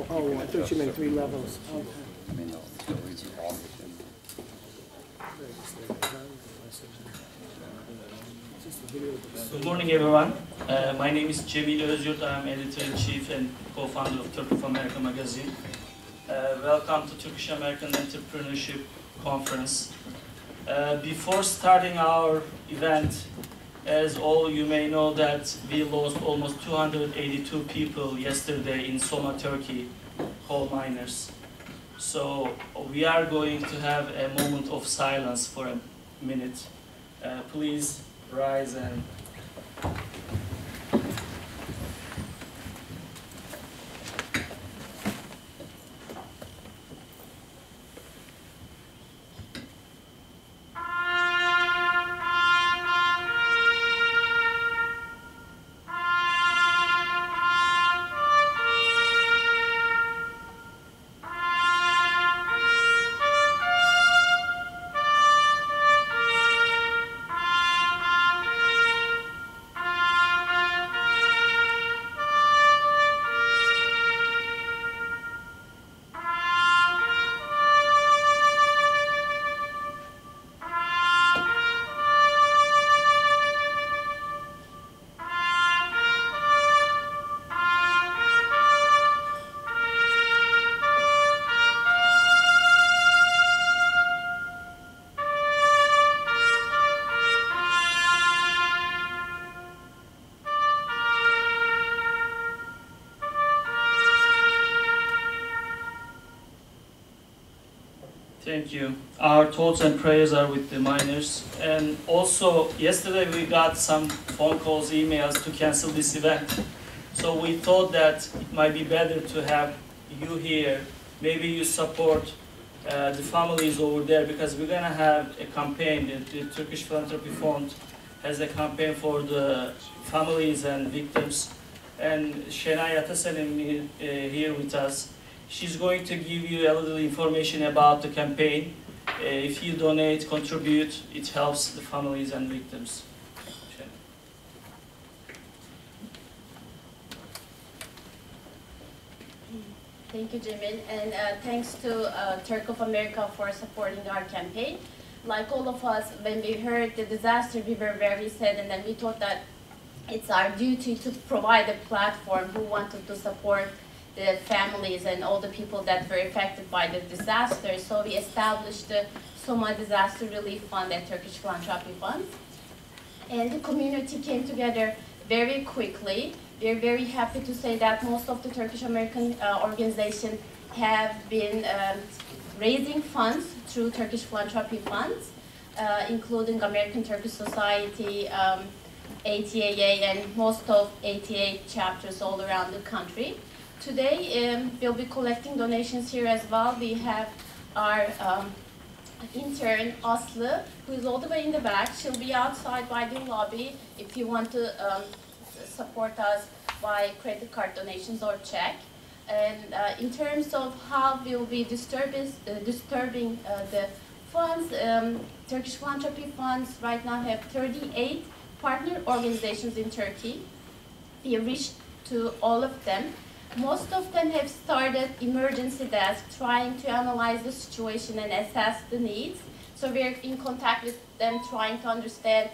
Oh, I thought you meant 3 levels. Okay. Good morning, everyone. My name is Cemil Özyurt. I am editor-in-chief and co-founder of Turkish-American magazine. Welcome to Turkish-American Entrepreneurship Conference. Before starting our event, as all you may know that we lost almost 282 people yesterday in Soma, Turkey, coal miners. So we are going to have a moment of silence for a minute. Please rise and thank you. Our thoughts and prayers are with the miners. And also, yesterday we got some phone calls, emails to cancel this event. So we thought that it might be better to have you here. Maybe you support the families over there, because we're going to have a campaign. The Turkish Philanthropy Fund has a campaign for the families and victims. And Şenay Ataselim here with us. She's going to give you a little information about the campaign. If you donate, contribute, it helps the families and victims. Thank you, Cemil, and thanks to Turk of America for supporting our campaign. Like all of us, when we heard the disaster, we were very sad, and then we thought that it's our duty to provide a platform who wanted to support the families and all the people that were affected by the disaster. So we established the Soma Disaster Relief Fund at Turkish Philanthropy Fund. And the community came together very quickly. We're very happy to say that most of the Turkish-American organizations have been raising funds through Turkish Philanthropy Funds, including American Turkish Society, ATAA, and most of ATA chapters all around the country. Today, we'll be collecting donations here as well. We have our intern, Aslı, who is all the way in the back. She'll be outside by the lobby if you want to support us by credit card donations or check. And in terms of how we'll be disturbing the funds, Turkish Philanthropy Funds right now have 38 partner organizations in Turkey. We reached to all of them. Most of them have started emergency desks trying to analyze the situation and assess the needs. So we're in contact with them, trying to understand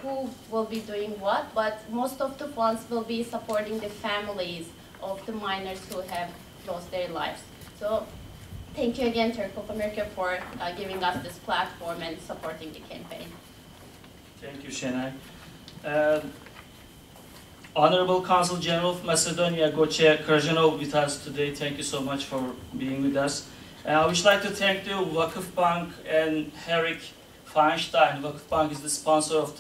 who will be doing what, but most of the funds will be supporting the families of the miners who have lost their lives. So thank you again, Turkish-American, for giving us this platform and supporting the campaign. Thank you, Şenay. Honorable Consul General of Macedonia, Goce Krajanov, with us today. Thank you so much for being with us. I would like to thank the Vakıf Bank and Herrick Feinstein. Vakıf Bank is the sponsor of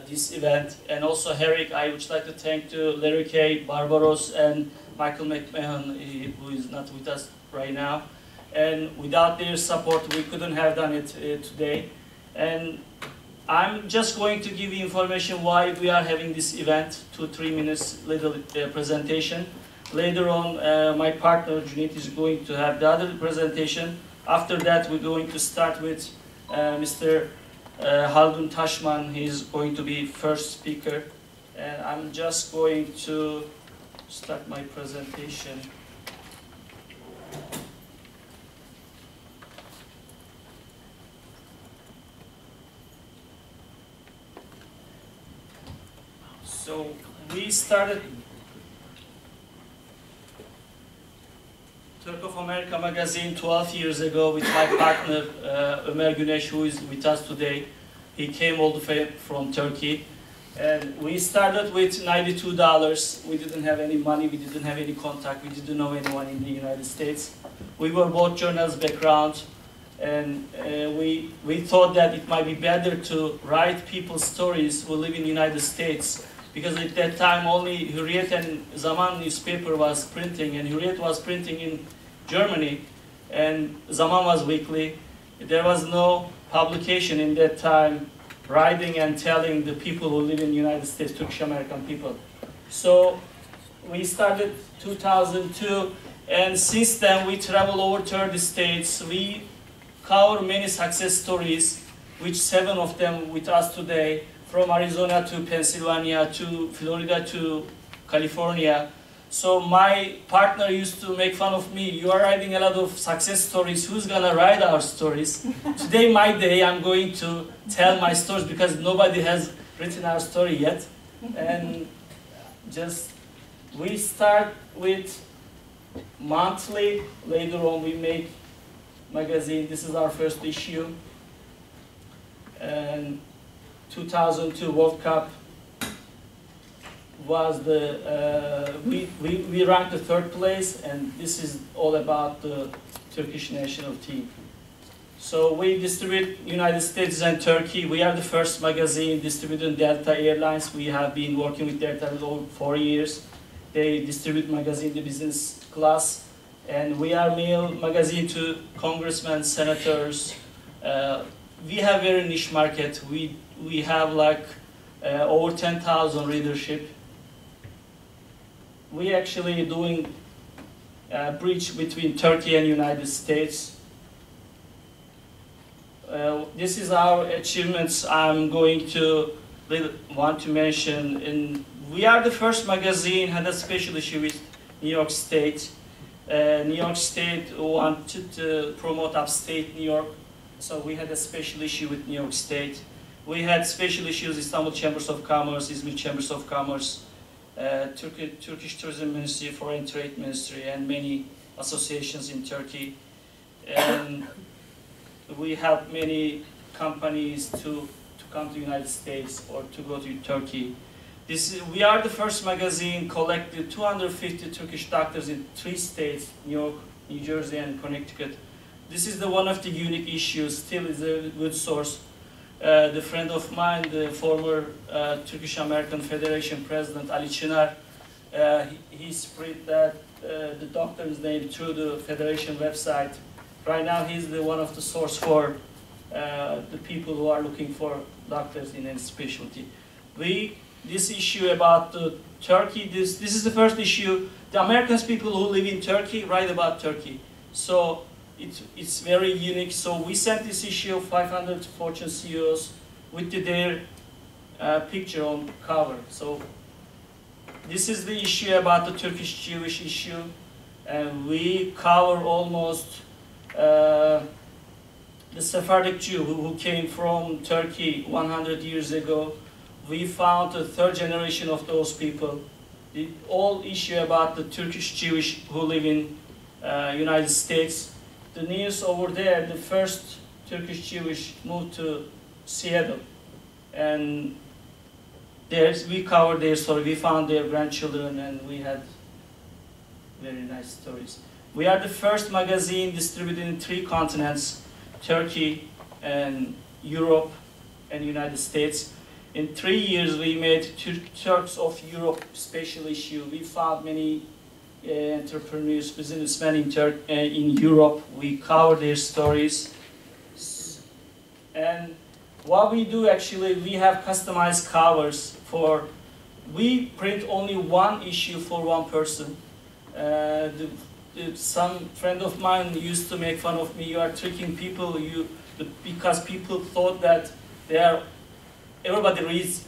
this event, and also Herrick. I would like to thank to Larry K. Barbaros and Michael McMahon, who is not with us right now. And without their support, we couldn't have done it today. And I'm just going to give you information why we are having this event, 2-3 minutes little presentation. Later on, my partner Cüneyt is going to have the other presentation. After that, we're going to start with Mr. Haldun Tashman. He's going to be first speaker. And I'm just going to start my presentation. So we started Turkish-American magazine 12 years ago with my partner Ömer Güneş, who is with us today. He came all the way from Turkey. And we started with $92. We didn't have any money, we didn't have any contact, we didn't know anyone in the United States. We were both journalist background, and we thought that it might be better to write people's stories who live in the United States, because at that time only Hürriyet and Zaman newspaper was printing, and Hürriyet was printing in Germany, and Zaman was weekly. There was no publication in that time writing and telling the people who live in the United States, Turkish-American people. So we started 2002, and since then we travel over 30 states. We cover many success stories, which 7 of them with us today, from Arizona to Pennsylvania to Florida to California. So my partner used to make fun of me. You are writing a lot of success stories. Who's gonna write our stories? Today, my day, I'm going to tell my stories because nobody has written our story yet. And we start with monthly. Later on, we make magazine. This is our first issue. And 2002 World Cup was we ranked the 3rd place, and this is all about the Turkish national team. So we distribute United States and Turkey. We are the first magazine distributing Delta Airlines. We have been working with Delta for 4 years. They distribute magazine, the business class, and we are mail magazine to congressmen, senators. We have very niche market. We have like over 10,000 readership. We actually doing a bridge between Turkey and United States. This is our achievements. I'm going to want to mention. And we are the first magazine had a special issue with New York State. New York State wanted to promote upstate New York, so we had a special issue with New York State. We had special issues, Istanbul Chambers of Commerce, Izmir Chambers of Commerce, Turkish Tourism Ministry, Foreign Trade Ministry, and many associations in Turkey. And we help many companies to come to the United States or to go to Turkey. We are the first magazine collected 250 Turkish doctors in 3 states, New York, New Jersey, and Connecticut. This is one of the unique issues, still is a good source. The friend of mine, the former Turkish-American Federation President Ali Çınar, he spread that the doctor's name through the Federation website. Right now, he's one of the source for the people who are looking for doctors in any specialty. This issue about Turkey, this is the first issue. The Americans, people who live in Turkey, write about Turkey. So it's very unique. So we sent this issue of 500 Fortune CEOs with their picture on cover. So this is the issue about the Turkish-Jewish issue. And we cover almost the Sephardic Jew who came from Turkey 100 years ago. We found the third generation of those people. The whole issue about the Turkish Jewish who live in United States. The news over there, the first Turkish Jewish moved to Seattle. And we covered their story. We found their grandchildren and we had very nice stories. We are the first magazine distributed in 3 continents, Turkey and Europe and United States. In 3 years we made Turks of Europe special issue. We found many entrepreneurs, businessmen in Europe. We covered their stories. And what we do actually, we have customized covers for, we print only 1 issue for 1 person. Some friend of mine used to make fun of me, you are tricking people, because people thought that everybody reads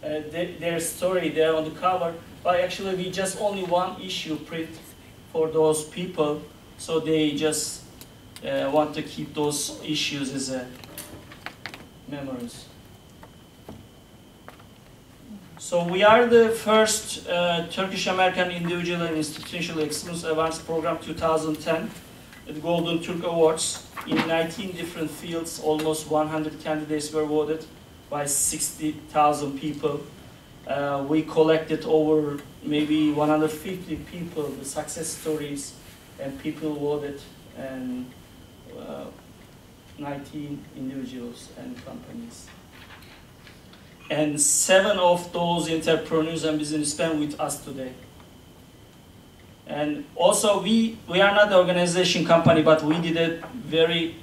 their story there on the cover, but actually we just only 1 issue print for those people, so they just want to keep those issues as memories. So we are the first Turkish-American Individual and Institutional Excellence Awards Program 2010 at the Golden Turk Awards. In 19 different fields, almost 100 candidates were voted by 60,000 people. We collected over maybe 150 people, the success stories, and people voted, and 19 individuals and companies. And 7 of those entrepreneurs and businessmen with us today. And also we are not an organization company, but we did a very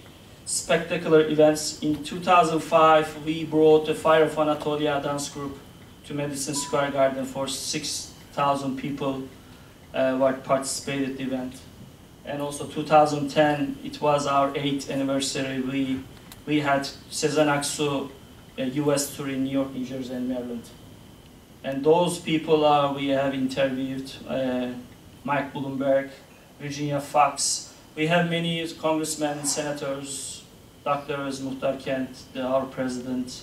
spectacular events. In 2005, we brought the Fire of Anatolia dance group to Madison Square Garden for 6,000 people who participated in the event. And also 2010, it was our 8th anniversary. We had Sezen Aksu US tour in New York, New Jersey, and Maryland. And those people we have interviewed, Mike Bloomberg, Virginia Fox. We have many congressmen, senators, doctors, Muhtar Kent, our president,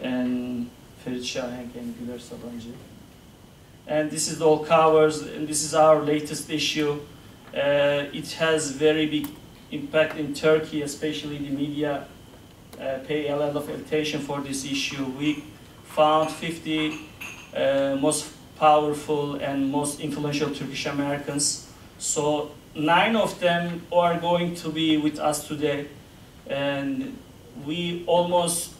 and Ferit Şahenk and Güler Sabancı. And this is all covers, and this is our latest issue. It has very big impact in Turkey, especially the media pay a lot of attention for this issue. We found 50 most powerful and most influential Turkish Americans. So 9 of them are going to be with us today. And we almost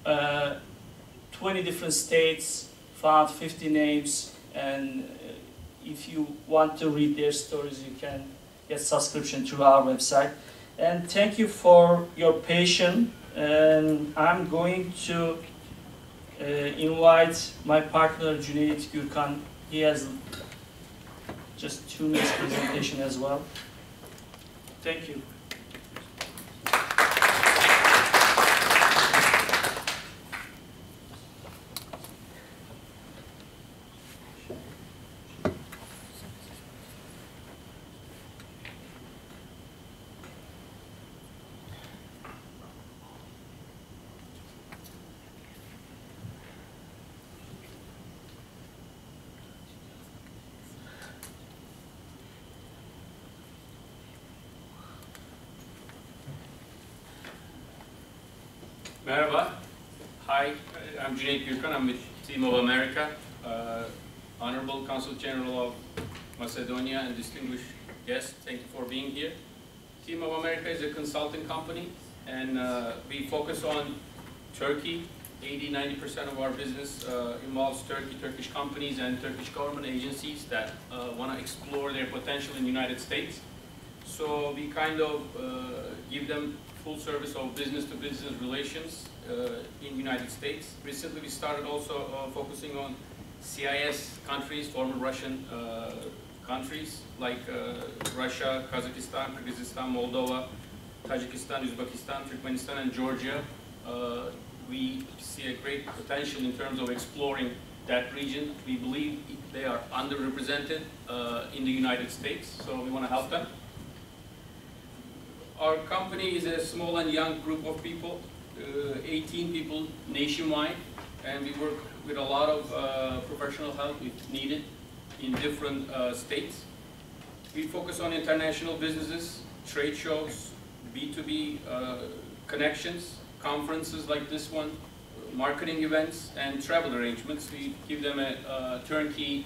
20 different states, found 50 names. And if you want to read their stories, you can get subscription through our website. And thank you for your patience. And I'm going to invite my partner, Cüneyt Gürkan. He has just 2 minutes presentation as well. Thank you. Merhaba. Hi, I'm Cüneyt Gürkan. I'm with Team of America, Honorable Consul General of Macedonia and distinguished guests. Thank you for being here. Team of America is a consulting company, and we focus on Turkey. 80–90% of our business involves Turkish companies and Turkish government agencies that want to explore their potential in the United States. So we kind of give them full service of business-to-business relations in the United States. Recently we started also focusing on CIS countries, former Russian countries like Russia, Kazakhstan, Kyrgyzstan, Moldova, Tajikistan, Uzbekistan, Turkmenistan, and Georgia. We see a great potential in terms of exploring that region. We believe they are underrepresented in the United States, so we want to help them. Our company is a small and young group of people, 18 people nationwide, and we work with a lot of professional help if needed in different states. We focus on international businesses, trade shows, B2B connections, conferences like this one, marketing events, and travel arrangements. We give them a turnkey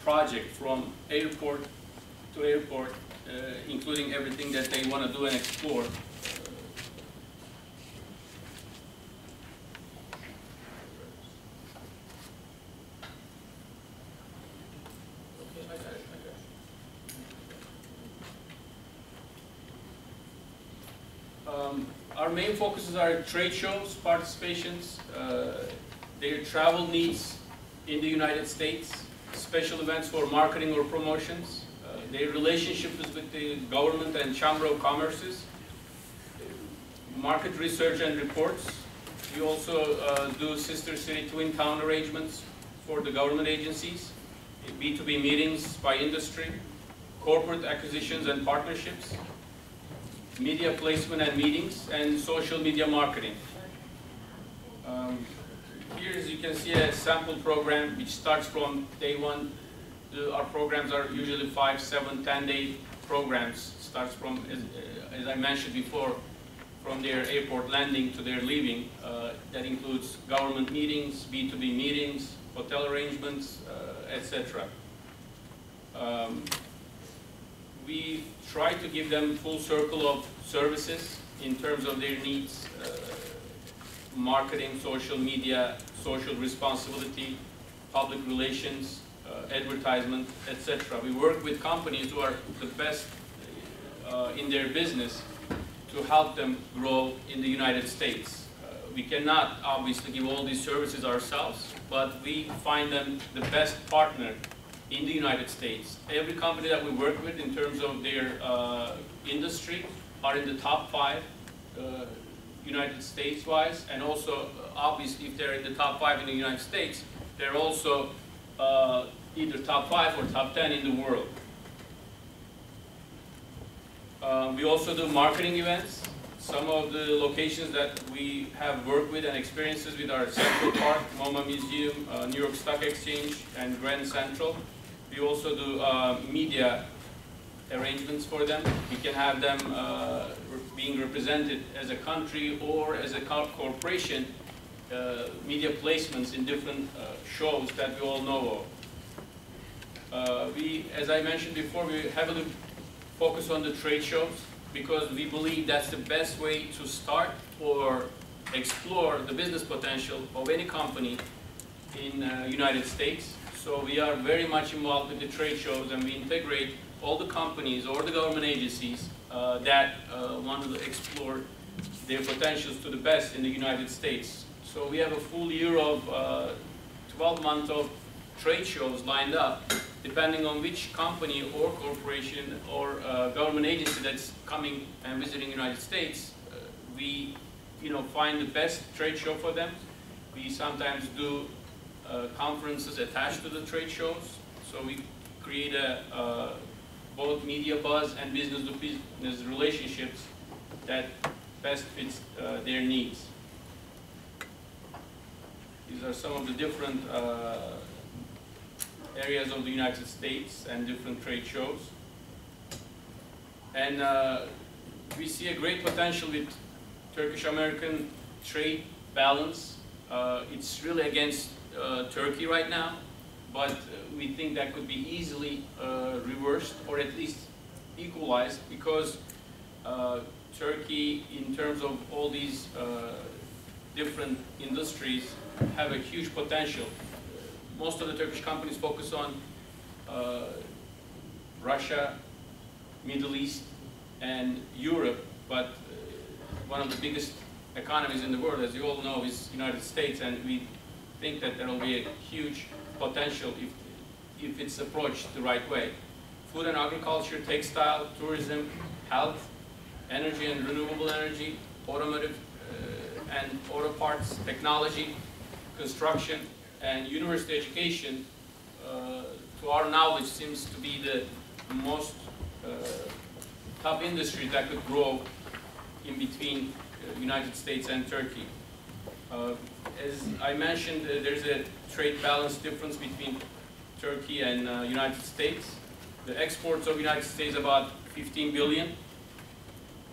project from airport to airport, including everything that they want to do and explore. Our main focuses are trade shows, participations, their travel needs in the United States, special events for marketing or promotions, their relationships with the government and Chamber of Commerce's, market research and reports. We also do sister city twin town arrangements for the government agencies, B2B meetings by industry, corporate acquisitions and partnerships, media placement and meetings, and social media marketing. Here, as you can see, a sample program which starts from day one. Our programs are usually 5, 7, 10-day programs. Starts from, as I mentioned before, from their airport landing to their leaving. That includes government meetings, B2B meetings, hotel arrangements, etc. We try to give them full circle of services in terms of their needs, marketing, social media, social responsibility, public relations, advertisement, etc. We work with companies who are the best in their business to help them grow in the United States. We cannot obviously give all these services ourselves, but we find them the best partner in the United States. Every company that we work with in terms of their industry are in the top 5 United States-wise, and also obviously if they're in the top 5 in the United States, they're also either top 5 or top 10 in the world. We also do marketing events. Some of the locations that we have worked with and experiences with are Central Park, MoMA Museum, New York Stock Exchange, and Grand Central. We also do media arrangements for them. We can have them being represented as a country or as a corporation, media placements in different shows that we all know of. As I mentioned before, we heavily focus on the trade shows because we believe that's the best way to start or explore the business potential of any company in the United States. So we are very much involved with the trade shows, and we integrate all the companies or the government agencies that want to explore their potentials to the best in the United States. So we have a full year of 12 months of trade shows lined up, depending on which company or corporation or government agency that's coming and visiting the United States. We find the best trade show for them. We sometimes do conferences attached to the trade shows. So we create both media buzz and business-to-business relationships that best fits their needs. These are some of the different areas of the United States and different trade shows. And we see a great potential with Turkish-American trade balance. It's really against Turkey right now, but we think that could be easily reversed or at least equalized because Turkey, in terms of all these different industries, have a huge potential. Most of the Turkish companies focus on Russia, Middle East, and Europe, but one of the biggest economies in the world, as you all know, is the United States, and we think that there will be a huge potential if it's approached the right way. Food and agriculture, textile, tourism, health, energy and renewable energy, automotive and auto parts, technology, construction, and university education, to our knowledge, seems to be the most top industry that could grow in between United States and Turkey. As I mentioned, there's a trade balance difference between Turkey and United States. The exports of United States about 15 billion,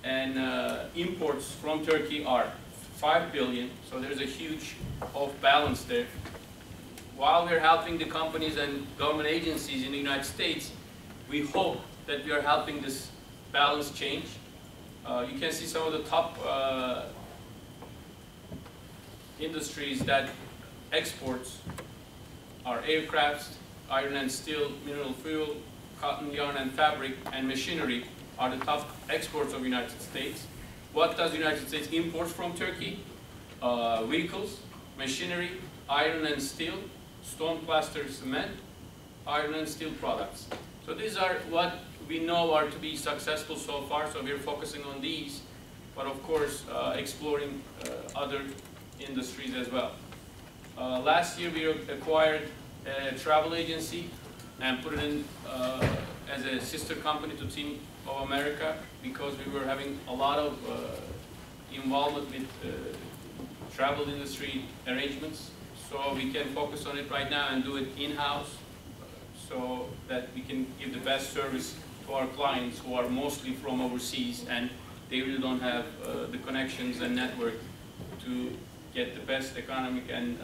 and imports from Turkey are 5 billion, so there's a huge off balance there. While we're helping the companies and government agencies in the United States, we hope that we are helping this balance change. You can see some of the top industries that exports are aircrafts, iron and steel, mineral fuel, cotton, yarn and fabric, and machinery are the top exports of the United States. What does the United States import from Turkey? Vehicles, machinery, iron and steel, stone, plaster, cement, iron and steel products. So these are what we know are to be successful so far, so we're focusing on these, but of course exploring other industries as well. Last year we acquired a travel agency and put it in as a sister company to Team of America, because we were having a lot of involvement with travel industry arrangements. So we can focus on it right now and do it in-house, so that we can give the best service to our clients who are mostly from overseas and they really don't have the connections and network to get the best economic and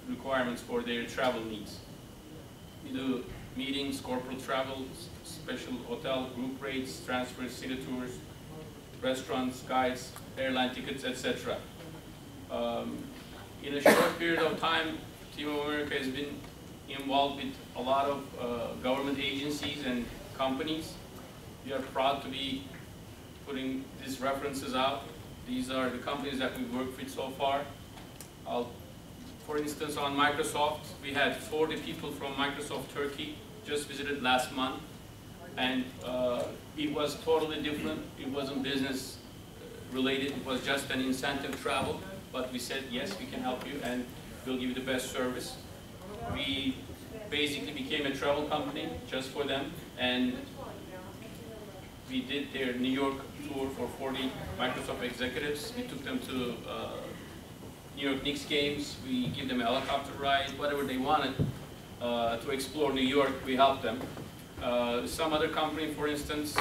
requirements for their travel needs. We do meetings, corporate travel, special hotel group rates, transfers, city tours, restaurants, guides, airline tickets, etc. In a short period of time, Team of America has been involved with a lot of government agencies and companies. We are proud to be putting these references out. These are the companies that we've worked with so far. For instance, on Microsoft, we had 40 people from Microsoft Turkey just visited last month, and it was totally different. It wasn't business related, it was just an incentive travel, but we said, yes, we can help you and we'll give you the best service. We basically became a travel company just for them, and we did their New York tour for 40 Microsoft executives. We took them to New York Knicks games. We give them a helicopter ride, whatever they wanted to explore New York, we helped them. Some other company, for instance,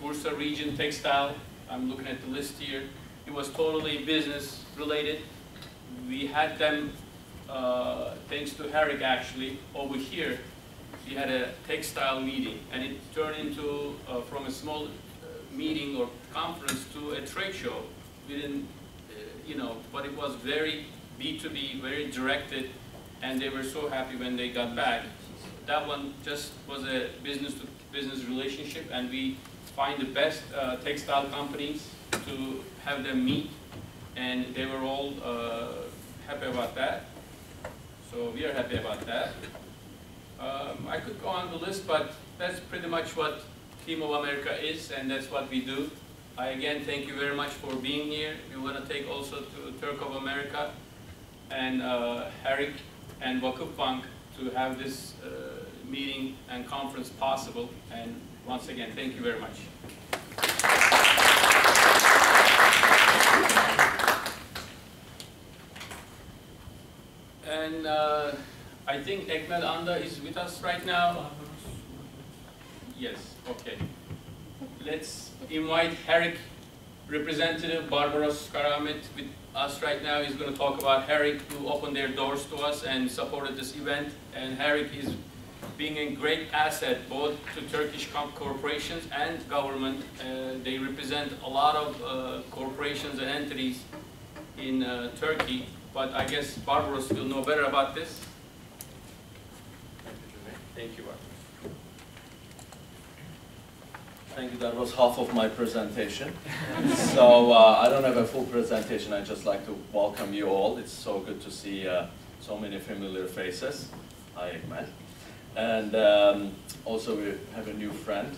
Bursa Region Textile, I'm looking at the list here. It was totally business related. We had them, thanks to Herrick actually, over here. We had a textile meeting, and it turned into, from a small meeting or conference to a trade show. We didn't, but it was very B2B, very directed, and they were so happy when they got back. That one just was a business-to-business relationship, and we find the best textile companies to have them meet, and they were all happy about that. So we are happy about that. I could go on the list, but that's pretty much what Team of America is, and that's what we do. I again thank you very much for being here. We want to take also to Turk of America and Herrick and Vakıf Bank to have this meeting and conference possible. And once again, thank you very much. And I think Ekmel Anda is with us right now. Yes, okay. Let's invite Herrick representative Barbaros Karamet with us right now. He's going to talk about Herrick, who opened their doors to us and supported this event. And Herrick is being a great asset both to Turkish corporations and government. They represent a lot of corporations and entities in Turkey, but I guess Barbaros will know better about this. Thank you, Barbaros. Thank you. That was half of my presentation. So I don't have a full presentation. I'd just like to welcome you all. It's so good to see so many familiar faces. Hi, Ekmel. And also we have a new friend,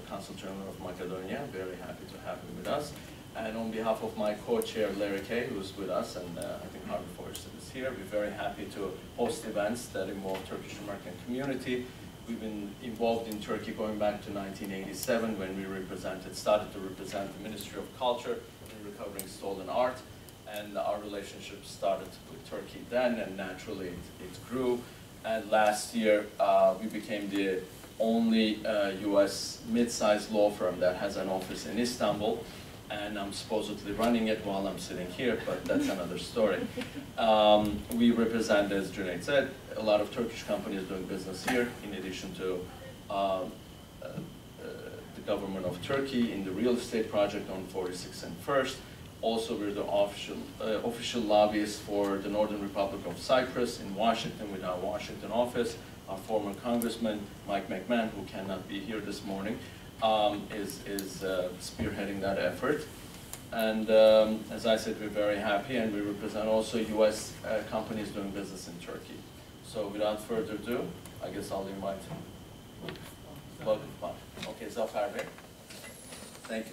Consul General of Macedonia. Very happy to have him with us. And on behalf of my co-chair, Larry Kay, who's with us, and I think Harvey Forrester is here, we're very happy to host events that involve Turkish-American community We've been involved in Turkey going back to 1987 when we started to represent the Ministry of Culture in recovering stolen art. And our relationship started with Turkey then, and naturally it grew. And last year we became the only US mid-sized law firm that has an office in Istanbul. And I'm supposedly running it while I'm sitting here, but that's another story. We represent, as Cüneyt said, a lot of Turkish companies doing business here, in addition to the government of Turkey in the real estate project on 46 and 1st. Also, we're the official lobbyists for the Northern Republic of Cyprus in Washington with our Washington office. Our former Congressman, Mike McMahon, who cannot be here this morning, is spearheading that effort. And as I said, we're very happy, and we represent also US companies doing business in Turkey. So without further ado, I guess I'll invite Vakıfbank. Okay, Zafer Bey. Thank you.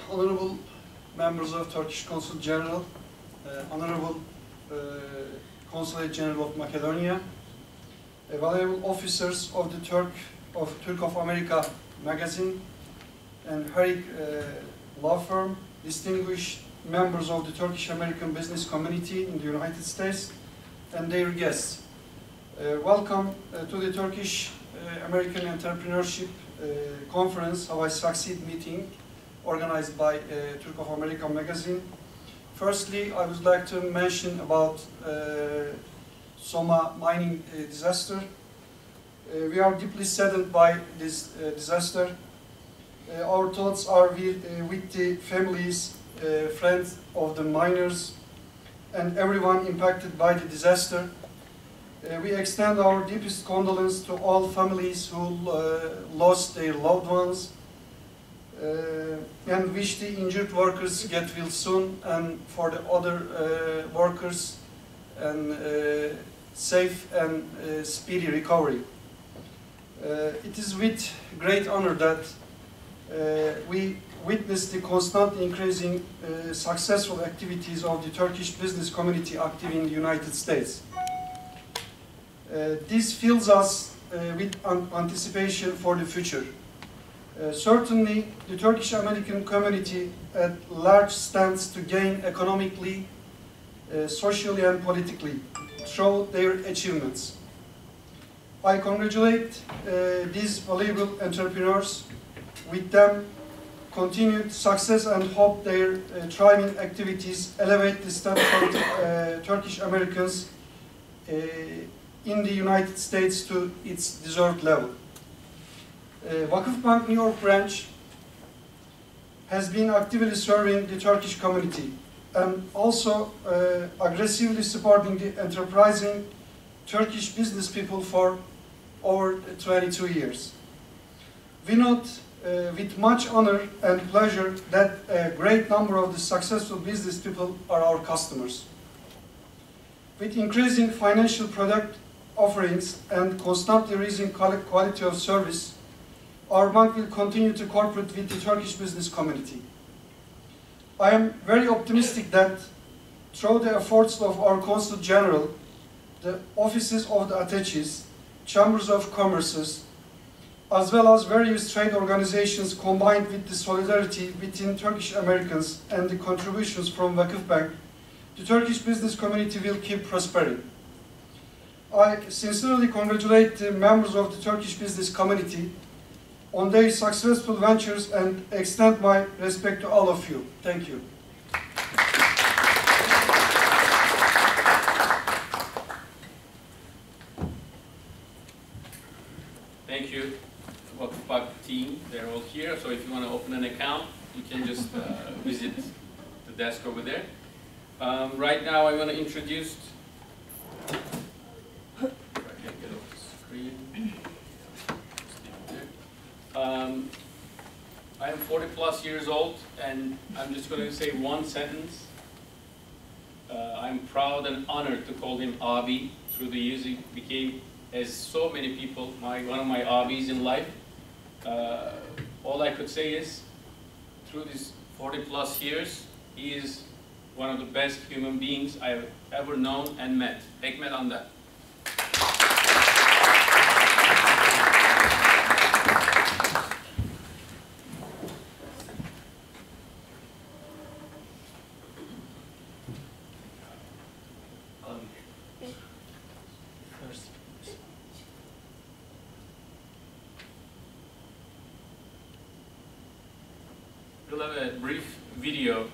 Honorable members of Turkish Consul General, Honorable Consulate General of Macedonia, valuable officers of the Turk of America magazine and Herrick law firm, distinguished members of the Turkish-American business community in the United States, and their guests. Welcome to the Turkish-American Entrepreneurship Conference, How I Succeed meeting, organized by Turk of America magazine. Firstly, I would like to mention about Soma mining disaster. We are deeply saddened by this disaster. Our thoughts are with the families, friends of the miners, and everyone impacted by the disaster. We extend our deepest condolence to all families who lost their loved ones, and wish the injured workers get well soon, and for the other workers and safe and speedy recovery. It is with great honor that we witness the constant increasing successful activities of the Turkish business community active in the United States. This fills us with anticipation for the future. Certainly, the Turkish-American community at large stands to gain economically, socially, and politically through their achievements. I congratulate these valuable entrepreneurs. With them, continued success, and hope their thriving activities elevate the status of Turkish Americans in the United States to its deserved level. Vakıfbank New York branch has been actively serving the Turkish community and also aggressively supporting the enterprising Turkish business people for over 22 years. We note with much honor and pleasure that a great number of the successful business people are our customers. With increasing financial product offerings and constantly raising quality of service, our bank will continue to cooperate with the Turkish business community. I am very optimistic that through the efforts of our Consul General, the offices of the attaches, chambers of commerces, as well as various trade organizations, combined with the solidarity between Turkish Americans and the contributions from Vakıfbank, the Turkish business community will keep prospering. I sincerely congratulate the members of the Turkish business community on their successful ventures and extend my respect to all of you. Thank you. Thank you, Vakıfbank team. They're all here, so if you want to open an account, you can just visit the desk over there. Right now, I'm going to introduce. If I can get off the screen. I am 40 plus years old, and I'm just going to say one sentence. I'm proud and honored to call him Abi. Through the years, he became, as so many people, one of my Abis in life. all I could say is, through these 40 plus years, he is one of the best human beings I've ever known and met. Ekmel on that. First. We'll have a brief video.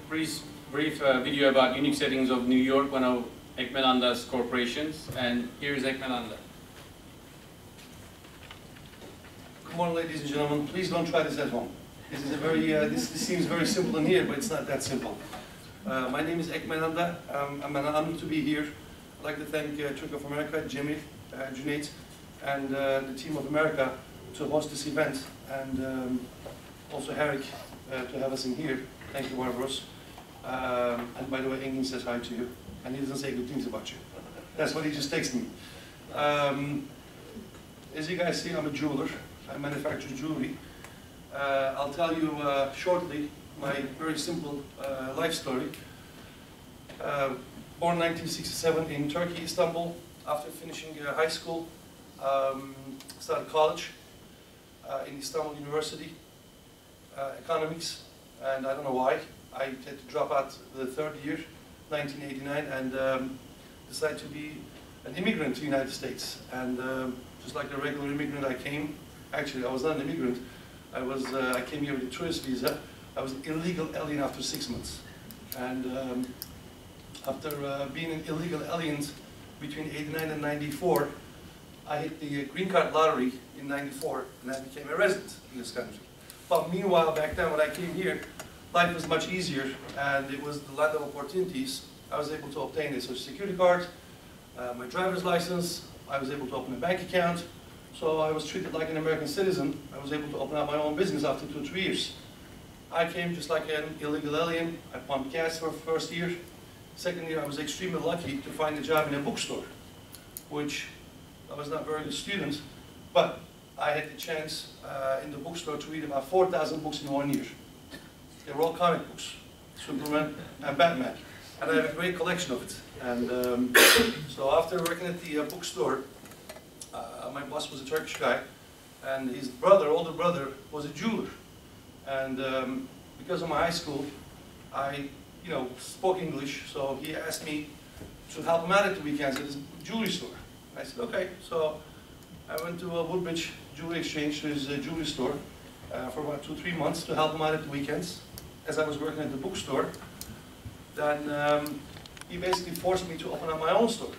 brief video about unique settings of New York, one of Ekmel Anda's corporations, and here is Ekmel Anda. Good morning, ladies and gentlemen. Please don't try this at home. This is a very, this seems very simple in here, but it's not that simple. My name is Ekmel Anda. I'm an honor to be here. I'd like to thank Turkish-American, Kemal, Junaid, and the team of America to host this event, and also Herrick to have us in here. Thank you, Barbaros. And by the way, Engin says hi to you, and he doesn't say good things about you. That's what he just texted me. As you guys see, I'm a jeweler. I manufacture jewelry. I'll tell you shortly my very simple life story. Born 1967 in Turkey, Istanbul. After finishing high school, started college in Istanbul University, economics, and I don't know why. I had to drop out the third year, 1989, and decided to be an immigrant to the United States. And just like a regular immigrant, I came. Actually, I was not an immigrant. I came here with a tourist visa. I was an illegal alien after 6 months. And after being an illegal alien between 89 and 94, I hit the green card lottery in 94, and I became a resident in this country. But meanwhile, back then when I came here, life was much easier, and it was the land of opportunities. I was able to obtain a social security card, my driver's license. I was able to open a bank account. So I was treated like an American citizen. I was able to open up my own business after 2 or 3 years. I came just like an illegal alien. I pumped gas for the first year. Second year, I was extremely lucky to find a job in a bookstore, which I was not a very good student, but I had the chance in the bookstore to read about 4,000 books in 1 year. They were all comic books, Superman and Batman. And I have a great collection of it. And so after working at the bookstore, my boss was a Turkish guy, and his brother, older brother, was a jeweler. And because of my high school, I, spoke English, so he asked me to help him out at the weekends at his jewelry store. I said, okay. So I went to Woodbridge Jewelry Exchange, to his jewelry store, for about 2 or 3 months to help him out at the weekends, as I was working at the bookstore. Then he basically forced me to open up my own store.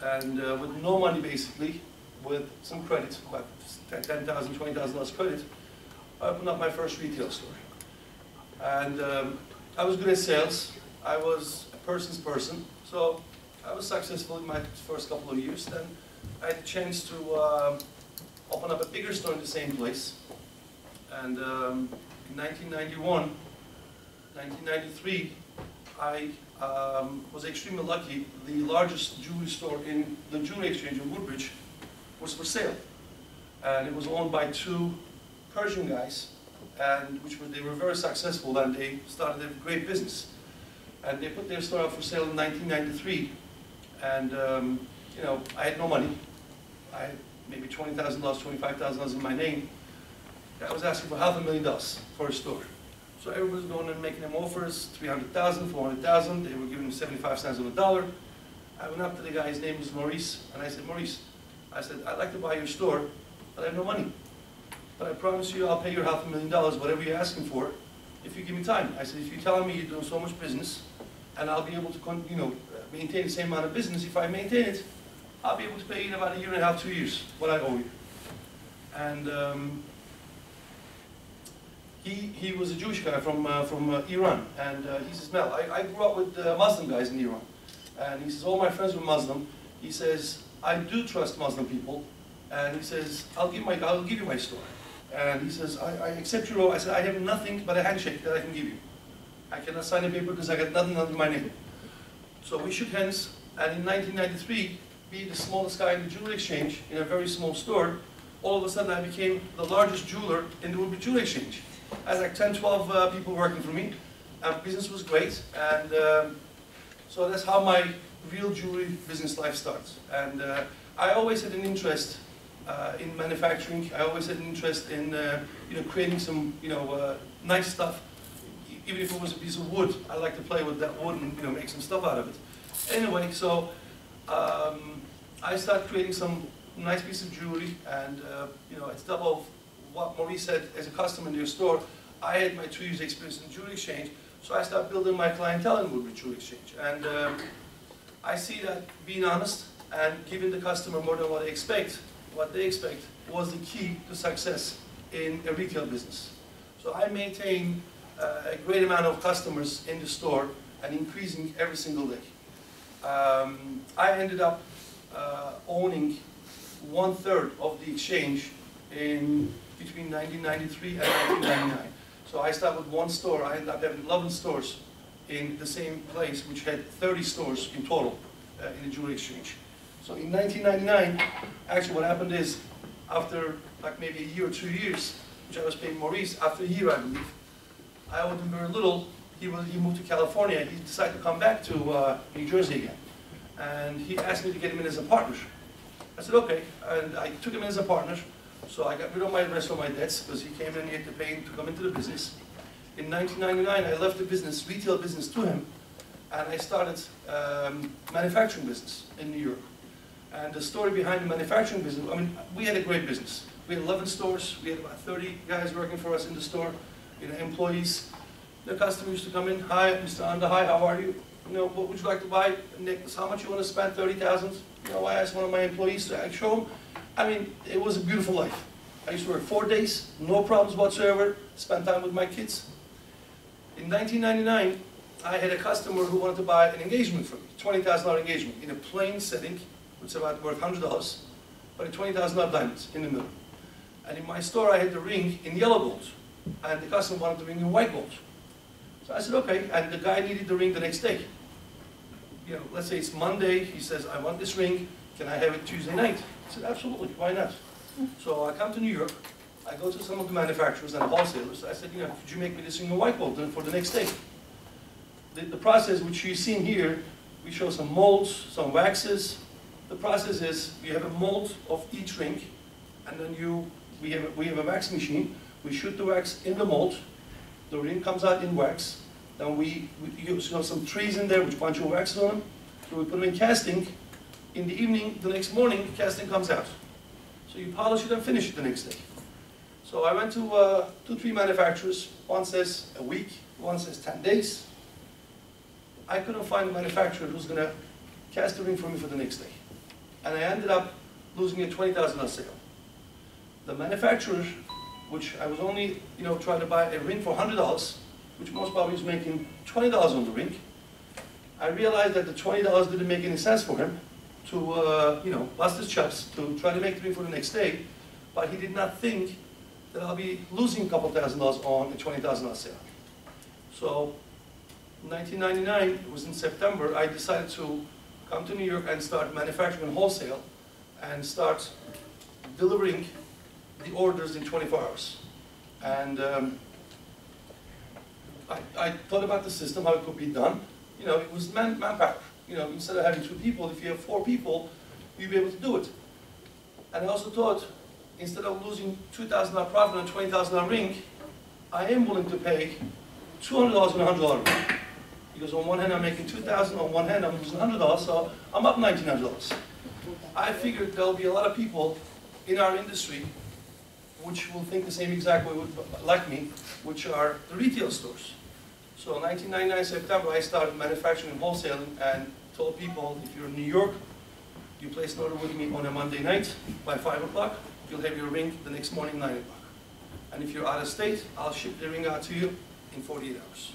And with no money, basically, with some credit, about $10,000, $20,000 credit, I opened up my first retail store. And I was good at sales. I was a person's person. So I was successful in my first couple of years. Then I had a chance to open up a bigger store in the same place. And in 1991, 1993, I was extremely lucky. The largest jewelry store in the jewelry exchange in Woodbridge was for sale. And it was owned by 2 Persian guys, and they were very successful, and they started a great business. And they put their store up for sale in 1993. And I had no money. I had maybe $20,000, $25,000 in my name. I was asking for $500,000 for a store. So everybody was going and making them offers, $300,000, $400,000. They were giving them 75 cents on the dollar. I went up to the guy, his name was Maurice, and I said, Maurice, I'd like to buy your store, but I have no money. But I promise you I'll pay you $500,000, whatever you're asking for, if you give me time. I said, if you're telling me you're doing so much business, and I'll be able to maintain the same amount of business, if I maintain it, I'll be able to pay you in about 1.5 years, 2 years, what I owe you. And he was a Jewish guy from Iran, and he says, Mel, I grew up with Muslim guys in Iran. And he says, all my friends were Muslim. He says, I do trust Muslim people. And he says, I'll give you my store. And he says, I accept your role. I said, I have nothing but a handshake that I can give you. I cannot sign a paper because I got nothing under my name. So we shook hands, and in 1993, being the smallest guy in the jewelry exchange, in a very small store, all of a sudden I became the largest jeweler in the Woodbridge Jewelry Exchange. I had like 10, 12 people working for me, and business was great, and so that's how my real jewelry business life starts. And I always had an interest in manufacturing. I always had an interest in creating some nice stuff. Even if it was a piece of wood, I like to play with that wood and make some stuff out of it. Anyway, so I started creating some nice piece of jewelry, and instead of what Maurice said as a customer in your store, I had my 2 years experience in the jewelry exchange, So I started building my clientele in Woodbridge Jewelry Exchange. And I see that being honest and giving the customer more than what they expect was the key to success in a retail business. So I maintain a great amount of customers in the store and increasing every single day. I ended up owning 1/3 of the exchange in between 1993 and 1999. So I started with one store. I ended up having 11 stores in the same place, which had 30 stores in total in the jewelry exchange. So in 1999, actually what happened is, after like maybe a year or 2 years, which I was paying Maurice, after a year I believe, I owed him very little. He moved to California. He decided to come back to New Jersey again. And he asked me to get him in as a partner. I said, okay. And I took him in as a partner. So I got rid of my rest of my debts because he came in, he had to pay him to come into the business. In 1999, I left the business, retail business, to him. And I started manufacturing business in New York. And the story behind the manufacturing business, I mean, we had a great business. We had 11 stores. We had about 30 guys working for us in the store, employees. The customer used to come in, hi, Mr. Anda, hi, how are you? What would you like to buy? Nicholas, how much you want to spend? 30,000? I asked one of my employees to show him. I mean, it was a beautiful life. I used to work 4 days, no problems whatsoever, spend time with my kids. In 1999, I had a customer who wanted to buy an engagement from me, $20,000 engagement, in a plain setting, which is about worth $100, but a $20,000 diamonds in the middle. And in my store, I had the ring in yellow gold, and the customer wanted the ring in white gold. So I said, okay, and the guy needed the ring the next day. Let's say it's Monday, he says, I want this ring, can I have it Tuesday night? I said, absolutely, why not? So I come to New York, I go to some of the manufacturers and wholesalers, I said, could you make me this ring in white gold for the next day? The process which you've seen here, we show some molds, some waxes. The process is, you have a mold of each ring, and then we have a wax machine, we shoot the wax in the mold, the ring comes out in wax, then we use some trees in there which bunch of wax on them, so we put them in casting. In the evening, the next morning, the casting comes out. So you polish it and finish it the next day. So I went to 2-3 manufacturers, one says a week, one says 10 days. I couldn't find a manufacturer who's going to cast the ring for me for the next day. And I ended up losing a $20,000 sale. The manufacturer, which I was only, trying to buy a ring for $100, which most probably was making $20 on the ring, I realized that the $20 didn't make any sense for him to, bust his chops to try to make the ring for the next day, but he did not think that I'll be losing a couple $1,000 on a $20,000 sale. So, in 1999, it was in September, I decided to come to New York and start manufacturing wholesale and start delivering the orders in 24 hours. And I thought about the system, how it could be done. It was manpower. Instead of having 2 people, if you have 4 people, you'll be able to do it. And I also thought, instead of losing $2,000 profit on a $20,000 ring, I am willing to pay $200 on a $100 ring. Because on one hand I'm making $2,000, on one hand I'm losing $100, so I'm up $1,900. I figured there'll be a lot of people in our industry which will think the same exact way like me, which are the retail stores. So in 1999 September, I started manufacturing and wholesaling and told people, if you're in New York, you place an order with me on a Monday night by 5 o'clock, you'll have your ring the next morning, 9 o'clock. And if you're out of state, I'll ship the ring out to you in 48 hours.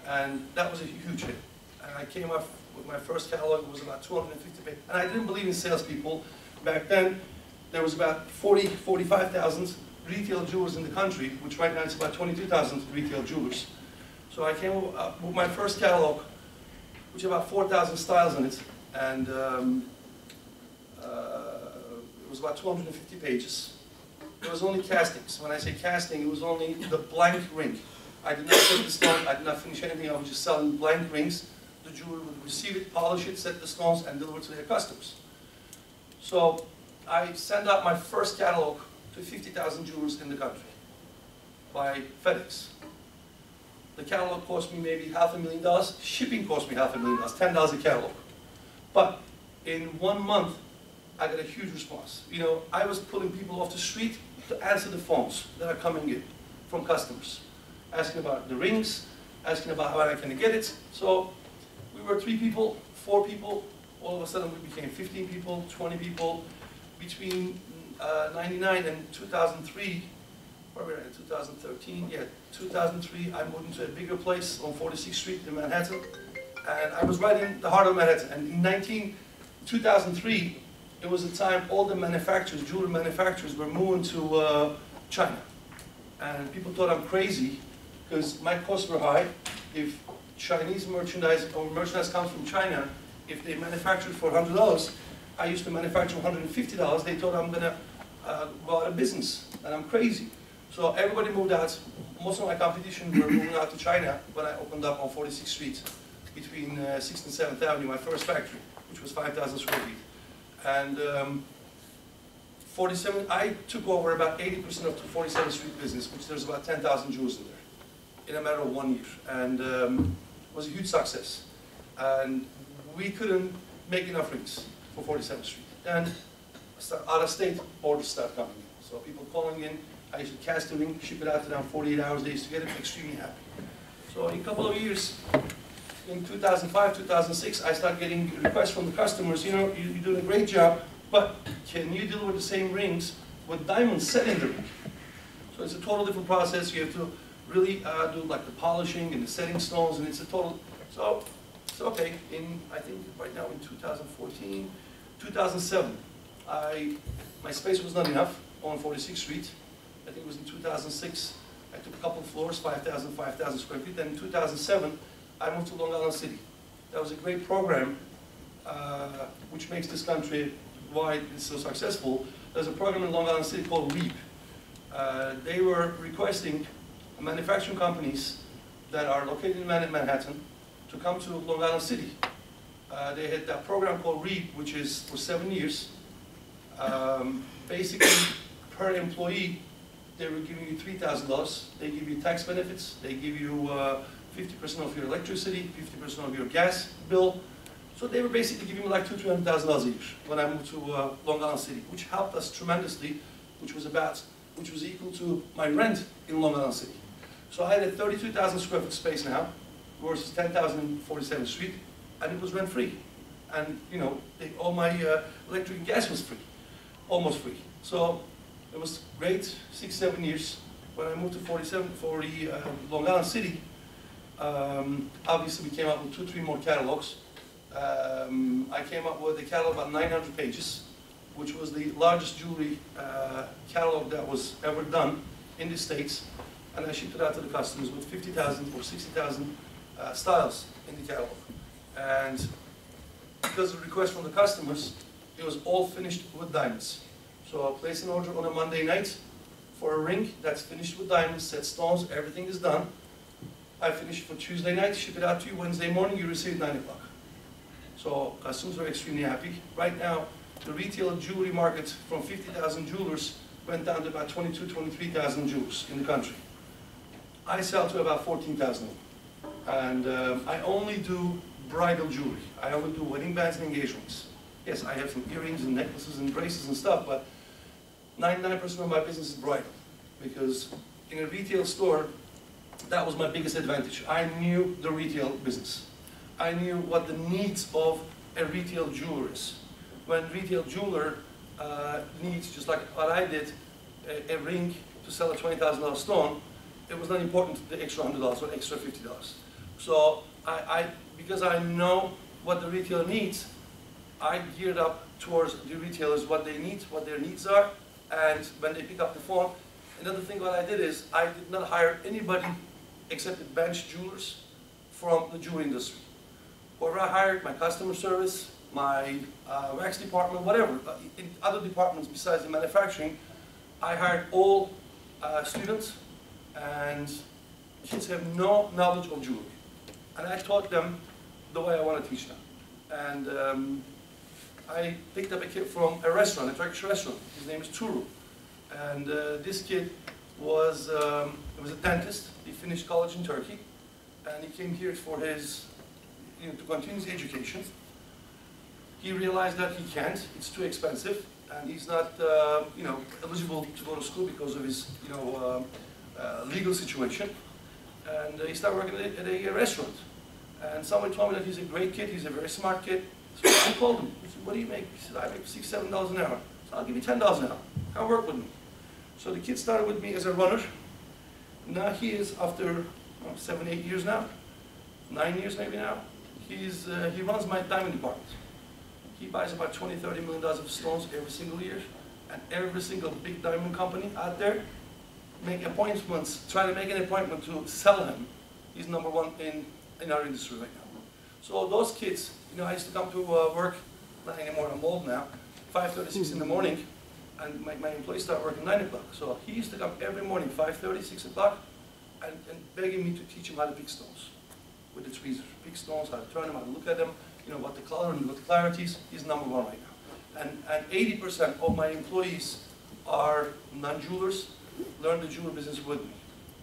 And that was a huge hit. And I came up with my first catalog, it was about 250 pages. And I didn't believe in salespeople. Back then, there was about 45,000 retail jewelers in the country, which right now it's about 22,000 retail jewelers. So I came up with my first catalog, which had about 4,000 styles in it, and it was about 250 pages. There was only castings. When I say casting, it was only the blank ring. I did not set the stone, I did not finish anything, I was just selling blank rings. The jeweler would receive it, polish it, set the stones, and deliver it to their customers. So I sent out my first catalog to 50,000 jewelers in the country by FedEx. The catalog cost me maybe $500,000. Shipping cost me $500,000, $10 a catalog. But in 1 month, I got a huge response. I was pulling people off the street to answer the phones that are coming in from customers, asking about the rings, asking about how I can get it. So we were 3 people, 4 people, all of a sudden we became 15 people, 20 people. Between 99 and 2003, where were we in 2013? Yeah, 2003, I moved into a bigger place on 46th Street in Manhattan. And I was right in the heart of Manhattan. And in 2003, it was the time all the manufacturers, jewelry manufacturers, were moving to China. And people thought I'm crazy because my costs were high. If Chinese merchandise or merchandise comes from China, if they manufacture it for $100, I used to manufacture $150. They thought I'm gonna go out of business, and I'm crazy. So everybody moved out. Most of my competition were moving out to China when I opened up on 46th Street between 6th and 7th Avenue, my first factory, which was 5,000 square feet. And 47, I took over about 80% of the 47th Street business, which there's about 10,000 jewels in there, in a matter of 1 year. And it was a huge success. And we couldn't make enough rings for 47th Street. And out-of-state orders started coming in. So people calling in, I used to cast the ring, ship it out to them 48 hours, they used to get it, extremely happy. So in a couple of years, in 2005, 2006, I started getting requests from the customers, you know, you're doing a great job, but can you deal with the same rings with diamonds set in the ring? So it's a total different process. You have to really do like the polishing and the setting stones, and it's a total, so okay. I think right now in 2014, 2007, my space was not enough on 46th Street. I think it was in 2006, I took a couple of floors, 5,000 square feet. Then in 2007, I moved to Long Island City. That was a great program, which makes this country why it's so successful. There's a program in Long Island City called REAP. They were requesting manufacturing companies that are located in Manhattan to come to Long Island City. They had that program called REAP, which is for 7 years. Basically, per employee, they were giving you $3,000. They give you tax benefits. They give you 50% of your electricity, 50% of your gas bill. So they were basically giving me like $200,000 to $300,000 a year when I moved to Long Island City, which helped us tremendously, which was equal to my rent in Long Island City. So I had a 32,000 square foot space now versus 10,000 in 47th Street, and it was rent free. And you know, all my electric and gas was free, almost free. So it was great, 6-7 years. When I moved to 40 Long Island City, obviously we came up with 2-3 more catalogs. I came up with a catalog about 900 pages, which was the largest jewelry catalog that was ever done in the States. And I shipped it out to the customers with 50,000 or 60,000 styles in the catalog. And because of the request from the customers, it was all finished with diamonds. So I place an order on a Monday night for a ring that's finished with diamonds, set stones, everything is done. I finish it for Tuesday night, ship it out to you Wednesday morning, you receive it 9 o'clock. So customers are extremely happy. Right now, the retail jewelry market from 50,000 jewelers went down to about 22,000, 23,000 jewelers in the country. I sell to about 14,000. And I only do bridal jewelry. I only do wedding bands and engagements. Yes, I have some earrings and necklaces and bracelets and stuff, but 99% of my business is bridal. Because in a retail store, that was my biggest advantage. I knew the retail business. I knew what the needs of a retail jeweler is. When retail jeweler needs, just like what I did, a ring to sell a $20,000 stone, it was not important the extra $100 or extra $50. So because I know what the retailer needs, I geared up towards the retailers, what they need, what their needs are, and when they pick up the phone. Another thing what I did is I did not hire anybody except the bench jewelers from the jewelry industry. Whoever I hired, my customer service, my wax department, whatever, in other departments besides the manufacturing, I hired all students, and kids have no knowledge of jewelry. And I taught them the way I want to teach them. And I picked up a kid from a restaurant, a Turkish restaurant. His name is Turu. And this kid was a dentist. He finished college in Turkey. And he came here for his, to continue his education. He realized that he can't, it's too expensive. And he's not, eligible to go to school because of his, legal situation. and he started working at a restaurant. And somebody told me that he's a great kid, he's a very smart kid. So I called him. I said, what do you make? He said, I make $6, $7 an hour. So I'll give you $10 an hour. Come work with me. So the kid started with me as a runner. Now he is, after 7, 8 years now, 9 years maybe now, he runs my diamond department. He buys about $20, $30 million of stones every single year. And every single big diamond company out there make appointments, try to make an appointment to sell him. He's #1 in our industry right now. So those kids, I used to come to work, not anymore, I'm old now, 5:30, 6 in the morning, and my employees start working 9 o'clock. So he used to come every morning, 5:30, 6 o'clock, and begging me to teach him how to pick stones with the tweezer. Pick stones, how to turn them, how to look at them, what the color and what the clarities. He's #1 right now. And 80% of my employees are non-jewelers, learn the jewelry business with me.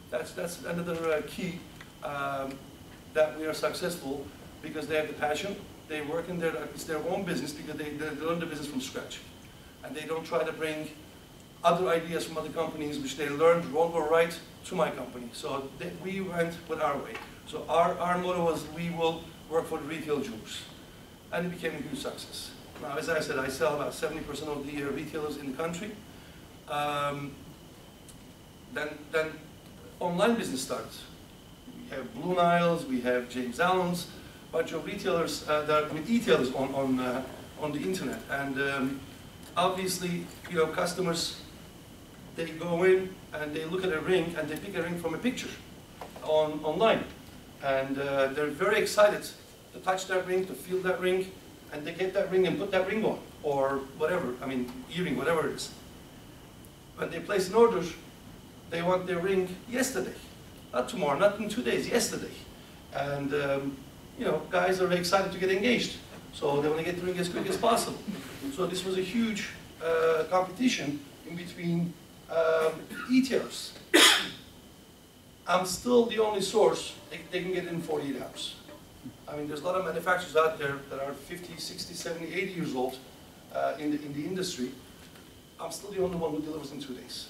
That's another key that we are successful, because they have the passion. They work in it's their own business, because they learn the business from scratch. And they don't try to bring other ideas from other companies which they learned wrong or right to my company. So we went with our way. So our motto was, we will work for the retail jewelers. And it became a huge success. Now, as I said, I sell about 70% of the retailers in the country. Then online business starts. We have Blue Niles, we have James Allen's, a bunch of retailers that with e-tailers on the internet. And obviously, customers, they go in and they look at a ring and they pick a ring from a picture online. And they're very excited to touch that ring, to feel that ring, and they get that ring and put that ring on, or whatever, earring, whatever it is. When they place an order, they want their ring yesterday. Not tomorrow, not in 2 days, yesterday. And, guys are excited to get engaged. So they want to get the ring as quick as possible. So this was a huge competition in between e-tailers. I'm still the only source, they can get it in 48 hours. There's a lot of manufacturers out there that are 50, 60, 70, 80 years old in the industry. I'm still the only one who delivers in 2 days.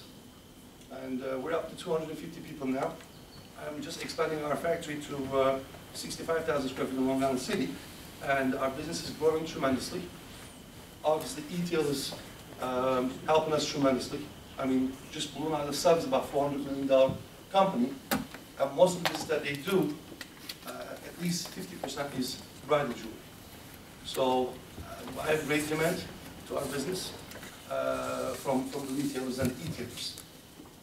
And we're up to 250 people now. I'm just expanding our factory to 65,000 square feet in Long Island City. And our business is growing tremendously. Obviously, e-tail is helping us tremendously. Just Blue Nile itself is about $400 million company. And most of the business that they do, at least 50% is bridal jewelry. So I have great demand to our business from the retailers and e-tailers.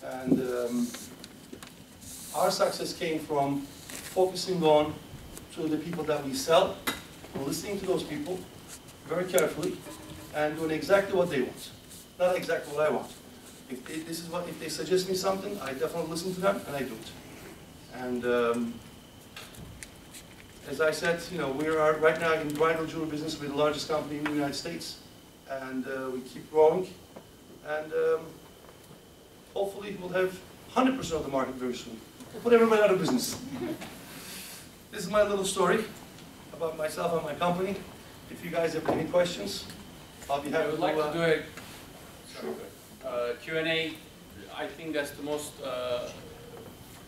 And our success came from focusing on to the people that we sell, listening to those people very carefully, and doing exactly what they want, not exactly what I want. If they suggest me something, I definitely listen to them and I do it. And as I said, we are right now in bridal jewelry business. We're the largest company in the United States, and we keep growing. And hopefully we'll have 100% of the market very soon. We'll put everybody out of business. This is my little story about myself and my company. If you guys have any questions, I'll be happy to. I would like to do a Q&A. I think that's the most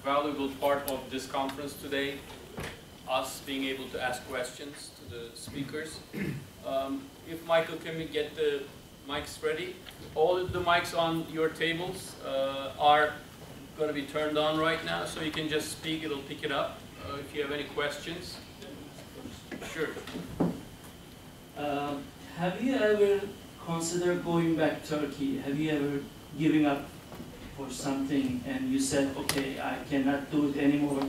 valuable part of this conference today, us being able to ask questions to the speakers. If Michael, can we get the mics ready? All of the mics on your tables are going to be turned on right now, so you can just speak, it'll pick it up. If you have any questions. Sure. Have you ever considered going back to Turkey? Have you ever given up for something and you said, okay, I cannot do it anymore,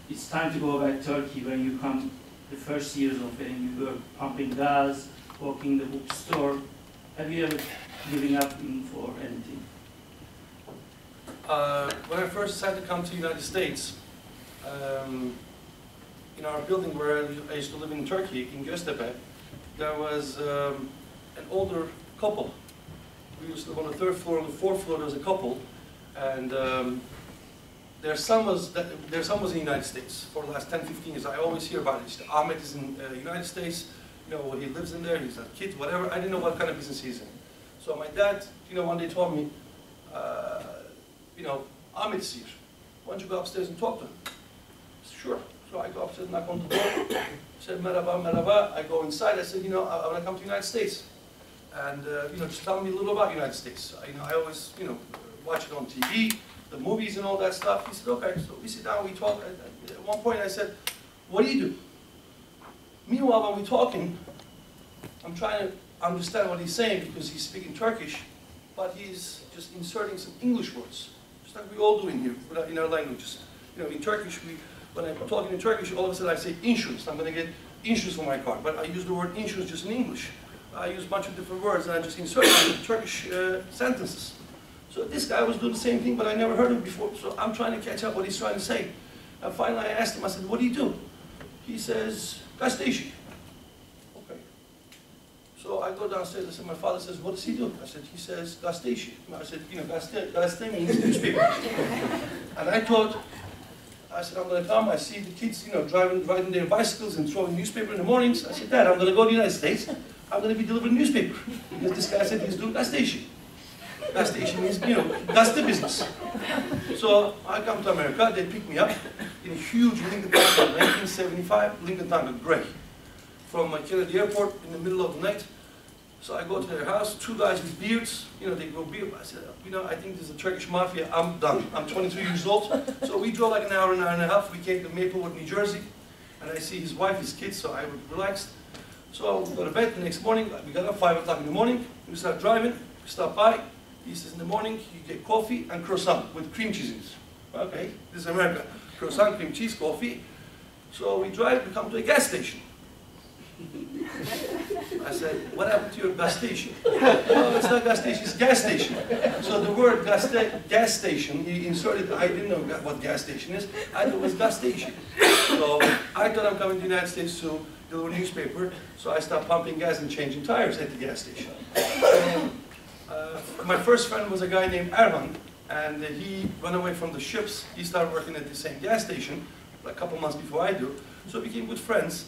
it's time to go back to Turkey? When you come the first years of it and you were pumping gas, working the bookstore, have you ever given up for anything? When I first decided to come to the United States, in our building where I used to live in Turkey, in Göztepe, there was an older couple. We used to live on the 3rd floor. On the 4th floor, there was a couple, and their son was in the United States for the last 10, 15 years. I always hear about it. Ahmed is in the United States. He lives in there. He's a kid, whatever. I didn't know what kind of business he's in. So my dad, one day told me, Ahmed is here. Why don't you go upstairs and talk to him? sure. So I go upstairs, knock on the door, said, merhaba, merhaba. I go inside, I said, you know, I want to come to the United States. And, you know, just tell me a little about the United States. I always, you know, watch it on TV, the movies and all that stuff. He said, okay. So we sit down, we talk. At one point I said, what do you do? Meanwhile, when we're talking, I'm trying to understand what he's saying because he's speaking Turkish, but he's just inserting some English words, just like we all do in here, in our languages. You know, in Turkish, when I'm talking in Turkish, all of a sudden I say insurance. I'm going to get insurance for my car, but I use the word insurance just in English. I use a bunch of different words and I just insert them in Turkish sentences. So this guy was doing the same thing, but I never heard of it before. So I'm trying to catch up what he's trying to say. And finally I asked him, I said, what do you do? He says, gazeteci. Okay. So I go downstairs, I said, my father says, what does he do? I said, he says, gazeteci. I said, you know, gazete means newspaper. And I thought, I said, I'm going to come, I see the kids, you know, riding their bicycles and throwing newspaper in the mornings. I said, Dad, I'm going to go to the United States. I'm going to be delivering newspaper. Because this guy said he's doing gazeteci. Gazeteci means, you know, gazete business. So I come to America, they pick me up in a huge Lincoln Tanker, 1975 Lincoln Tanker, gray. From Kennedy Airport in the middle of the night. So I go to their house, two guys with beards, you know, they grow beard. I said, you know, I think this is a Turkish mafia, I'm done. I'm 22 years old. So we drove like an hour and a half. We came to Maplewood, New Jersey. And I see his wife, his kids, so I relaxed. So we go to bed the next morning. We got up 5 o'clock in the morning. We start driving, we stop by. He says, in the morning, you get coffee and croissant with cream cheese in it. Okay, this is America. Croissant, cream cheese, coffee. So we drive, we come to a gas station. I said, what happened to your gas station? No, it's not gas station, it's gas station. So the word gas station, he inserted, I didn't know what gas station is, I thought it was gas station. So I thought I'm coming to the United States to deliver a newspaper, so I stopped pumping gas and changing tires at the gas station. My first friend was a guy named Erhan, and he went away from the ships. He started working at the same gas station like a couple months before I do, so we became good friends.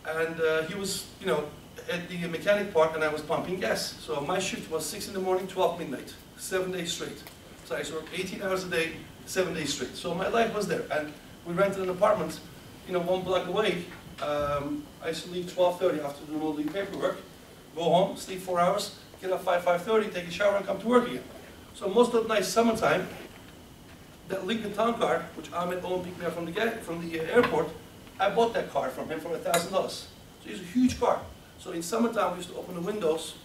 And he was, you know, at the mechanic part, and I was pumping gas. So my shift was 6 in the morning, 12 midnight, 7 days straight. So I worked 18 hours a day, 7 days straight. So my life was there. And we rented an apartment, you know, 1 block away. I used to leave 12:30 after doing all the paperwork, go home, sleep 4 hours, get up 5:30, take a shower, and come to work again. So most of the night, summertime, that Lincoln Town car, which Ahmet owned, picked me up from the airport, I bought that car from him for $1,000. So it's a huge car. So in summertime, we used to open the windows.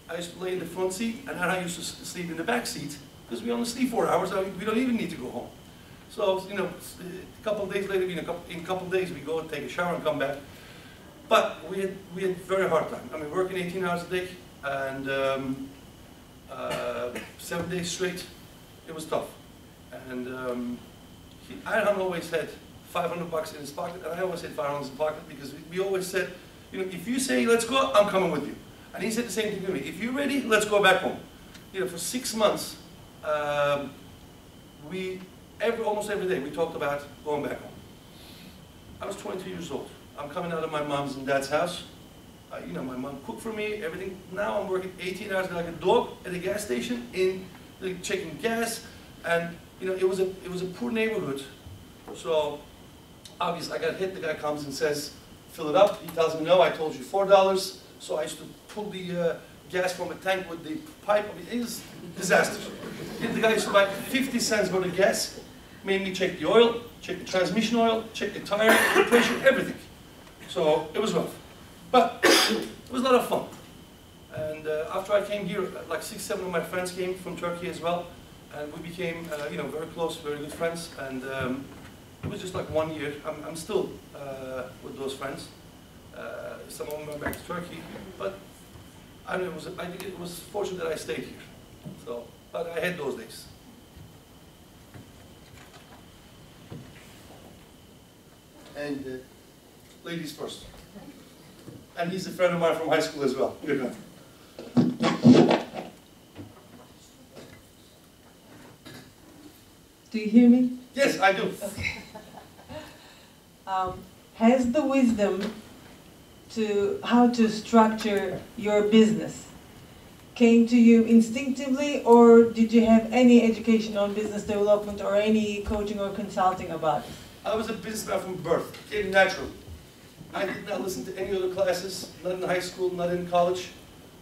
I used to lay in the front seat, and then I used to sleep in the back seat, because we only sleep 4 hours, we don't even need to go home. So, you know, a couple of days later, in a couple of days, we go and take a shower and come back. But we had a very hard time. I mean, working 18 hours a day, and 7 days straight, it was tough. And Ayhan always had $500 in his pocket, and I always had $500 in his pocket, because we always said, you know, if you say, let's go, I'm coming with you. And he said the same thing to me. If you're ready, let's go back home. You know, for 6 months, almost every day, we talked about going back home. I was 22 years old. I'm coming out of my mom's and dad's house. You know, my mom cooked for me, everything. Now I'm working 18 hours like a dog at a gas station, checking gas, and you know, it was a poor neighborhood. So obviously I got hit. The guy comes and says, fill it up. He tells me, no, I told you $4. So I used to pull the gas from a tank with the pipe. I mean, it was a disaster. The guy used to buy 50 cents worth of gas, made me check the oil, check the transmission oil, check the tire, the pressure, everything. So it was rough. But it was a lot of fun. And after I came here, like 6, 7 of my friends came from Turkey as well. And we became, you know, very close, very good friends. And it was just like 1 year. I'm still with those friends. Some of them went back to Turkey. But I think it was fortunate that I stayed here. So, but I had those days. And ladies first. And he's a friend of mine from high school as well. Here you go. Do you hear me? Yes, I do. Okay. Has the wisdom to how to structure your business came to you instinctively, or did you have any education on business development or any coaching or consulting about it? I was a businessman from birth. It came naturally. I did not listen to any other classes, not in high school, not in college.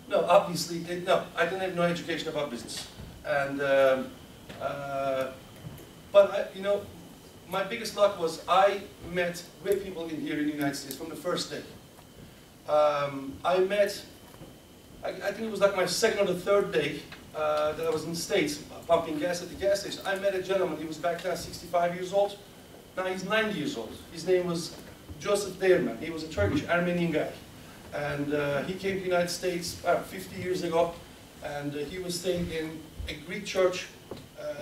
No, obviously, no. I didn't have no education about business. And, you know, my biggest luck was I met great people here in the United States from the first day. I met, I think it was like my second or the third day that I was in the States pumping gas at the gas station. I met a gentleman, he was back then 65 years old. Now he's 90 years old. His name was Joseph Deirman. He was a Turkish-American guy. And he came to the United States 50 years ago, and he was staying in a Greek church.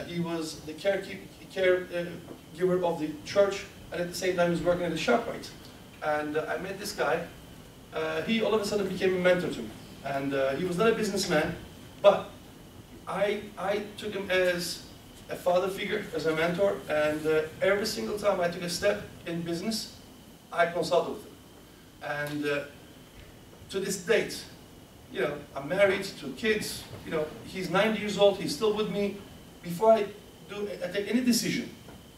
He was the caregiver of the church, and at the same time he was working at a ShopRite. And I met this guy. He all of a sudden became a mentor to me. And he was not a businessman, but I took him as a father figure, as a mentor, and every single time I took a step in business, I consulted with him. And to this date, you know, I'm married, 2 kids, you know, he's 90 years old, he's still with me. Before I take any decision,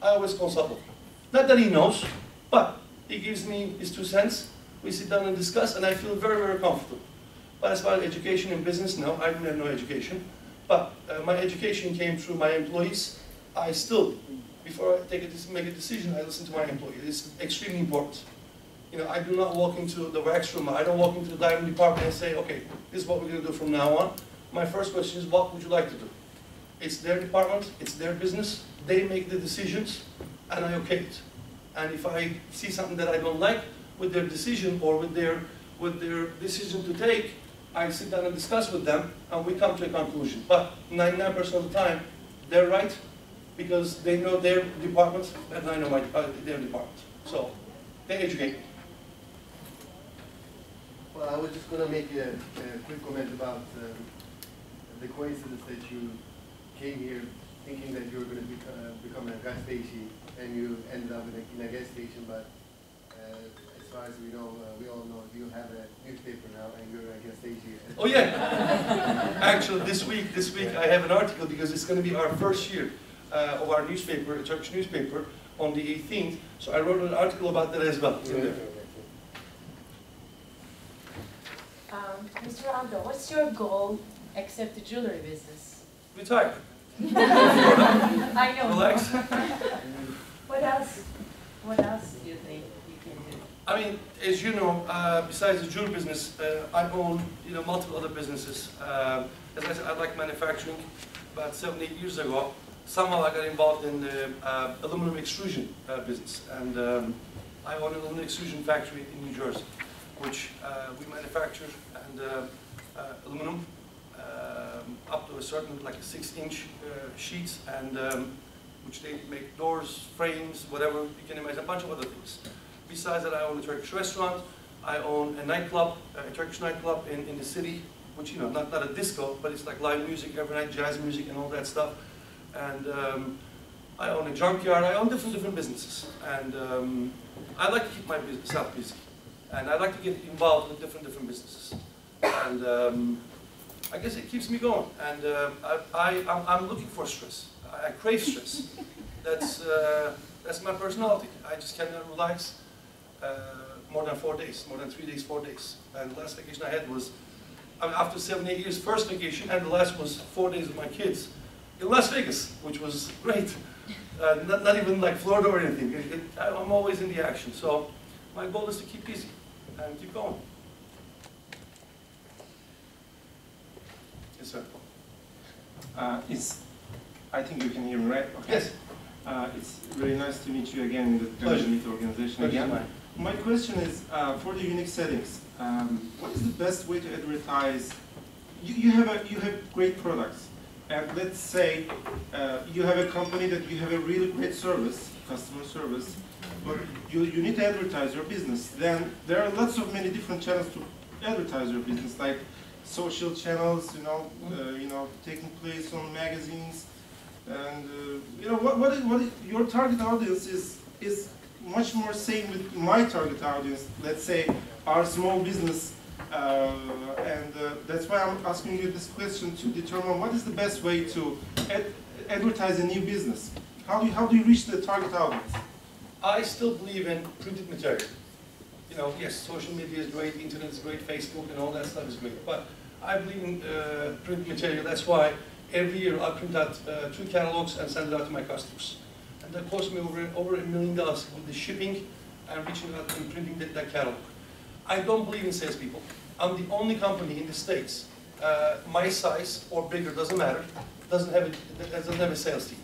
I always consult with him. Not that he knows, but he gives me his 2 cents, we sit down and discuss, and I feel very, very comfortable. But as far as education and business, no, I didn't have no education. But my education came through my employees. I still, before I make a decision, I listen to my employees. It's extremely important. You know, I do not walk into the wax room, I don't walk into the diamond department and say, okay, this is what we're going to do from now on. My first question is, what would you like to do? It's their department, it's their business, they make the decisions, and I okay it. And if I see something that I don't like with their decision or with their decision to take, I sit down and discuss with them, and we come to a conclusion. But 99% of the time, they're right, because they know their department, and I know their department. So, they educate me. Well, I was just going to make a quick comment about the coincidence that you came here thinking that you were going to become a gas station, and you ended up in a gas station. But as far as we know, we all know you have a newspaper now, and you're a gas station. Oh yeah! Actually, this week I have an article because it's going to be our first year of our newspaper, a Turkish newspaper, on the 18th. So I wrote an article about that as well. Mr. Aldo, what's your goal except the jewelry business? Retire. I know. Relax. What else do you think you can do? I mean, as you know, besides the jewelry business, I own multiple other businesses. As I said, I like manufacturing. About 7-8 years ago, somehow I got involved in the aluminum extrusion business, and I own an aluminum extrusion factory in New Jersey, which we manufacture aluminum up to a certain, like a 6-inch sheets, and which they make doors, frames, whatever you can imagine, a bunch of other things. Besides that, I own a Turkish restaurant. I own a nightclub, a Turkish nightclub in the city, which not a disco, but it's like live music every night, jazz music and all that stuff. And I own a junkyard. I own different businesses, and I like to keep myself busy, and I like to get involved with different businesses, and I guess it keeps me going. And I'm looking for stress. I crave stress. That's my personality. I just cannot relax more than 4 days, more than 3 days, 4 days. And the last vacation I had was, after 7-8 years, first vacation, and the last was 4 days with my kids in Las Vegas, which was great. Not even like Florida or anything. I'm always in the action. So my goal is to keep busy and keep going. Yes, sir. I think you can hear me, right? Okay. Yes. It's very nice to meet you again in the Meet organization again. My question is, for the unique settings, what is the best way to advertise? You have great products, and let's say you have a company that you have a really great service, customer service, but you need to advertise your business. Then there are many different channels to advertise your business, like social channels, taking place on magazines. And what is your target audience is much more same with my target audience. Let's say our small business, and that's why I'm asking you this question to determine what is the best way to advertise a new business. How do you reach the target audience? I still believe in printed material. You know, yes, social media is great, internet is great, Facebook and all that stuff is great, but I believe in print material. That's why every year I print out 2 catalogs and send it out to my customers. And that cost me over $1 million with the shipping and reaching out and printing that catalog. I don't believe in salespeople. I'm the only company in the States, my size or bigger, doesn't matter, doesn't have a sales team.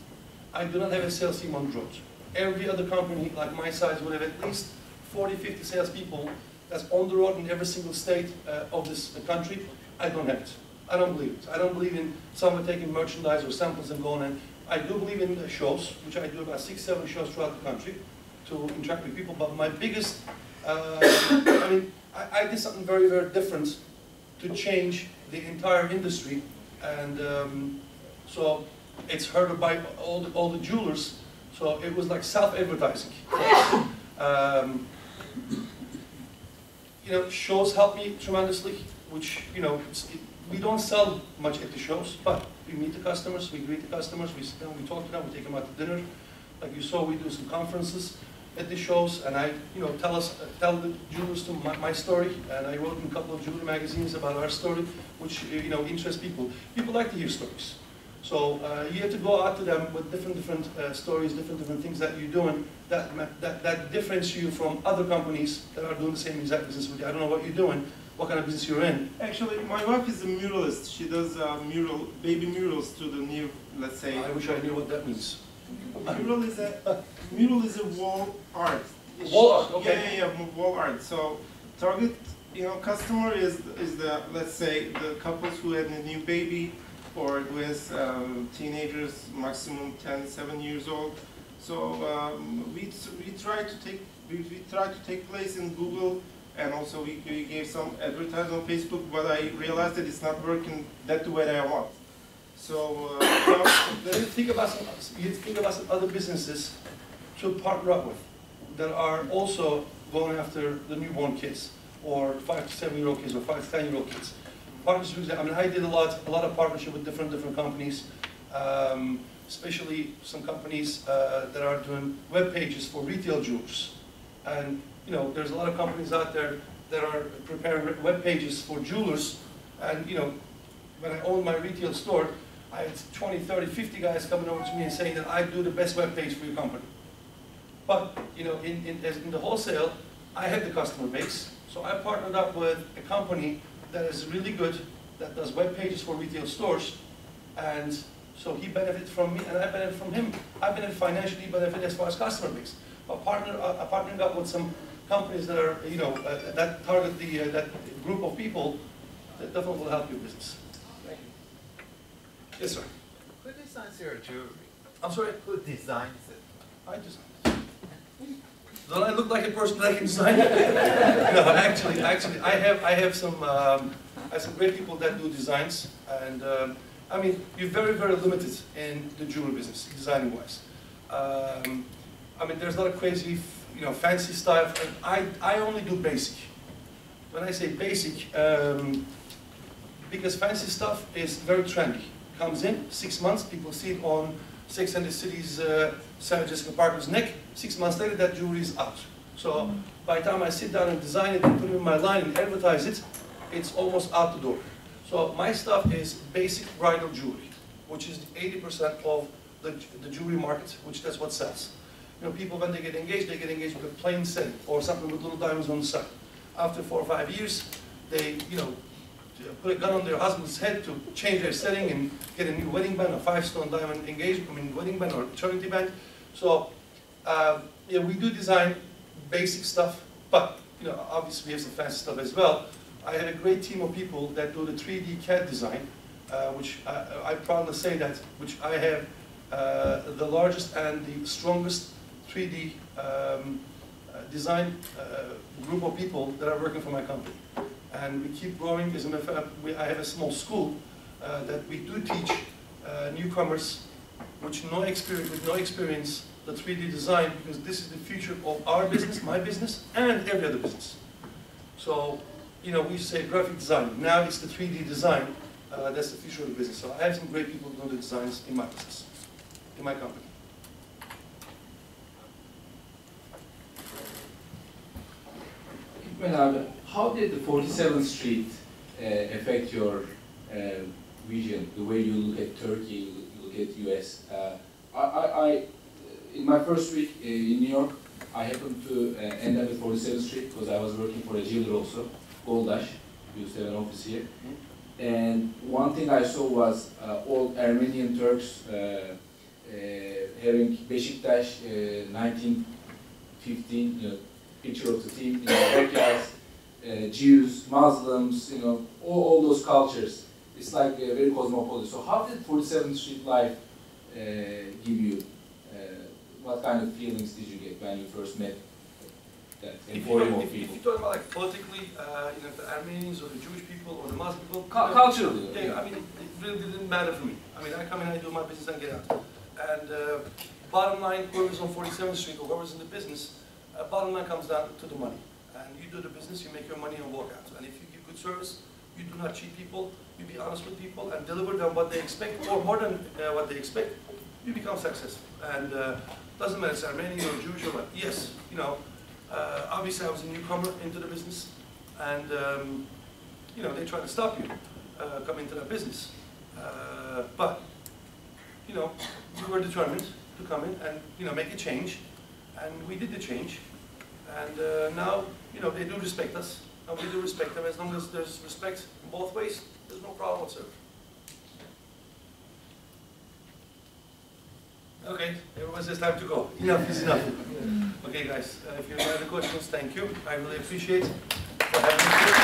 I do not have a sales team on the road. Every other company like my size would have at least 40, 50 salespeople that's on the road in every single state of this country. I don't have it. I don't believe it. I don't believe in someone taking merchandise or samples and going in. I do believe in shows, which I do about 6, 7 shows throughout the country to interact with people. But my biggest, I did something very, very different to change the entire industry. And so it's heard by all the jewelers. So it was like self-advertising. You know, shows help me tremendously, which, you know, we don't sell much at the shows, but we meet the customers, we greet the customers, we sit down, we talk to them, we take them out to dinner. Like you saw, we do some conferences at the shows, and I, you know, tell the jewelers to my story, and I wrote in a couple of jewelry magazines about our story, which, you know, interests people. People like to hear stories. So you have to go out to them with different stories, different things that you're doing that differentiates you from other companies that are doing the same exact business with you. I don't know what you're doing, what kind of business you're in. Actually, my wife is a muralist. She does baby murals to the new, let's say. I wish I knew what that means. Mural is a wall art. Wall art, okay. Yeah, wall art. So target, you know, customer is the, let's say, the couples who had a new baby, or who has teenagers, maximum 10, 7 years old. So we try to take place in Google, and also we gave some advertising on Facebook, but I realized that it's not working that the way that I want. So then you think about some other businesses to partner up with that are also going after the newborn kids, or 5 to 7-year-old kids, or 5 to 10-year-old kids. Partnerships. I mean, I did a lot of partnership with different companies, especially some companies that are doing web pages for retail jewelers. And you know, there's a lot of companies out there that are preparing web pages for jewelers. And you know, when I owned my retail store, I had 20, 30, 50 guys coming over to me and saying that I do the best web page for your company. But you know, in the wholesale, I had the customer base, so I partnered up with a company that is really good, that does web pages for retail stores, and so he benefited from me, and I benefit from him. I benefit financially, benefit as far as customer base. But partnering up with some companies that are, you know, that target that group of people, that definitely will help your business. Thank you. Yes, sir. Who designs your jewelry? I'm sorry? Who designs it? I design it. Don't I look like a person that can design it? No, actually, I have some great people that do designs, and I mean, you're very, very limited in the jewelry business, designing wise. I mean, there's a lot of crazy, you know, fancy stuff, and I only do basic. When I say basic, because fancy stuff is very trendy. Comes in 6 months, people see it on Sex and the City's Sarah Jessica Parker's neck. 6 months later, that jewelry is out. So by the time I sit down and design it and put it in my line and advertise it, it's almost out the door. So my stuff is basic bridal jewelry, which is 80% of the jewelry market, which that's what sells. You know, people when they get engaged with a plain setting or something with little diamonds on the side. After 4 or 5 years, they, you know, put a gun on their husband's head to change their setting and get a new wedding band, a 5-stone diamond engagement, wedding band or eternity band. So, yeah, we do design basic stuff, but you know, obviously we have some fancy stuff as well. I have a great team of people that do the 3D CAD design, which I proudly say that, which I have the largest and the strongest 3D design group of people that are working for my company. And we keep growing. As a matter of fact, I have a small school that we do teach newcomers with no experience, the 3D design, because this is the future of our business, my business, and every other business. So, you know, we say graphic design. Now it's the 3D design. That's the future of the business. So I have some great people doing the designs in my business, in my company. Ekmel, how did the 47th Street affect your vision, the way you look at Turkey, you look at US? In my first week in New York, I happened to end up at 47th Street because I was working for a jeweler also, Goldash. We used to have an office here. And one thing I saw was all Armenian Turks having Beşiktaş 1915 picture of the team in the backyards, Jews, Muslims, all those cultures. It's like very cosmopolitan. So how did 47th Street life give you? What kind of feelings did you get when you first met that emporium of people? If you talk about like politically, the Armenians or the Jewish people or the Muslim people, culturally. Yeah, I mean, it really didn't matter for me. I mean, I come in, I do my business, and get out. And bottom line, whoever's on 47th Street or whoever's in the business, bottom line comes down to the money. And you do the business, you make your money and walk out. And if you give good service, you do not cheat people, you be honest with people and deliver them what they expect or more than what they expect, you become successful. And doesn't matter if it's Armenian or Jewish or what. Yes, obviously I was a newcomer into the business, and they try to stop you coming into that business. But we were determined to come in and make a change, and we did the change. And now they do respect us, and we do respect them. As long as there's respect both ways, there's no problem whatsoever. Okay, everyone says time to go. Enough is enough. Okay, guys, if you have any questions, thank you. I really appreciate for having me here.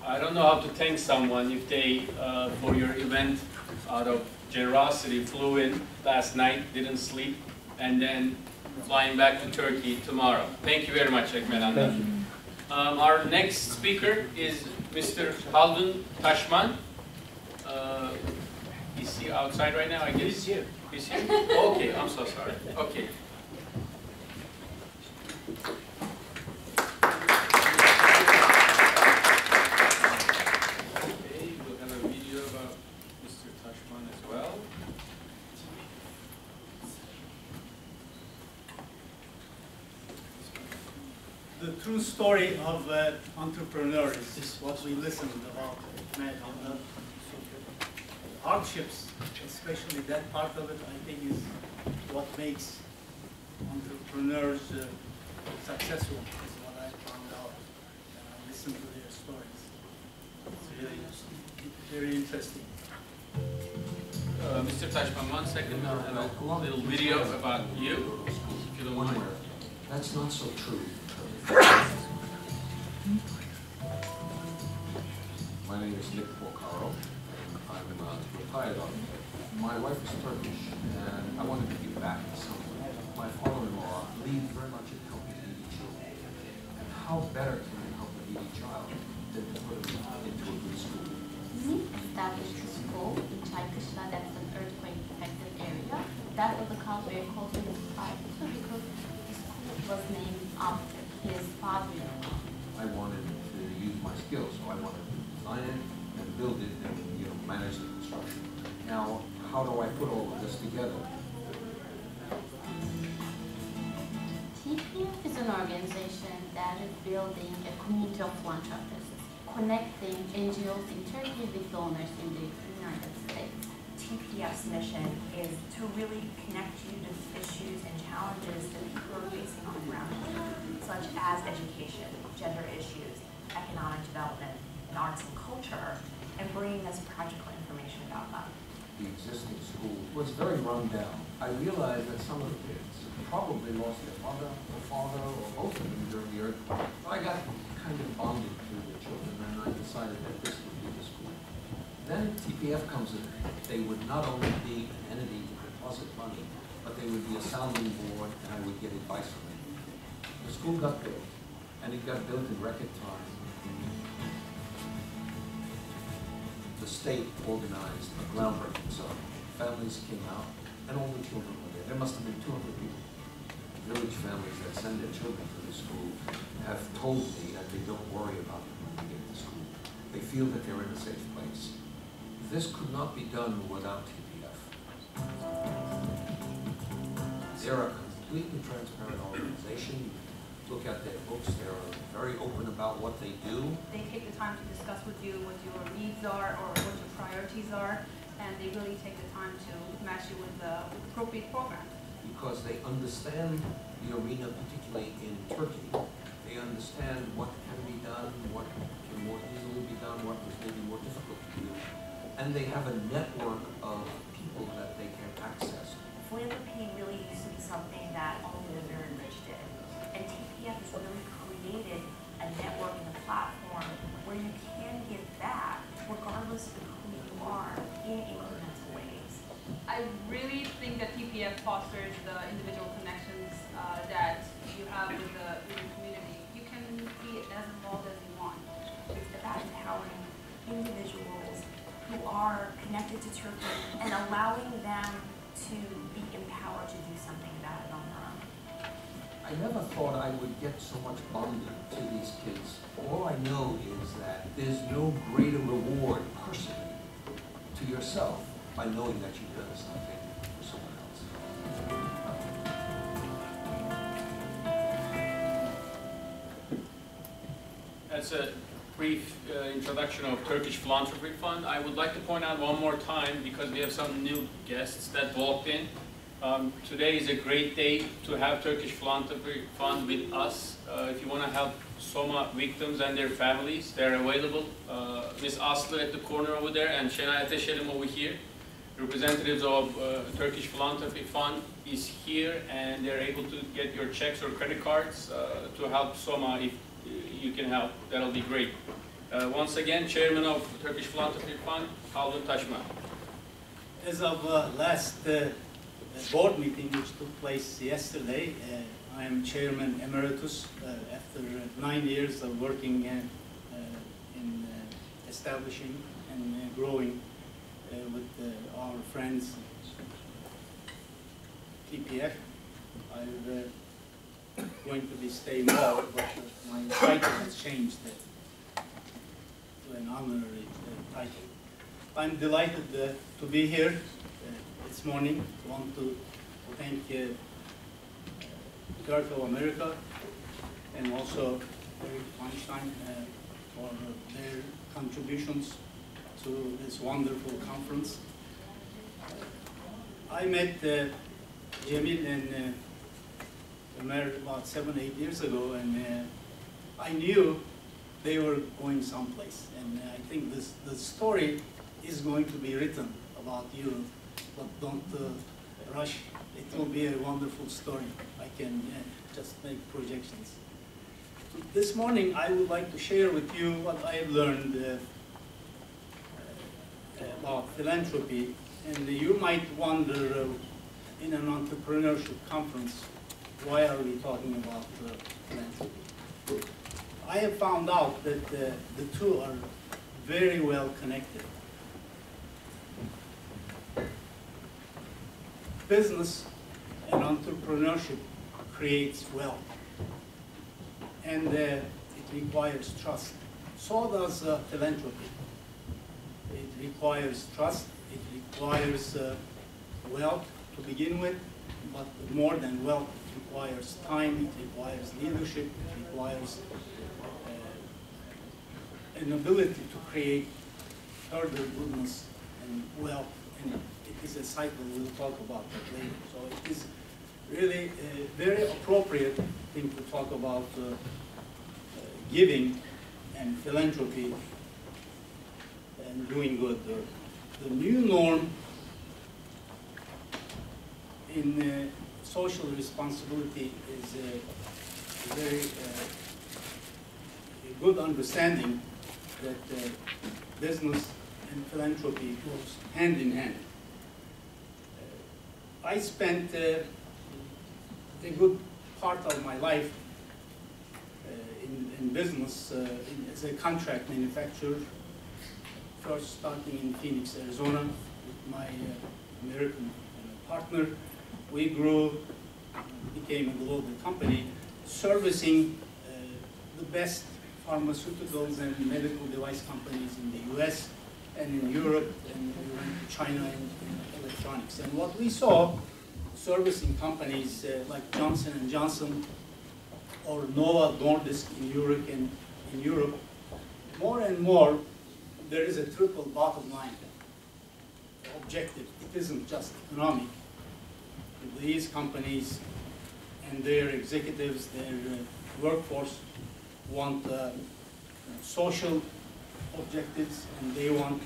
I don't know how to thank someone if they, for your event, out of generosity, flew in last night, didn't sleep, and then flying back to Turkey tomorrow. Thank you very much, Ekmel. Thank you. Our next speaker is Mr. Haldun Tashman. Is he outside right now, I guess? He's here. He's here? Okay, I'm so sorry. Okay. Okay, we'll have a video about Mr. Tashman as well. The true story of entrepreneurs is what we listened about, on the hardships, especially that part of it, I think is what makes entrepreneurs successful, is what I found out when I listened to their stories. It's really very interesting. Mr. Tashman, 1 second, a little video about you, if you don't mind. That's not so true. My name is Nick Bocaro, and I'm retired architect. My wife is Turkish, and I wanted to give back to someone. My father-in-law believed very much in helping needy children. And how better can you help a needy child than to put them into a good school? We established a school in Turkish-American, that's an earthquake-affected area. That was a cause very closely inspired too, because the school was named after his father-in-law. I wanted to use my skills, so I wanted to design it and build it and manage the construction. Now, how do I put all of this together? TPF is an organization that is building a community of philanthropists, connecting NGOs in Turkey with donors in the United States. TPF's mission is to really connect you to issues and challenges that people are facing on the ground, such as education, gender issues, economic development, and arts and culture, and bringing us practical information about that. The existing school was very run down. I realized that some of the kids probably lost their mother or father or both of them during the earthquake. I got kind of bonded to the children, and I decided that this would be the school. Then TPF comes in. They would not only be an entity to deposit money, but they would be a sounding board, and I would get advice from them. The school got built, and it got built in record time. The state organized a groundbreaking ceremony. Families came out, and all the children were there. There must have been 200 people. Village families that send their children to the school have told me that they don't worry about them when they get to school. They feel that they're in a safe place. This could not be done without TPF. They're a completely transparent organization. You look at their books, they're very open about what they do. They take the time to discuss with you what your needs are or what your priorities are, and they really take the time to match you with the appropriate program. Because they understand the arena, particularly in Turkey. They understand what can be done, what can more easily be done, what was maybe more difficult to do. And they have a network of people that they can access. Philanthropy really used to be something that only the very rich did. And TPF has really created a network and a platform where you can give back regardless of who you are in incremental ways. I really think that TPF fosters the individual connections that you have with the community. You can be as involved as you want. It's about empowering individuals who are connected to Turkey and allowing them to be empowered to do something about it on their own. I never thought I would get so much bonded to these kids. All I know is that there's no greater reward personally to yourself by knowing that you've done something for someone else. That's a brief introduction of Turkish Philanthropy Fund. I would like to point out one more time, because we have some new guests that walked in. Today is a great day to have Turkish Philanthropy Fund with us. If you want to help Soma victims and their families, they're available. Ms. Aslı at the corner over there and Şenay Ateşelim over here. Representatives of Turkish Philanthropy Fund is here, and they're able to get your checks or credit cards to help Soma. If you can help, that'll be great. Once again, Chairman of Turkish Philanthropy Fund, Haldun Tashman. As of last board meeting, which took place yesterday, I am Chairman Emeritus after 9 years of working in establishing and growing with our friends TPF. I'm going to be staying more, but my title has changed to an honorary title. I'm delighted to be here this morning. I want to thank Turkish-American and also Eric Weinstein for their contributions to this wonderful conference. I met Cemil and Merc about 7-8 years ago, and I knew they were going someplace. And I think the story is going to be written about you, but don't rush. It will be a wonderful story. I can just make projections. This morning, I would like to share with you what I have learned about philanthropy. And you might wonder, in an entrepreneurship conference, why are we talking about philanthropy? I have found out that the two are very well connected. Business and entrepreneurship creates wealth, and it requires trust. So does philanthropy. It requires trust, it requires wealth to begin with, but more than wealth, it requires time, it requires leadership, it requires an ability to create further goodness and wealth, and it is a cycle. We'll talk about that later. So it is really a very appropriate thing to talk about giving and philanthropy and doing good. The new norm in social responsibility is a very good understanding that business and philanthropy goes hand in hand. I spent a good part of my life in business as a contract manufacturer, first starting in Phoenix, Arizona with my American partner. We grew, became a global company, servicing the best pharmaceuticals and medical device companies in the US and in Europe, and we went to China in electronics. And what we saw servicing companies like Johnson & Johnson or Novo Nordisk in Europe, more and more there is a triple bottom line objective. It isn't just economic. These companies and their executives, their workforce want social objectives, and they want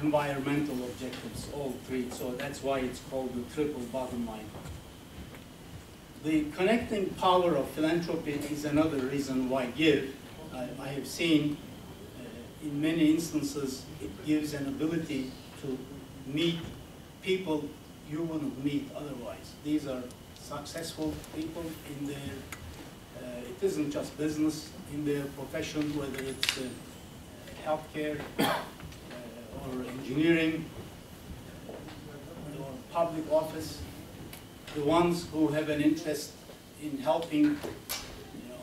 environmental objectives, all three. So that's why it's called the triple bottom line. The connecting power of philanthropy is another reason why give. I have seen in many instances it gives an ability to meet people you wouldn't meet otherwise. These are successful people in their, it isn't just business, in their profession, whether it's healthcare or engineering or public office. The ones who have an interest in helping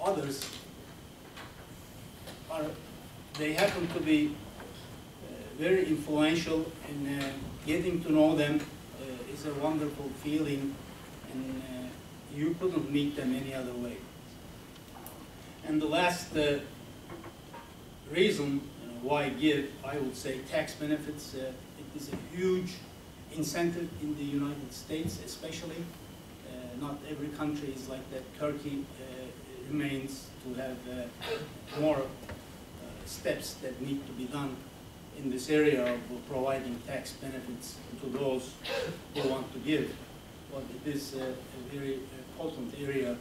others they happen to be very influential, and getting to know them is a wonderful feeling, and you couldn't meet them any other way. And the last reason why give, I would say tax benefits. It is a huge incentive in the United States, especially. Not every country is like that. Turkey remains to have more steps that need to be done in this area of providing tax benefits to those who want to give. But it is a very potent area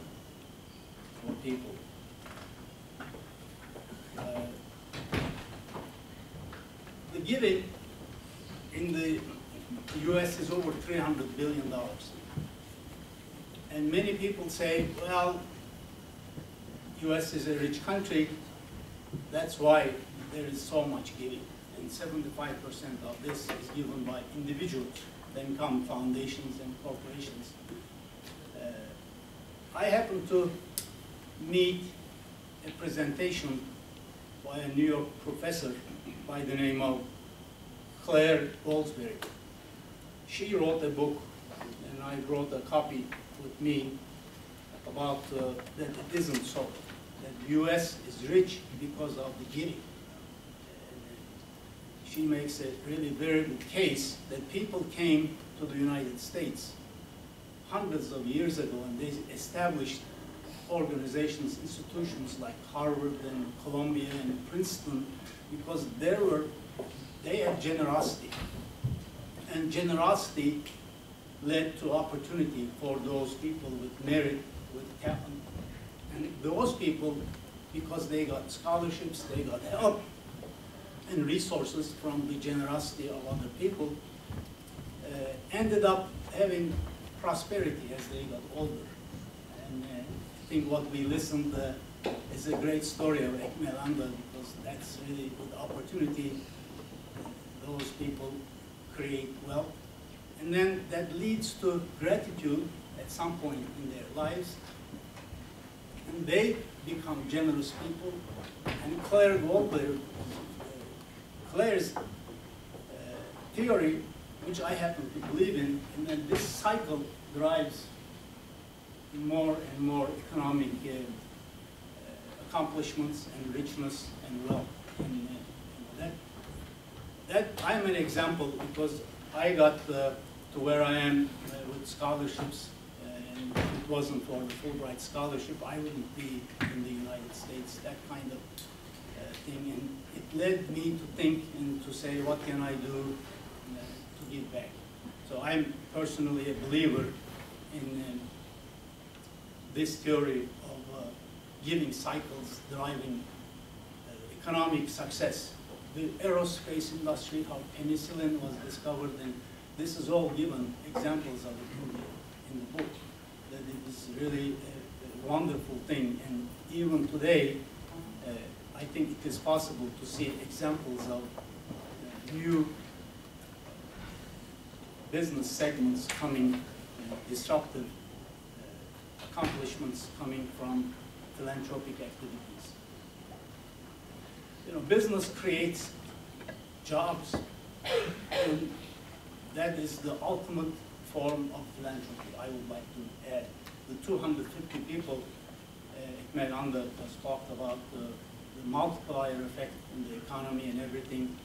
for people. The giving in the US is over $300 billion. And many people say, well, US is a rich country, that's why there is so much giving. And 75% of this is given by individuals, then come foundations and corporations. I happened to meet a presentation by a New York professor by the name of Claire Goldsberry. She wrote a book, and I wrote a copy with me about that it isn't so. That the US is rich because of the giving. She makes a really very good case that people came to the United States hundreds of years ago, and they established organizations, institutions like Harvard and Columbia and Princeton, because they had generosity. And generosity led to opportunity for those people with merit, with talent. And those people, because they got scholarships, they got help and resources from the generosity of other people, ended up having prosperity as they got older. And I think what we listened is a great story of Ekmel, because that's really good opportunity. Those people create wealth. And then that leads to gratitude at some point in their lives. And they become generous people. And Claire Goldberg, Claire's theory, which I happen to believe in, and then this cycle drives more and more economic accomplishments and richness and wealth. And that I'm an example, because I got to where I am with scholarships, and if it wasn't for the Fulbright scholarship, I wouldn't be in the United States, that kind of thing. And it led me to think and to say, what can I do to give back? So I'm personally a believer in this theory of giving cycles driving economic success. The aerospace industry, how penicillin was discovered, and this is all given examples of it in the book, that it is really a wonderful thing. And even today, I think it is possible to see examples of new business segments coming, disruptive accomplishments coming from philanthropic activities. Business creates jobs, and that is the ultimate form of philanthropy, I would like to add. The 250 people Ekmel has talked about, the multiplier effect in the economy and everything.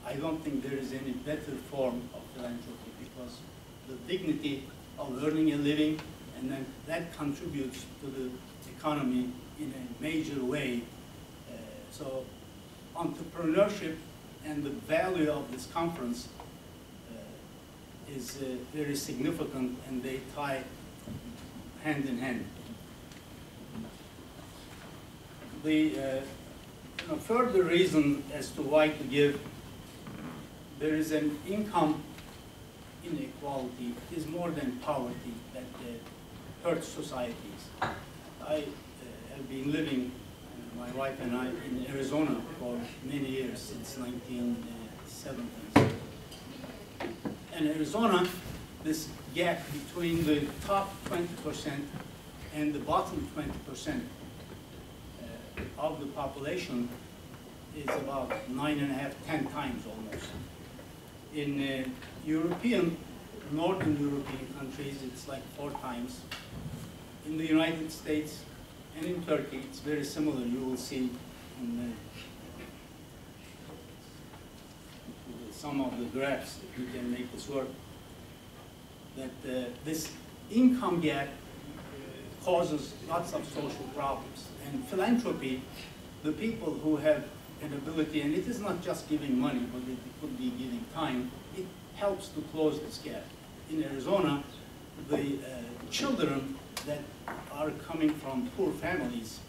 I don't think there is any better form of philanthropy, because the dignity of earning a living, and then that contributes to the economy in a major way. So entrepreneurship and the value of this conference is very significant, and they tie hand in hand. The further reason as to why to give, there is an income inequality is more than poverty that hurts societies. I have been living, my wife and I, in Arizona for many years, since 1970s. In Arizona, this gap between the top 20% and the bottom 20% of the population is about 9.5, 10 times almost. In Northern European countries, it's like 4 times. In the United States and in Turkey, it's very similar. You will see in some of the graphs, if you can make this work, that this income gap causes lots of social problems. And philanthropy, the people who have an ability, and it is not just giving money, but it could be giving time, it helps to close this gap. In Arizona, the children that are coming from poor families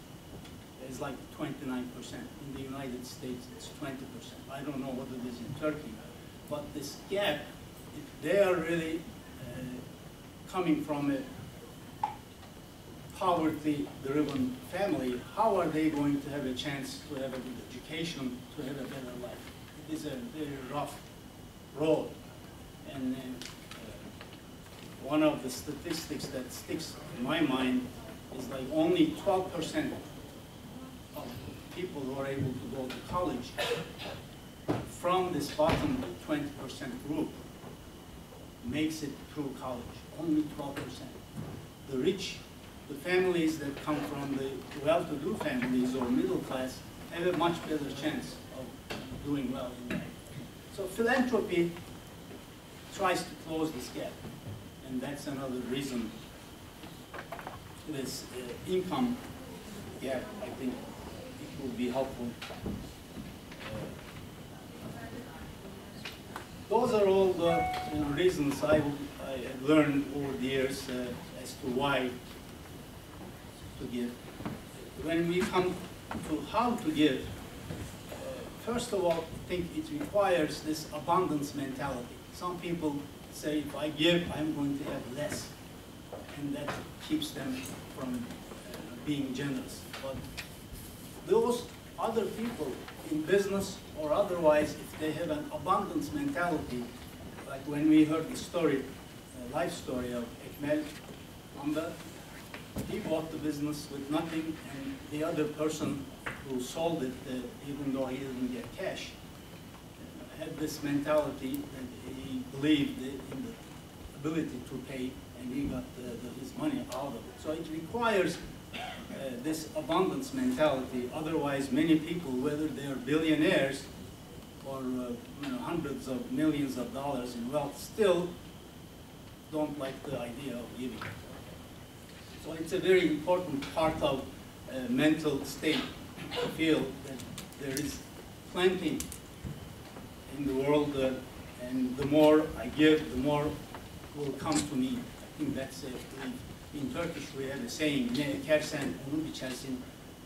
is like 29%. In the United States, it's 20%. I don't know what it is in Turkey, but this gap, if they are really coming from a poverty-driven family, how are they going to have a chance to have a good education, to have a better life? It is a very rough road. And one of the statistics that sticks in my mind is like only 12% of people who are able to go to college from this bottom 20% group makes it through college. Only 12%. The rich, the families that come from the well-to-do families or middle class have a much better chance of doing well in life. So philanthropy tries to close this gap, and that's another reason this income gap, I think it will be helpful. Those are all the reasons I have learned over the years as to why to give. When we come to how to give, first of all, I think it requires this abundance mentality. Some people say, if I give, I'm going to have less, and that keeps them from being generous. But those other people in business or otherwise, if they have an abundance mentality, like when we heard the story, life story of Ekmel, he bought the business with nothing, and the other person who sold it, even though he didn't get cash, had this mentality that he believed in the ability to pay, and he got his money out of it. So it requires this abundance mentality. Otherwise, many people, whether they're billionaires or hundreds of millions of dollars in wealth, still don't like the idea of giving. So it's a very important part of mental state to feel that there is plenty in the world, and the more I give, the more will come to me. I think that's in Turkish we have a saying, "Ne ekersen onu biçersin."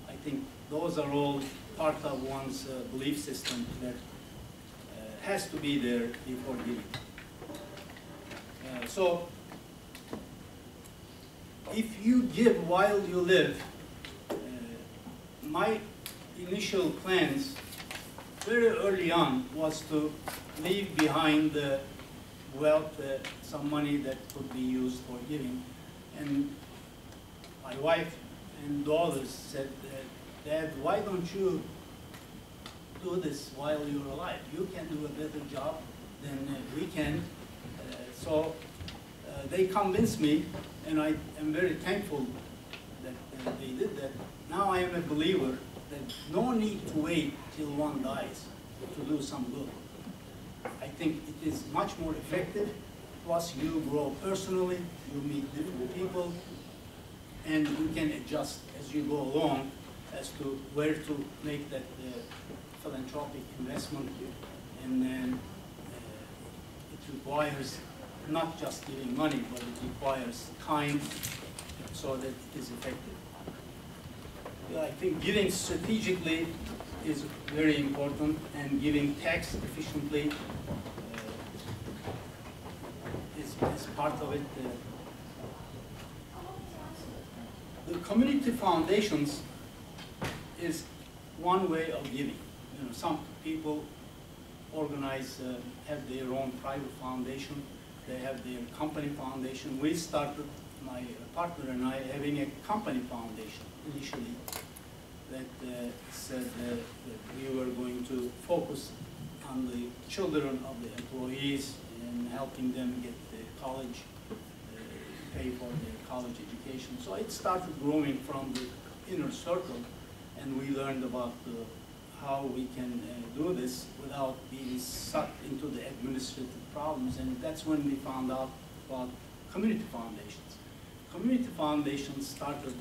I think those are all part of one's belief system that has to be there before giving. So, if you give while you live, my initial plans very early on was to leave behind the wealth, some money that could be used for giving. And my wife and daughters said, "Dad, why don't you do this while you're alive? You can do a better job than we can." So they convinced me, and I am very thankful that they did that. Now I am a believer that no need to wait till one dies to do some good. I think it is much more effective. Plus, you grow personally, you meet different people, and you can adjust as you go along as to where to make that philanthropic investment. And then it requires not just giving money, but it requires time so that it is effective. I think giving strategically is very important, and giving tax efficiently is part of it. The community foundations is one way of giving. You know, some people organize, have their own private foundation. They have their company foundation. We started, my partner and I, having a company foundation initially that said that we were going to focus on the children of the employees and helping them get the college, pay for their college education. So it started growing from the inner circle, and we learned about how we can do this without being sucked into the administrative problems, and that's when we found out about community foundations. Community foundations started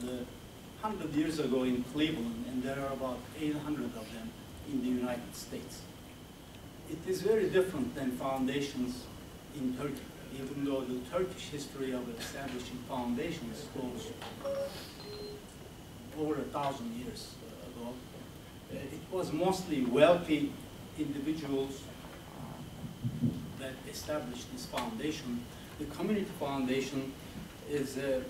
100 years ago in Cleveland, and there are about 800 of them in the United States. It is very different than foundations in Turkey, even though the Turkish history of establishing foundations goes over 1,000 years ago. It was mostly wealthy individuals that established this foundation. The community foundation is a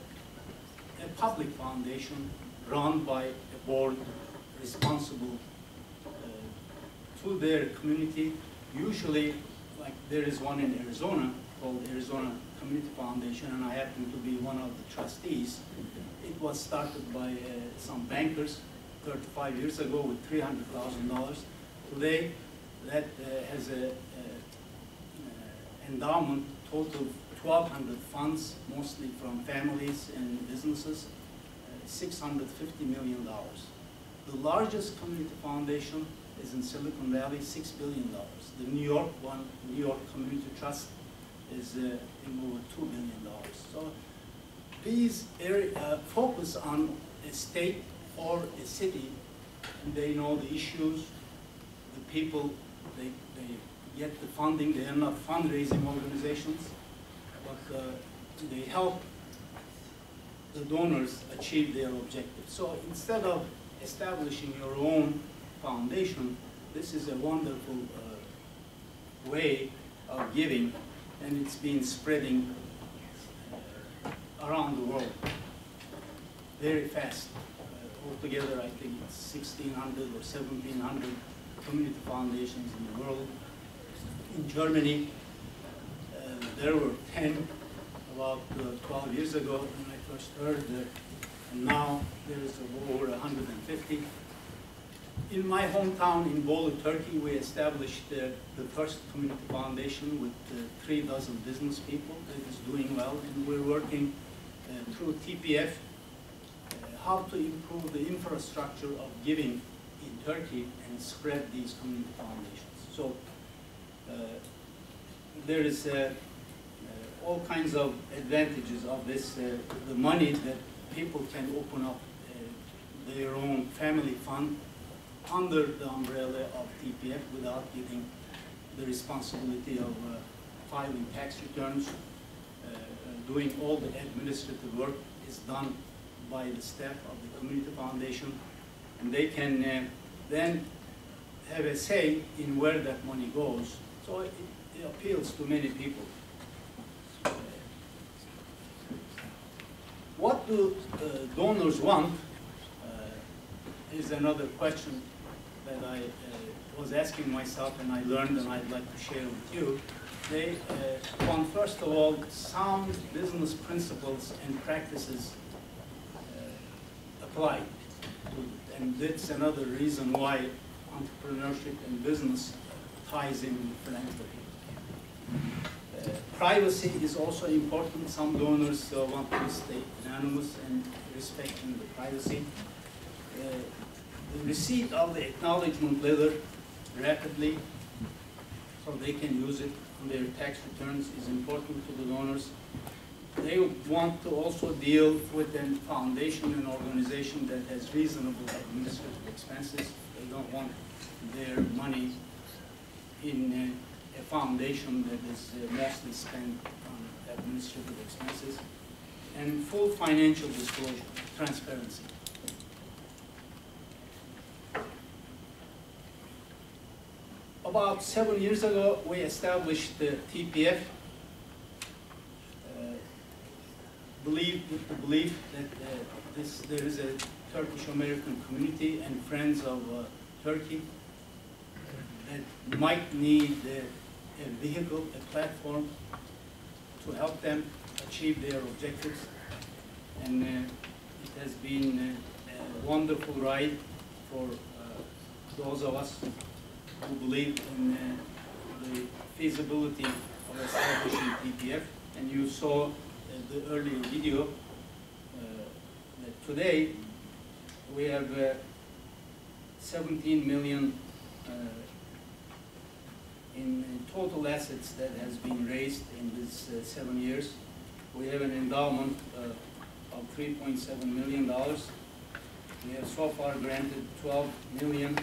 public foundation run by a board responsible to their community. Usually, like there is one in Arizona called Arizona Community Foundation, and I happen to be one of the trustees. It was started by some bankers 35 years ago with $300,000. Today, that has an endowment total 1,200 funds, mostly from families and businesses, $650 million. The largest community foundation is in Silicon Valley, $6 billion. The New York one, New York Community Trust, is in over $2 billion. So these focus on a state or a city, and they know the issues, the people, they get the funding. They are not fundraising organizations, but they help the donors achieve their objectives. So instead of establishing your own foundation, this is a wonderful way of giving, and it's been spreading around the world very fast. Altogether, I think it's 1,600 or 1,700 community foundations in the world. In Germany, there were 10 about 12 years ago when I first heard that, and now there is over 150. In my hometown in Bolu, Turkey, we established the first community foundation with 3 dozen business people. It is doing well, and we're working through TPF how to improve the infrastructure of giving in Turkey and spread these community foundations. So there is all kinds of advantages of this. The money that people can open up their own family fund under the umbrella of TPF without getting the responsibility of filing tax returns. Doing all the administrative work is done by the staff of the community foundation, and they can then have a say in where that money goes. So it appeals to many people. What do donors want is another question that I was asking myself, and I learned, and I'd like to share with you. They want, first of all, sound business principles and practices applied. And that's another reason why entrepreneurship and business ties in with philanthropy. Privacy is also important. Some donors want to stay anonymous and respecting the privacy. The receipt of the acknowledgement letter rapidly so they can use it on their tax returns is important to the donors. They want to also deal with a foundation and organization that has reasonable administrative expenses. They don't want their money in a foundation that is mostly spent on administrative expenses. And full financial disclosure, transparency. About 7 years ago, we established the TPF, with the belief that there is a Turkish-American community and friends of Turkey that might need a vehicle, a platform to help them achieve their objectives. And it has been a wonderful ride for those of us who believe in the feasibility of establishing TPF. And you saw the earlier video that today we have 17 million in total assets that has been raised in this 7 years. We have an endowment of $3.7 million. We have so far granted 12 million to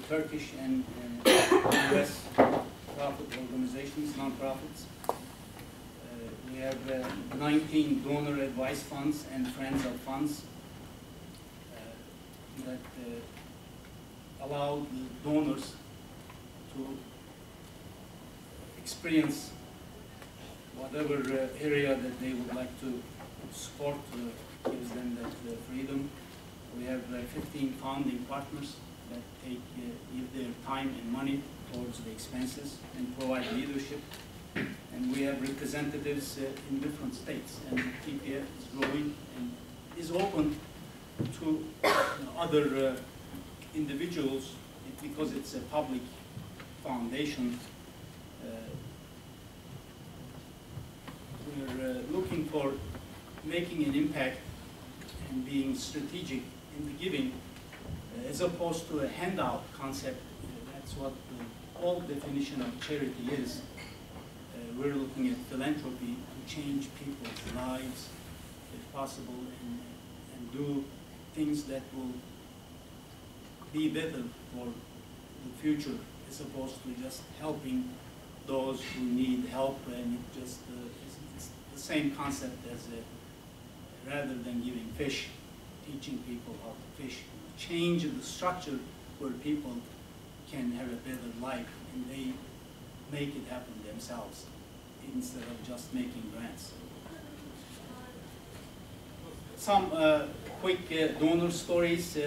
Turkish and US profit organizations, non-profits. We have 19 donor advice funds and friends of funds that allow the donors to experience whatever area that they would like to support gives them that freedom. We have 15 founding partners that give their time and money towards the expenses and provide leadership. And we have representatives in different states. And TPF is growing and is open to other individuals because it's a public foundation. We're looking for making an impact and being strategic in the giving as opposed to a handout concept. That's what the old definition of charity is. We're looking at philanthropy to change people's lives if possible and do things that will be better for the future as opposed to just helping those who need help. And it just it's the same concept as rather than giving fish, teaching people how to fish, change the structure where people can have a better life and they make it happen themselves instead of just making grants. Some quick donor stories.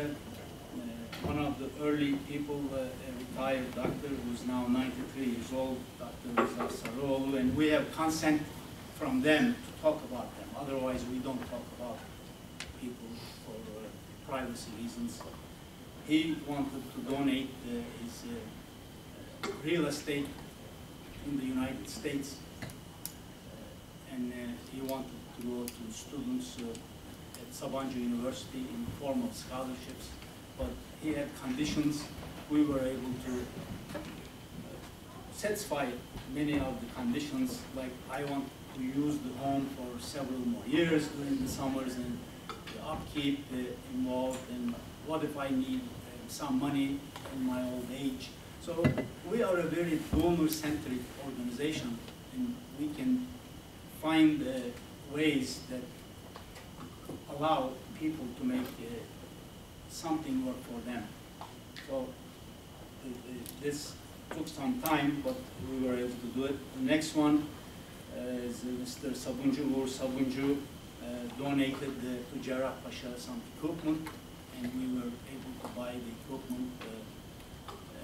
One of the early people, a retired doctor who's now 93 years old, Dr. Rowe, and we have consent from them to talk about them. Otherwise, we don't talk about people for privacy reasons. He wanted to donate his real estate in the United States, and he wanted to go to students at Sabancı University in the form of scholarships, but he had conditions. We were able to satisfy many of the conditions, like I want to use the home for several more years during the summers, and the upkeep involved, and what if I need some money in my old age. So we are a very donor-centric organization, and we can find ways that allow people to make something work for them. So this took some time, but we were able to do it. The next one is Mr. Sabuncu, Sabuncu donated to Cerrahpaşa some equipment, and we were able to buy the equipment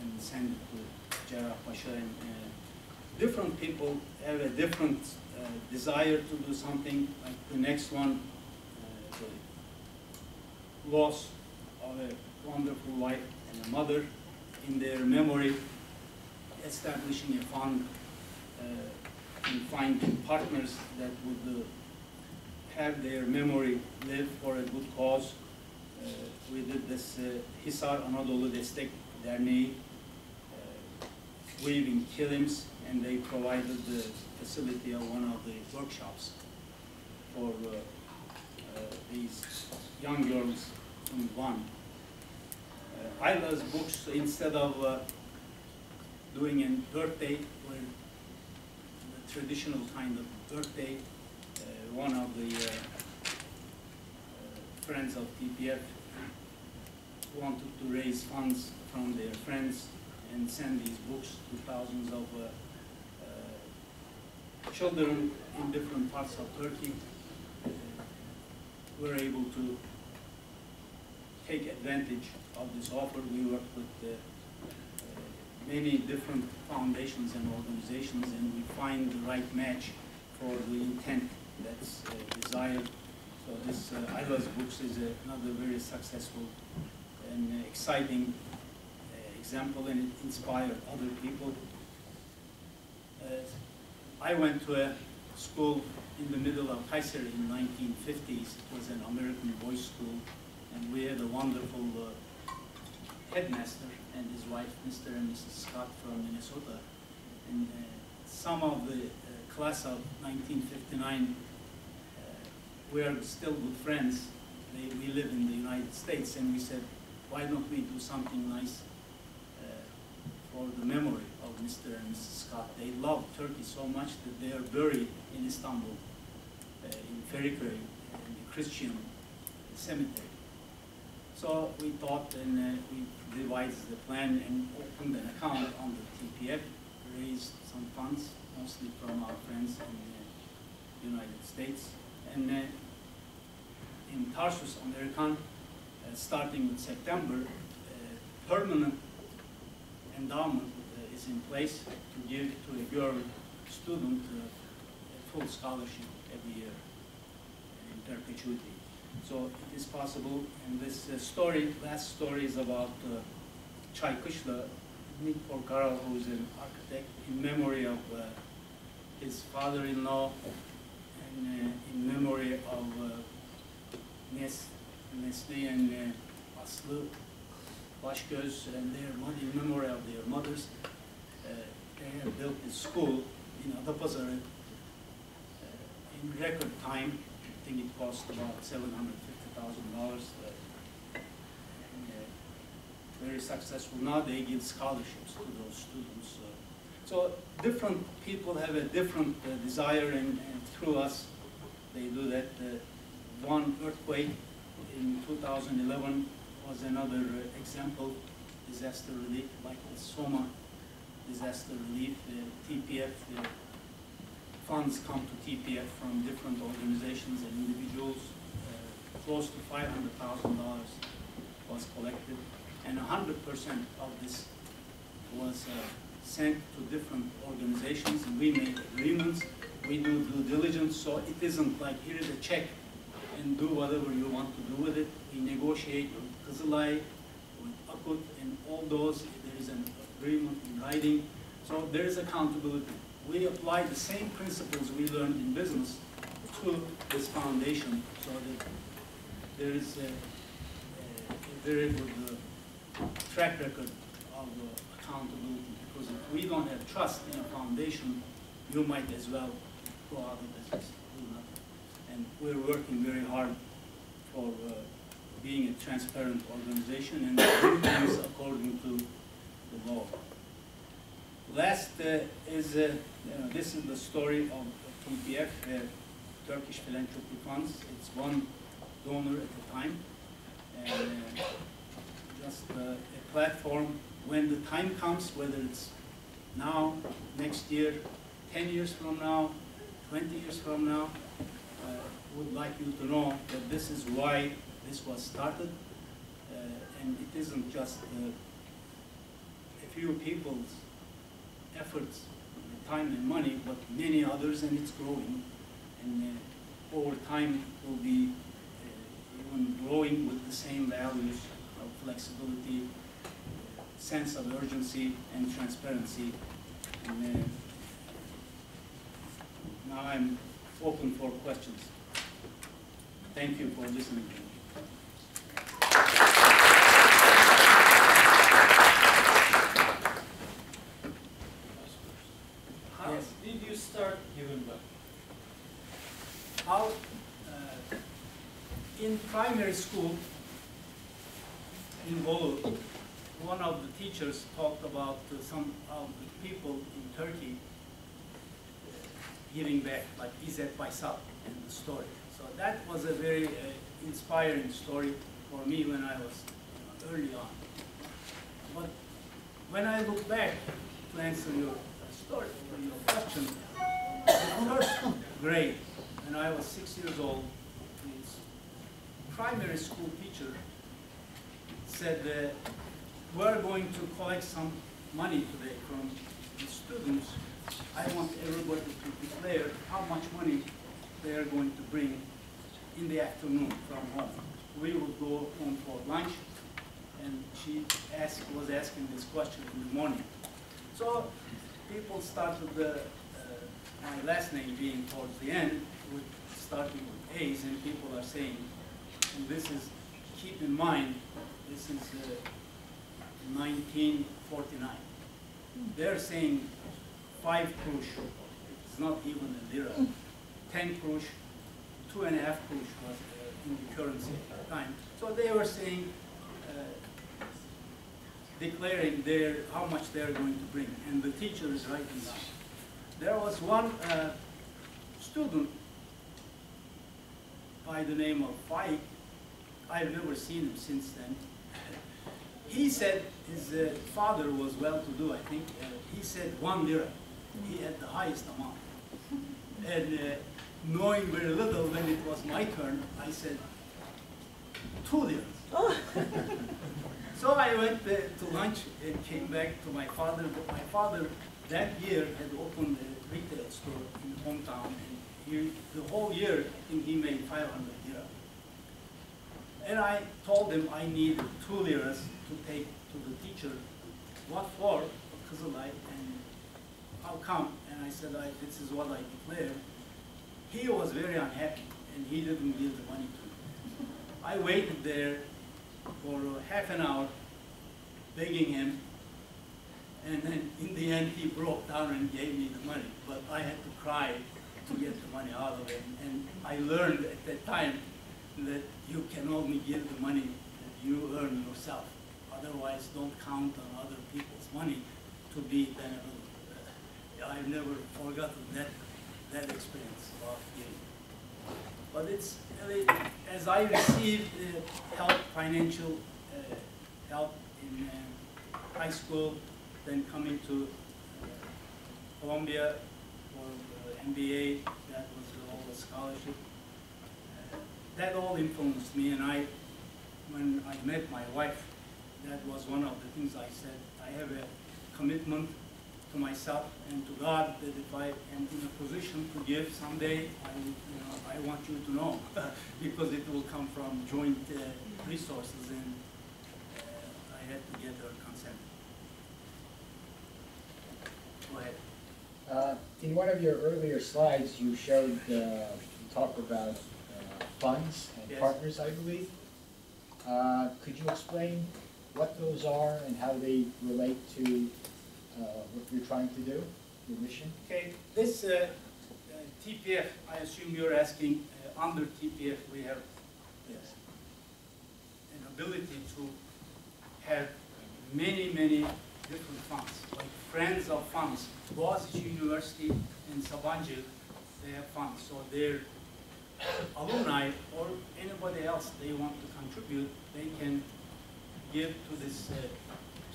and send it to Cerrahpaşa. And different people have a different desire to do something. Like the next one, the loss of a wonderful wife and a mother. In their memory, establishing a fund and find partners that would have their memory live for a good cause. We did this Hisar Anadolu Destek Derneği, weaving kilims, and they provided the facility of one of the workshops for these young girls in Van. Ayla's books, instead of doing a birthday, where the traditional kind of birthday, one of the friends of TPF wanted to raise funds from their friends and send these books to thousands of children in different parts of Turkey. We're able to take advantage of this offer. We worked with many different foundations and organizations, and we find the right match for the intent that's desired. So this Ayla's books is another very successful and exciting example, and it inspired other people. I went to a school in the middle of Kayseri in the 1950s. It was an American boys' school, and we had a wonderful headmaster and his wife, Mr. and Mrs. Scott from Minnesota. And some of the class of 1959 were still good friends. We live in the United States, and we said, why don't we do something nice for the memory of Mr. and Mrs. Scott. They loved Turkey so much that they are buried in Istanbul, in Feriköy, in the Christian cemetery. So we thought, and we devised the plan and opened an account on the TPF, raised some funds, mostly from our friends in the United States. And in Tarsus American, starting with September, permanent endowment is in place to give to a girl student a full scholarship every year in perpetuity. So it is possible, and this last story is about Çaykışla, Nick Porcaro, who is an architect, in memory of his father-in-law, and in memory of Nesli and Aslı Başgöz and their mother, in memory of their mothers. They have built a school in Adapazarı in record time. I think it cost about $750,000. Very successful. Now they give scholarships to those students. So different people have a different desire, and through us they do that. One earthquake in 2011 was another example, disaster relief, like the Soma disaster relief. TPF, the funds come to TPF from different organizations and individuals. Close to $500,000 was collected, and 100% of this was sent to different organizations, and we made agreements. We do due diligence, so it isn't like, here is a check and do whatever you want to do with it. We negotiate with Kızılay, with Akut, and all those. There is an agreement in writing, so there is accountability. We apply the same principles we learned in business to this foundation, so that there is a very good track record of accountability. Because if we don't have trust in a foundation, you might as well go out of business, do nothing. And we're working very hard for being a transparent organization and doing things according to the law. Last is, this is the story of TPF, Turkish Philanthropy Funds. It's one donor at a time, and just a platform. When the time comes, whether it's now, next year, 10 years from now, 20 years from now, would like you to know that this is why this was started, and it isn't just a few people's efforts, time and money, but many others, and it's growing, and over time will be even growing with the same values of flexibility, sense of urgency, and transparency. And now I'm open for questions. Thank you for listening to me. How did you start giving back? How, in primary school in Vocelli, one of the teachers talked about some of the people in Turkey giving back, like İzzet Baysal in the story. So that was a very inspiring story for me when I was early on. But when I look back to answer your story, or your question, the first grade, when I was 6 years old, this primary school teacher said, we're going to collect some money today from the students. I want everybody to declare how much money they are going to bring in the afternoon from home. We will go home for lunch, and she was asking this question in the morning. So people started my last name being towards the end, with starting with A's, and people are saying, and this is, keep in mind, this is 1949. They're saying 5 kurush, it's not even a lira, 10 kurush, 2.5 kurush was in the currency at the time. So they were saying, declaring how much they're going to bring, and the teacher is writing down. There was one student by the name of Faik. I've never seen him since then. He said his father was well-to-do, I think. He said 1 lira. He had the highest amount. And knowing very little, when it was my turn, I said 2 liras. So I went to lunch and came back to my father. But my father that year had opened a retail store in the hometown, and the whole year, I think he made 500 lira. And I told him I needed 2 liras to take to the teacher. What for? For Kızılay. And how come? And I said, this is what I declared. He was very unhappy, and he didn't give the money to me. I waited there for half an hour, begging him, and then in the end he broke down and gave me the money. But I had to cry to get the money out of him. And I learned at that time that you can only give the money that you earn yourself. Otherwise, don't count on other people's money to be benevolent. I've never forgotten that experience of giving. But it's really, as I received help, financial help in high school, then coming to Columbia for MBA, that was all a scholarship. That all influenced me, and when I met my wife, that was one of the things I said. I have a commitment to myself and to God that if I am in a position to give someday, I want you to know, because it will come from joint resources, and I had to get her consent. Go ahead. In one of your earlier slides, you showed, you talked about funds and Yes. partners, I believe. Could you explain what those are and how they relate to what you're trying to do, your mission? Okay, this TPF, I assume you're asking, under TPF we have an ability to have many, many different funds, like Friends of Funds. Boğaziçi University in Sabancı, they have funds, so their alumni or anybody else they want to contribute, they can give to this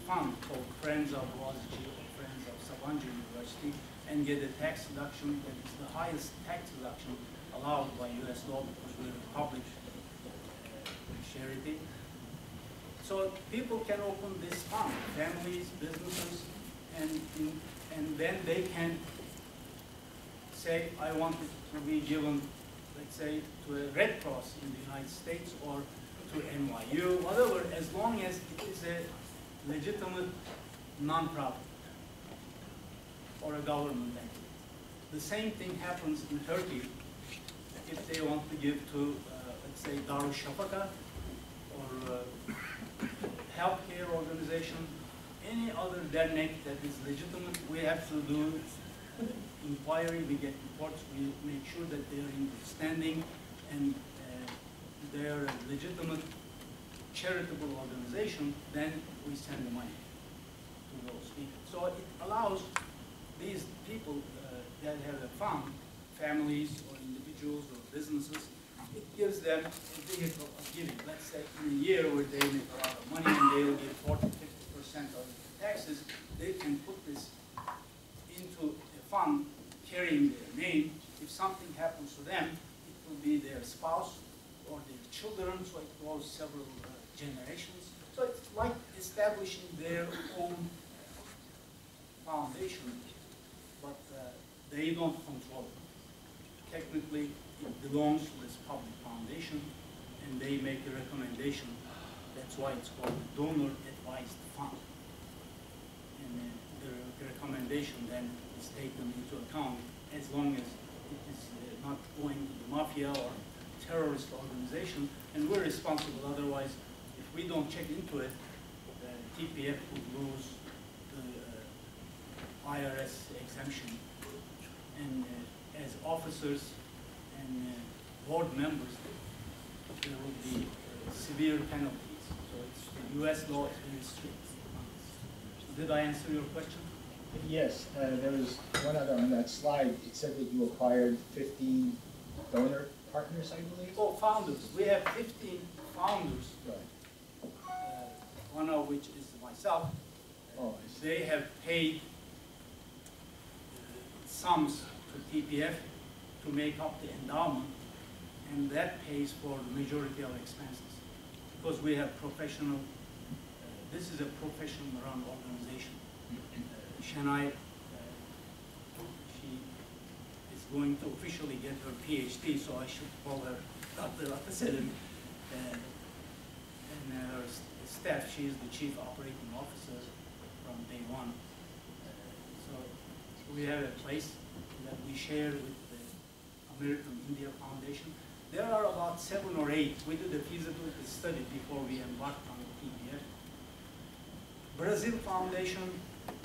fund called Friends of Boğaziçi or Friends of Sabancı University and get a tax deduction that is the highest tax deduction allowed by US law because we're a public charity. So people can open this fund, families, businesses, and then they can say, I want it to be given, let's say, to a Red Cross in the United States or to NYU, whatever, as long as it is a legitimate non-profit or a government entity. the same thing happens in Turkey if they want to give to, let's say, Darüşşafaka or healthcare organization, any other dernek that is legitimate. We have to do inquiry, we get reports, we make sure that they are in good standing and they are a legitimate charitable organization, then we send the money to those people. So it allows these people that have a fund, families or individuals or businesses, it gives them a vehicle of giving. Let's say in a year where they make a lot of money and they will get 40, 50% of the taxes, they can put this into a fund carrying their name. If something happens to them, it will be their spouse or their children, so it goes several generations. So it's like establishing their own foundation, but they don't control it. Technically, it belongs to this public foundation, and they make a recommendation. That's why it's called a donor-advised fund. And the recommendation then is taken into account as long as it is not going to the mafia or terrorist organization, and we're responsible. Otherwise, if we don't check into it, TPF would lose the IRS exemption. And as officers and board members, there will be severe penalties. So it's, the U.S. law is very strict. Did I answer your question? Yes, there was one other on that slide. It said that you acquired 15 donor partners, I believe? Oh, founders. We have 15 founders. Right. One of which is myself. Oh, they have paid sums to TPF to make up the endowment, and that pays for the majority of expenses. Because we have professional, this is a professional run organization. Shanai, she is going to officially get her PhD, so I should call her Dr. Ataselim. And her staff, she is the chief operating officer from day one. So we have a place that we share with the American India Foundation. There are about 7 or 8. We did a feasibility study before we embarked on the TPF. Brazil Foundation,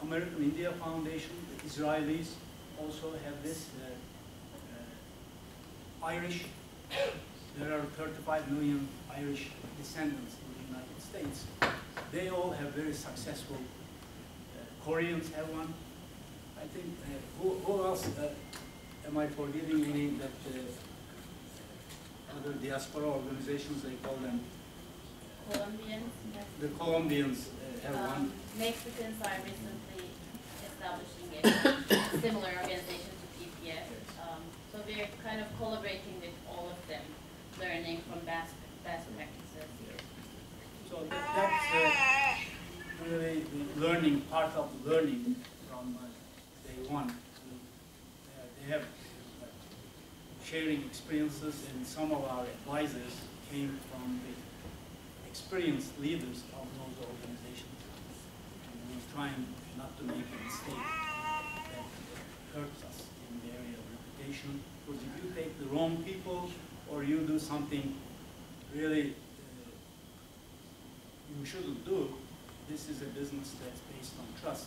American India Foundation, the Israelis also have this. Irish, there are 35 million Irish descendants in the United States. They all have very successful, Koreans have one. I think, who else am I forgetting? Any that other diaspora organizations, they call them? Colombians. The Colombians have one. Mexicans are recently establishing a similar organization to TPF. So we're kind of collaborating with all of them, learning from best practices. So that's really the learning, part of the learning from day one. They have sharing experiences, and some of our advisors came from the experienced leaders of those organizations. And we're trying not to make a mistake that hurts us in the area of reputation. Because if you take the wrong people, or you do something really you shouldn't do, this is a business that's based on trust.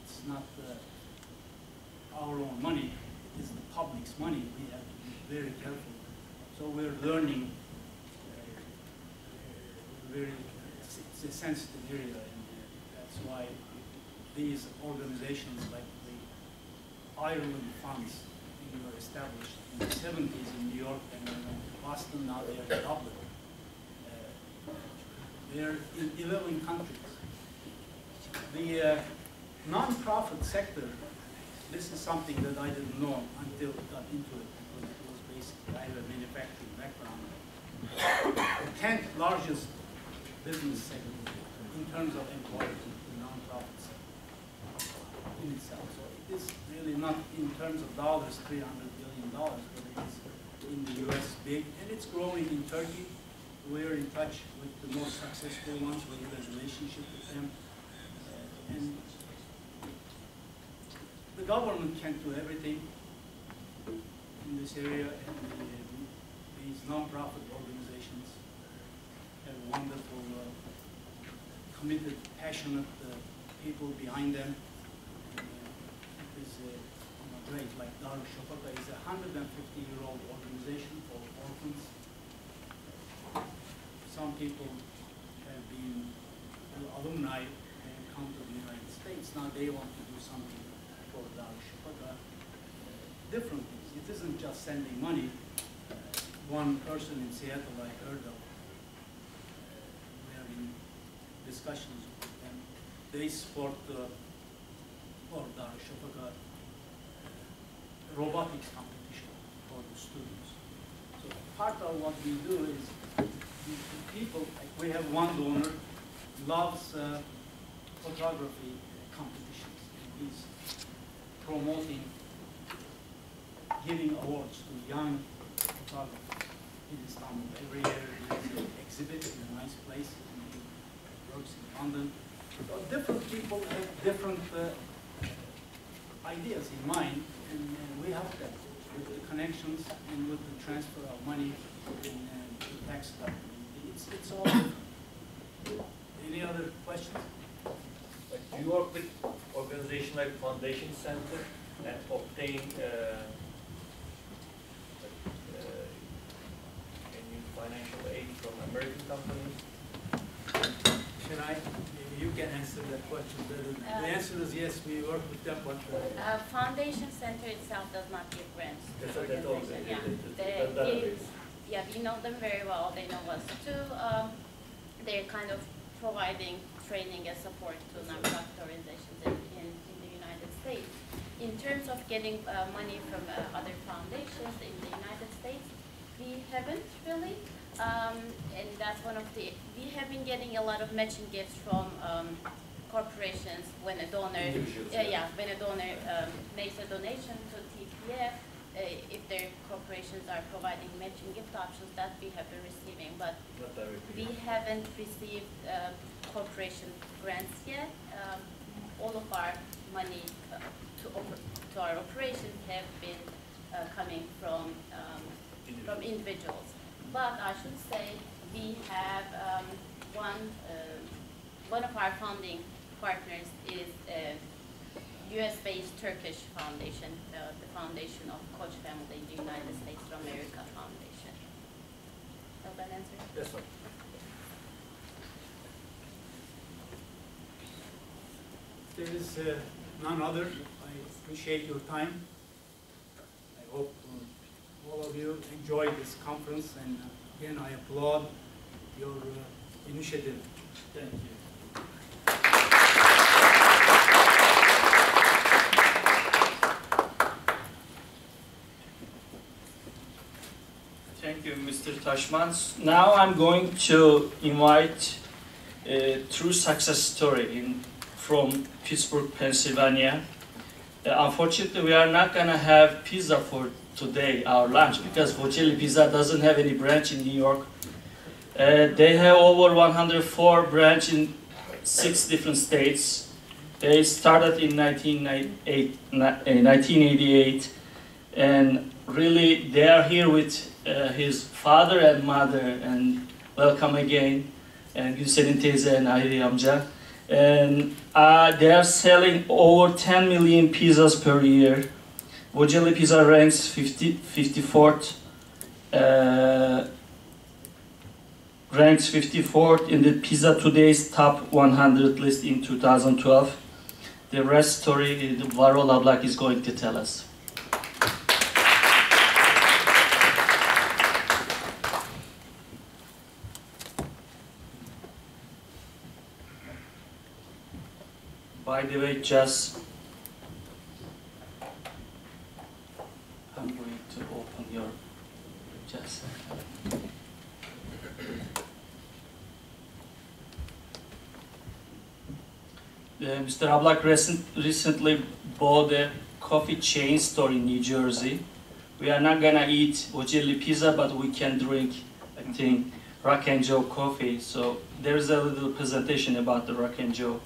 It's not our own money, it is the public's money. We have to be very careful. So we're learning it's a sensitive area, and that's why these organizations like the Ireland funds were established in the 70s in New York and Boston, now they're in Dublin. They're in 11 countries. The non-profit sector, this is something that I didn't know until I got into it, because it was basically, I have a manufacturing background. The 10th largest business segment in terms of employees, the non-profit sector in itself. So it is really not in terms of dollars, $300 billion, but it is in the US big, and it's growing in Turkey. We're in touch with the most successful ones. We have a relationship with them. And the government can't do everything in this area, and these non-profit organizations have wonderful, committed, passionate people behind them. It is great, like Darul Shafaka is a 150-year-old organization for orphans. Some people have been alumni and come to the United States. Now they want to do something for Darul Shafaka. Different things. It isn't just sending money. One person in Seattle I heard of, we are in discussions with them. They support for Darul Shafaka robotics competition for the students. So part of what we do is the people, like we have one donor, loves photography competitions. And he's promoting, giving awards to young photographers in Istanbul. Every year there's an exhibit in a nice place, and he works in London. So different people have different ideas in mind, and we help them with the connections and with the transfer of money and the tax government. It's all different. Any other questions? Do you work with organizations like Foundation Center and obtain any financial aid from American companies? Should I? You can answer that question better than me. The answer is yes, we work with them, but... Foundation Center itself does not give grants. Yeah, we know them very well. They know us too. They're kind of providing training and support to nonprofit organizations in the United States. In terms of getting money from other foundations in the United States, we haven't really. And that's one of the, we have been getting a lot of matching gifts from corporations when a donor, when a donor makes a donation to TPF, if their corporations are providing matching gift options, that we have been receiving, but we haven't received corporation grants yet. All of our money to our operations have been coming from individuals. But I should say we have one of our funding partners is US-based Turkish foundation, the foundation of Koç family in the United States of America Foundation. Does that answer? Yes, sir. There is none other. I appreciate your time. I hope all of you enjoyed this conference, and again I applaud your initiative. Thank you. Thank you, Mr. Tashman. Now I'm going to invite a true success story from Pittsburgh, Pennsylvania. Unfortunately, we are not going to have pizza for today, our lunch, because Vocelli Pizza doesn't have any branch in New York. They have over 104 branches in 6 different states. They started in 1988, and really they are here with his father and mother, and welcome again, and Gülsen'in teyze and Hayri amca. And they are selling over 10 million pizzas per year. Vocelli Pizza ranks 54th, ranks 54th in the Pizza Today's Top 100 list in 2012. The rest story, Varol Ablak is going to tell us. By the way, just I'm going to open your just. Mr. Ablak recently bought a coffee chain store in New Jersey. We are not gonna eat Vocelli pizza, but we can drink, I think, Rock and Joe coffee. So there's a little presentation about the Rock and Joe.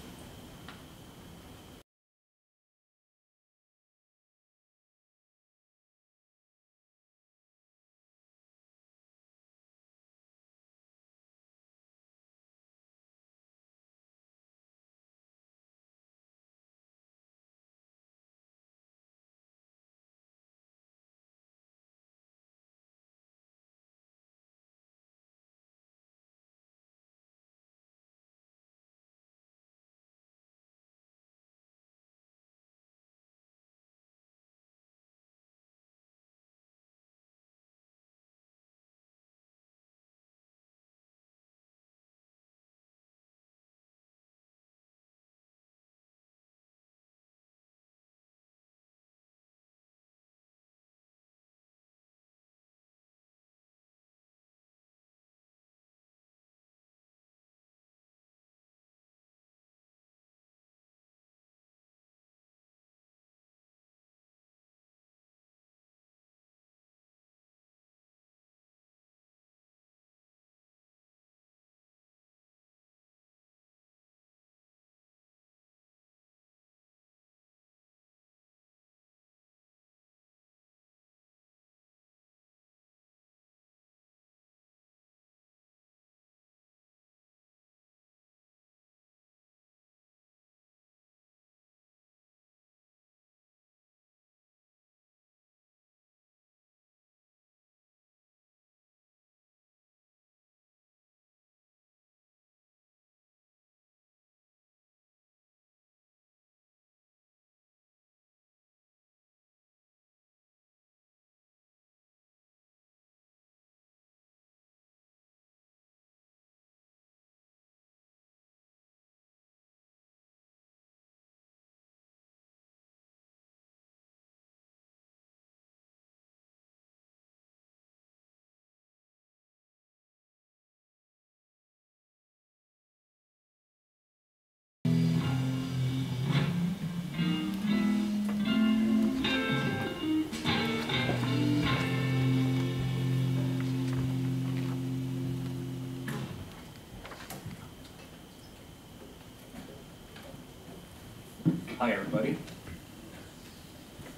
Hi, everybody.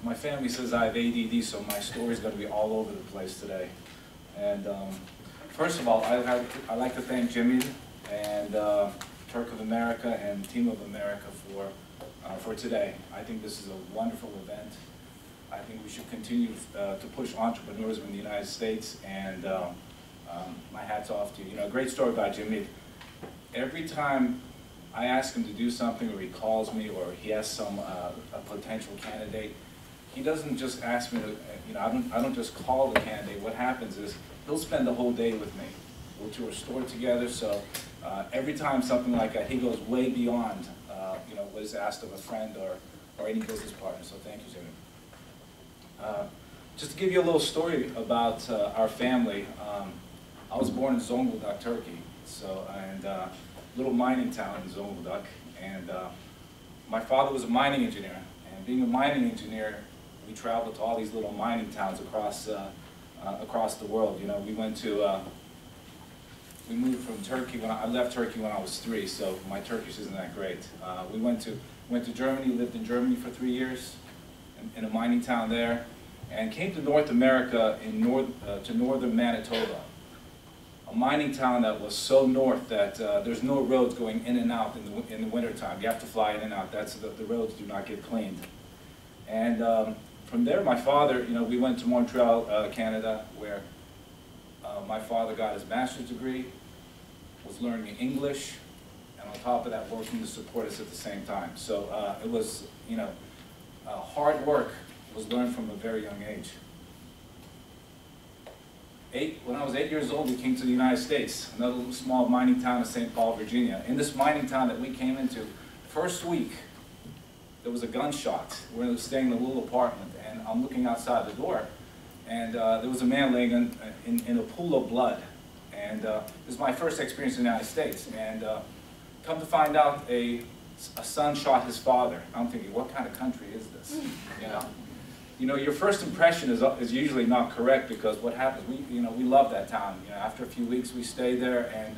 My family says I have ADD, so my story's going to be all over the place today. And first of all, I'd like to thank Jimmy and Turk-of-America and Team of America for today. I think this is a wonderful event. I think we should continue to push entrepreneurism in the United States, and my hat's off to you. You know, a great story about Jimmy. Every time I ask him to do something, or he calls me, or he has some a potential candidate, he doesn't just ask me to, you know, I don't just call the candidate. What happens is he'll spend the whole day with me. We'll tour a store together, so every time something like that, he goes way beyond, you know, what is asked of a friend or any business partner, so thank you, Jimmy. Just to give you a little story about our family, I was born in Zonguldak, Turkey, and little mining town in Zonguldak, and my father was a mining engineer, and being a mining engineer, we traveled to all these little mining towns across the world. You know, we moved from Turkey I left Turkey when I was 3, so my Turkish isn't that great. We went to Germany, lived in Germany for 3 years, in a mining town there, and came to North America to northern Manitoba, a mining town that was so north that there's no roads going in and out in the wintertime. You have to fly in and out. The roads do not get cleaned. And from there, my father, you know, we went to Montreal, Canada, where my father got his master's degree, was learning English, and on top of that, working to support us at the same time. So it was, you know, hard work was learned from a very young age. When I was 8 years old, we came to the United States, another little small mining town in St. Paul, Virginia. In this mining town that we came into, first week, there was a gunshot. We were staying in a little apartment, and I'm looking outside the door, and there was a man laying in a pool of blood. And this is my first experience in the United States. And come to find out, a son shot his father. I'm thinking, what kind of country is this? You know, your first impression is usually not correct, because what happens, we love that town. You know, after a few weeks, we stay there, and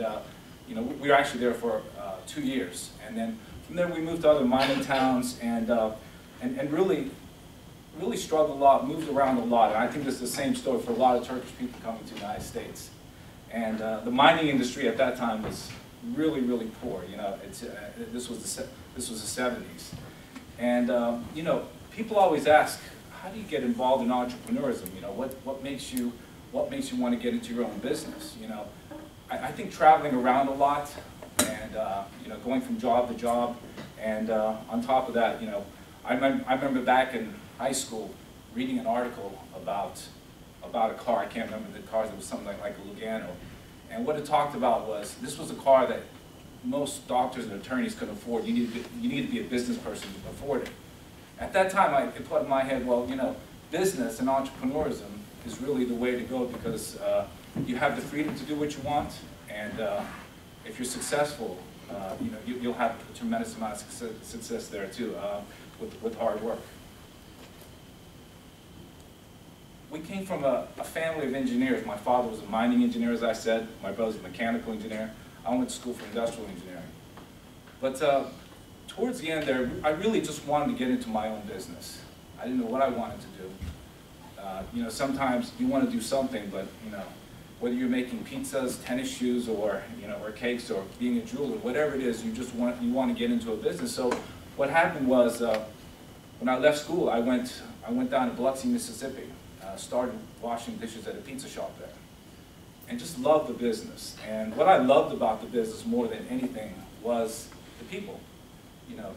you know, we were actually there for 2 years, and then from there we moved to other mining towns, and really struggled a lot, moved around a lot. And I think this is the same story for a lot of Turkish people coming to the United States. And the mining industry at that time was really, really poor. You know, this was the 70s, and you know, people always ask, how do you get involved in entrepreneurism? You know, what makes you want to get into your own business? You know, I think traveling around a lot, and you know, going from job to job, and on top of that, you know, I remember back in high school reading an article about a car. I can't remember the car. It was something like a Lugano, and what it talked about was this was a car that most doctors and attorneys couldn't afford. You needed to be a business person to afford it. At that time, it put in my head, well, you know, business and entrepreneurism is really the way to go, because you have the freedom to do what you want, and if you're successful, you know, you'll have a tremendous amount of success there too, with hard work. We came from a family of engineers. My father was a mining engineer, as I said. My brother's a mechanical engineer. I went to school for industrial engineering. But towards the end there, I really just wanted to get into my own business. I didn't know what I wanted to do. You know, sometimes you want to do something, but you know, whether you're making pizzas, tennis shoes, or you know, or cakes, or being a jeweler, whatever it is, you want to get into a business. So what happened was, when I left school, I went down to Biloxi, Mississippi. Started washing dishes at a pizza shop there, and just loved the business. And what I loved about the business more than anything was the people. You know,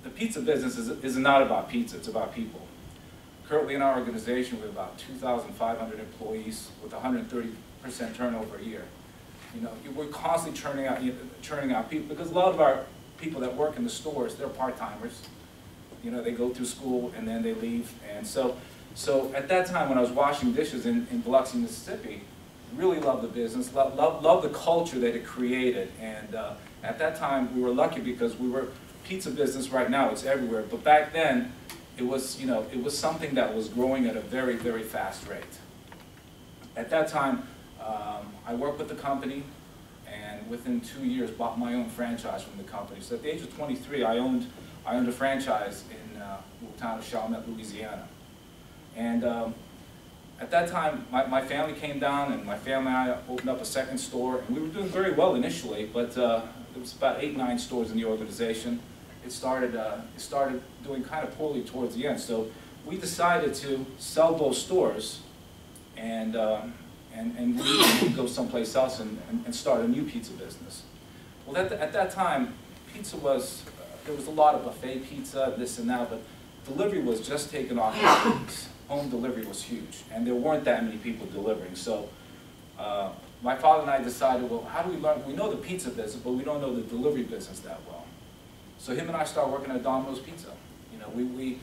the pizza business is not about pizza, it's about people. Currently in our organization, we have about 2,500 employees with 130% turnover a year. You know, we're constantly churning out people, because a lot of our people that work in the stores, they're part-timers. You know, they go through school and then they leave. And so at that time when I was washing dishes in Biloxi, Mississippi, really loved the business, loved the culture that it created. And at that time we were lucky, because we were pizza business. Right now it's everywhere, but back then it was, you know, it was something that was growing at a very, very fast rate. At that time, I worked with the company, and within 2 years bought my own franchise from the company. So at the age of 23, I owned I owned a franchise in the town of Chalmette, Louisiana. And at that time, my family came down, and my family and I opened up a second store, and we were doing very well initially, but there was about 8, 9 stores in the organization. It started doing kind of poorly towards the end, so we decided to sell those stores and leave, go someplace else and start a new pizza business. Well, at that time, pizza was, there was a lot of buffet pizza, this and that, but delivery was just taking off the streets. Home delivery was huge, and there weren't that many people delivering. So my father and I decided, well, how do we learn? We know the pizza business, but we don't know the delivery business that well. So him and I started working at Domino's Pizza. You know, we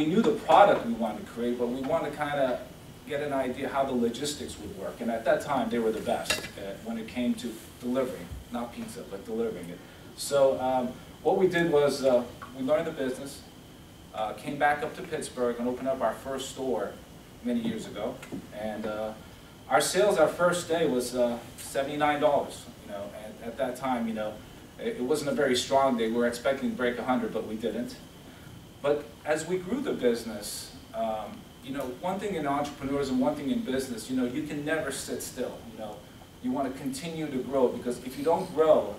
knew the product we wanted to create, but we wanted to kind of get an idea how the logistics would work. And at that time, they were the best when it came to delivering, not pizza, but delivering it. So what we did was we learned the business, came back up to Pittsburgh and opened up our first store many years ago. And our sales, our first day was $79. You know, and at that time, you know, it wasn't a very strong day. We were expecting to break 100, but we didn't. But as we grew the business, you know, one thing in entrepreneurs and one thing in business, you know, you can never sit still. You know, you want to continue to grow, because if you don't grow,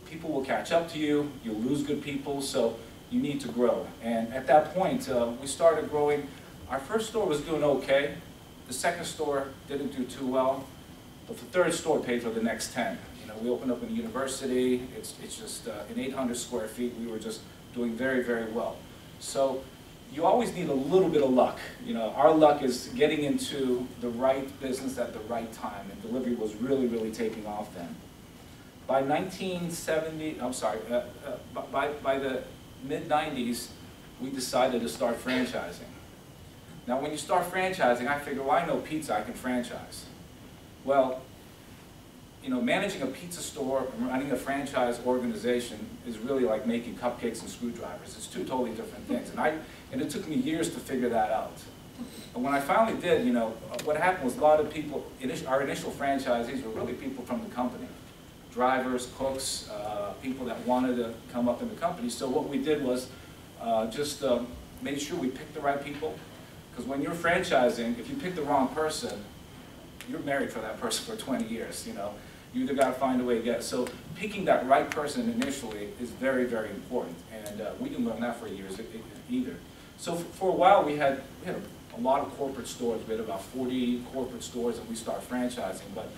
people will catch up to you. You'll lose good people, so you need to grow. And at that point, we started growing. Our first store was doing okay. The second store didn't do too well, but the third store paid for the next 10. You know, we opened up in a university. It's just in 800 square feet. We were just doing very, very well. So you always need a little bit of luck. You know, our luck is getting into the right business at the right time, and delivery was really, really taking off then. By 1970, I'm sorry, by the mid-90s, we decided to start franchising. Now, when you start franchising, I figured, well, I know pizza, I can franchise. Well, you know, managing a pizza store and running a franchise organization is really like making cupcakes and screwdrivers. It's two totally different things. And it took me years to figure that out. And when I finally did, you know, what happened was a lot of people, our initial franchisees were really people from the company. Drivers, cooks, people that wanted to come up in the company. So what we did was just made sure we picked the right people. Because when you're franchising, if you pick the wrong person, you're married for that person for 20 years, you know. You either got to find a way to get it. So picking that right person initially is very, very important. And we didn't learn that for years either. So for a while, we had a lot of corporate stores. We had about 40 corporate stores, and we started franchising. But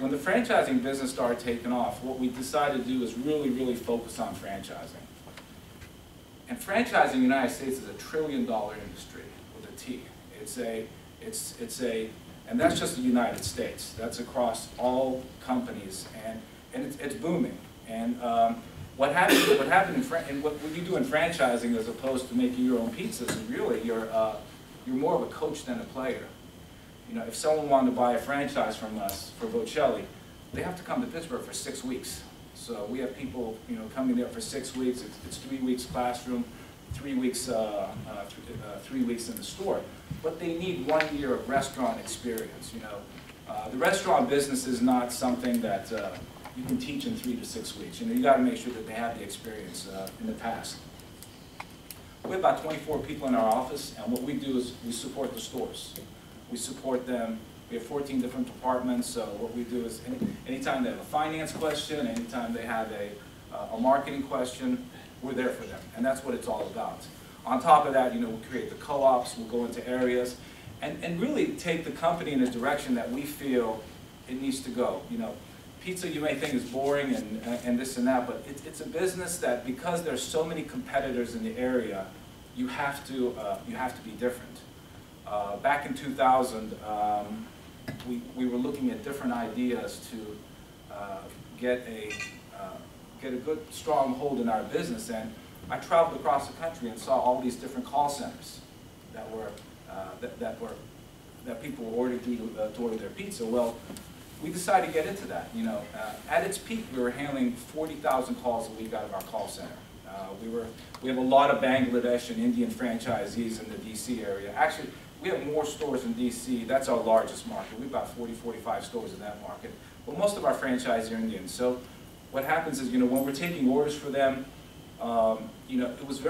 when the franchising business started taking off, what we decided to do is really, really focus on franchising. And franchising in the United States is a $1 trillion industry with a T. And that's just the United States. That's across all companies, and it's booming. And what you do in franchising, as opposed to making your own pizzas, is really you're more of a coach than a player. You know, if someone wanted to buy a franchise from us for Vocelli, they have to come to Pittsburgh for 6 weeks. So we have people, you know, coming there for 6 weeks. It's 3 weeks classroom, 3 weeks, 3 weeks in the store. But they need 1 year of restaurant experience. You know, the restaurant business is not something that you can teach in 3 to 6 weeks. You know, you got to make sure that they have the experience in the past. We have about 24 people in our office, and what we do is we support the stores. We support them. We have 14 different departments, so what we do is anytime they have a finance question, anytime they have a marketing question, we're there for them, and that's what it's all about. On top of that, you know, we create the co-ops, we'll go into areas, and really take the company in a direction that we feel it needs to go. You know, pizza you may think is boring and this and that, but it's a business that, because there's so many competitors in the area, you have to be different. Back in 2000, we were looking at different ideas to get a good, strong hold in our business, and I traveled across the country and saw all these different call centers that people were ordering to order their pizza. Well, we decided to get into that. You know, at its peak, we were handling 40,000 calls a week out of our call center. We have a lot of Bangladesh and Indian franchisees in the DC area. Actually, we have more stores in DC. That's our largest market. We have about 40, 45 stores in that market. But most of our franchisees are Indian. So what happens is, you know, when we're taking orders for them, You know, it was a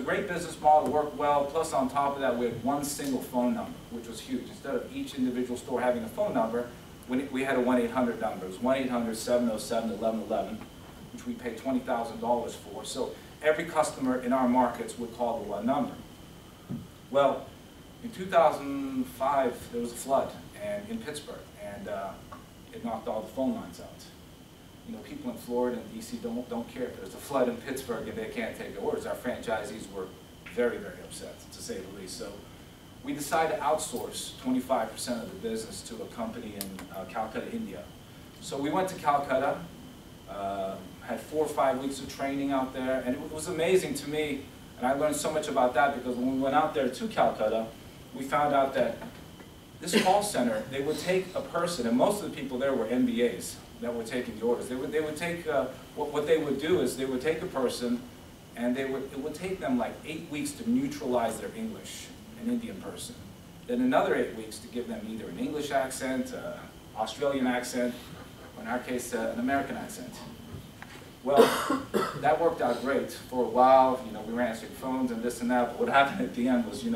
great business model, worked well, plus on top of that we had one single phone number, which was huge. Instead of each individual store having a phone number, we had a 1-800 number. It was 1-800-707-1111, which we paid $20,000 for. So every customer in our markets would call the one number. Well, in 2005, there was a flood in Pittsburgh, and it knocked all the phone lines out. You know, people in Florida and DC don't care if there's a flood in Pittsburgh and they can't take the orders. Our franchisees were very, very upset, to say the least. So we decided to outsource 25% of the business to a company in Calcutta, India. So we went to Calcutta, had 4 or 5 weeks of training out there, and it was amazing to me, and I learned so much about that because when we went out there to Calcutta, we found out that this call center, they would take a person, and most of the people there were MBAs that were taking the orders. They would take, what they would do is they would take a person, and it would take them like 8 weeks to neutralize their English, an Indian person. Then another 8 weeks to give them either an English accent, Australian accent, or in our case, an American accent. Well, that worked out great for a while. You know, we were answering phones and this and that, but what happened at the end was, I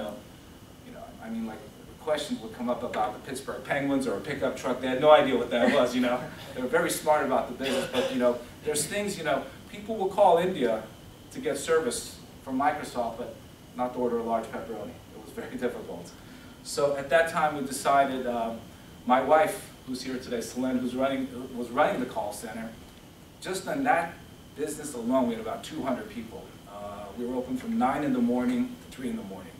mean, like, questions would come up about the Pittsburgh Penguins or a pickup truck. They had no idea what that was, you know. They were very smart about the business, but, you know, there's things, you know, people will call India to get service from Microsoft, but not to order a large pepperoni. It was very difficult. So at that time, we decided, my wife, who's here today, Celine, was running the call center. Just on that business alone, we had about 200 people. We were open from 9 in the morning to 3 in the morning.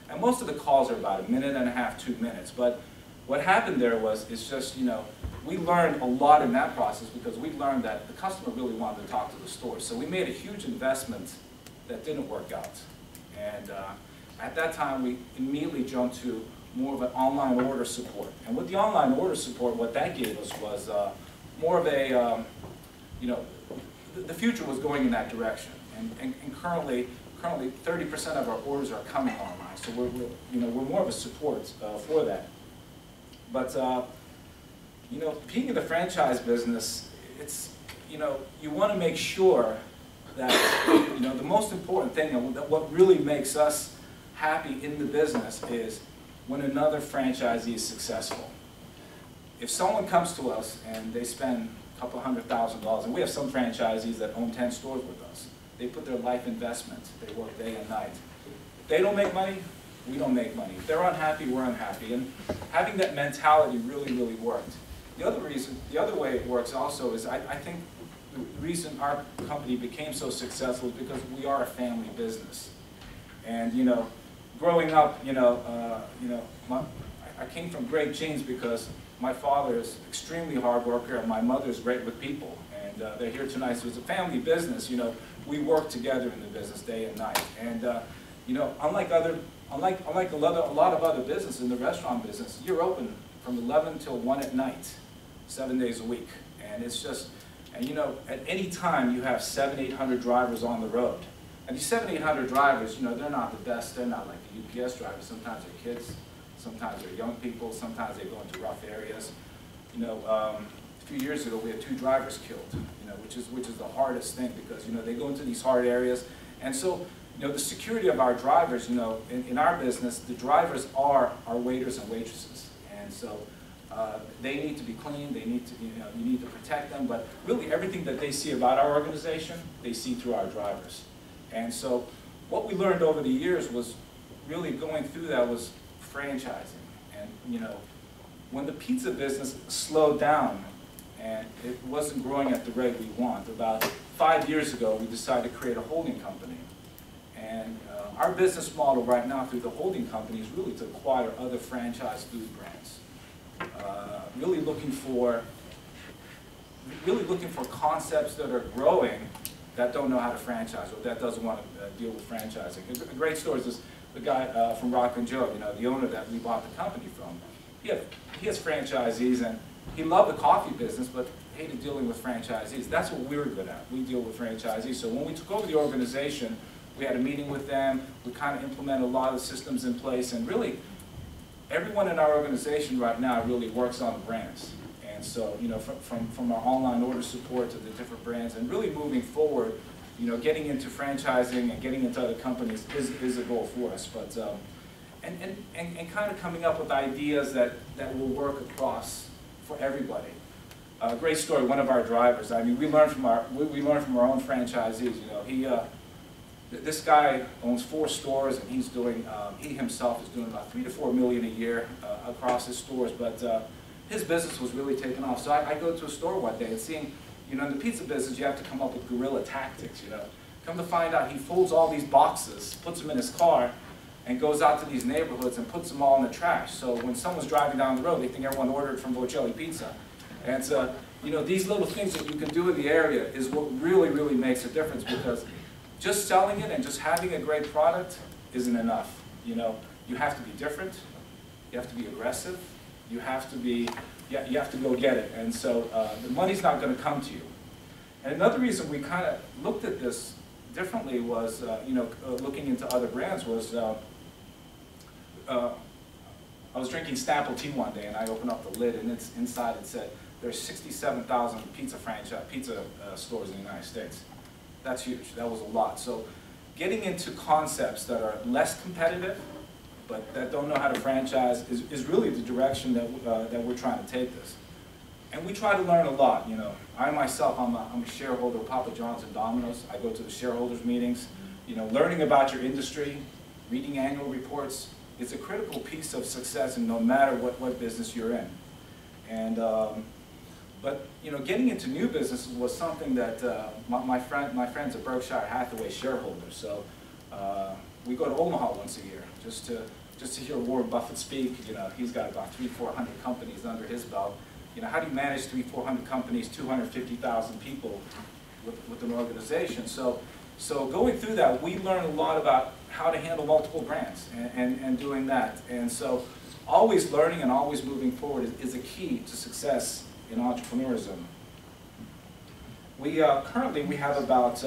And most of the calls are about 1.5 minutes, 2 minutes. But what happened there is just, you know, we learned a lot in that process because we learned that the customer really wanted to talk to the store. So we made a huge investment that didn't work out. And at that time, we immediately jumped to more of an online order support. And with the online order support, what that gave us was more of a, you know, the future was going in that direction. And currently 30% of our orders are coming online. So we're more of a support for that. But you know, being in the franchise business, it's, you know, you want to make sure that, you know, the most important thing and what really makes us happy in the business is when another franchisee is successful. If someone comes to us and they spend a couple $100,000, and we have some franchisees that own 10 stores with us. They put their life investment. They work day and night. If they don't make money, we don't make money. If they're unhappy, we're unhappy. And having that mentality really, really worked. The other way it works also is I think the reason our company became so successful is because we are a family business. And you know, growing up, I came from great genes because my father is extremely hard worker and my mother is great with people. And they're here tonight, so it's a family business. You know, we work together in the business day and night. And you know, unlike a lot of other businesses in the restaurant business, you're open from 11 till 1 at night, 7 days a week. And it's just, and you know, at any time you have 700-800 drivers on the road. And these 700-800 drivers, you know, they're not the best. They're not like the UPS drivers. Sometimes they're kids. Sometimes they're young people. Sometimes they go into rough areas. You know, a few years ago we had 2 drivers killed. You know, which is the hardest thing because you know they go into these hard areas, and so you know the security of our drivers. You know, in our business, the drivers are our waiters and waitresses, and so they need to be clean. They need to, you know, you need to protect them. But really, everything that they see about our organization, they see through our drivers. And so, what we learned over the years was really going through that was franchising. And you know, when the pizza business slowed down and it wasn't growing at the rate we want, about 5 years ago, we decided to create a holding company. And our business model right now through the holding company is really to acquire other franchise food brands. Really looking for concepts that are growing that don't know how to franchise or that doesn't want to deal with franchising. A great story is the guy from Rock and Joe, you know, the owner that we bought the company from. He has franchisees and he loved the coffee business but hated dealing with franchisees. That's what we were good at. We deal with franchisees. So when we took over the organization, we had a meeting with them. We kind of implemented a lot of systems in place, and really everyone in our organization right now really works on brands. And brands. So, you know, from our online order support to the different brands, and really moving forward, you know, getting into franchising and getting into other companies is a goal for us. But and kind of coming up with ideas that will work across for everybody. A great story. One of our drivers. I mean, we learned from our own franchisees. You know, this guy owns 4 stores, and he's doing. He himself is doing about $3 to $4 million a year across his stores. But his business was really taking off. So I go to a store one day and seeing, you know, in the pizza business, you have to come up with guerrilla tactics. You know, come to find out, he folds all these boxes, puts them in his car, and goes out to these neighborhoods and puts them all in the trash. So when someone's driving down the road, they think everyone ordered from Vocelli Pizza. And so, you know, these little things that you can do in the area is what really, really makes a difference, because just selling it and just having a great product isn't enough. You know, you have to be different, you have to be aggressive, you have to go get it. And so the money's not going to come to you. And another reason we kind of looked at this differently was, you know, looking into other brands was, I was drinking Snapple tea one day, and I opened up the lid, and inside it said, there's 67,000 pizza stores in the United States. That's huge. That was a lot. So getting into concepts that are less competitive, but that don't know how to franchise is really the direction that we're trying to take this. And we try to learn a lot. You know, I myself, I'm a shareholder of Papa John's and Domino's. I go to the shareholders meetings. You know, learning about your industry, reading annual reports, is a critical piece of success, and no matter what business you're in. And but you know, getting into new businesses was something that my friends at Berkshire Hathaway shareholders. So we go to Omaha once a year just to hear Warren Buffett speak. You know, he's got about 300-400 companies under his belt. You know, how do you manage 300-400 companies, 250,000 people with an organization? So going through that, we learn a lot about how to handle multiple brands and doing that. And so always learning and always moving forward is a key to success in entrepreneurism. We currently we have about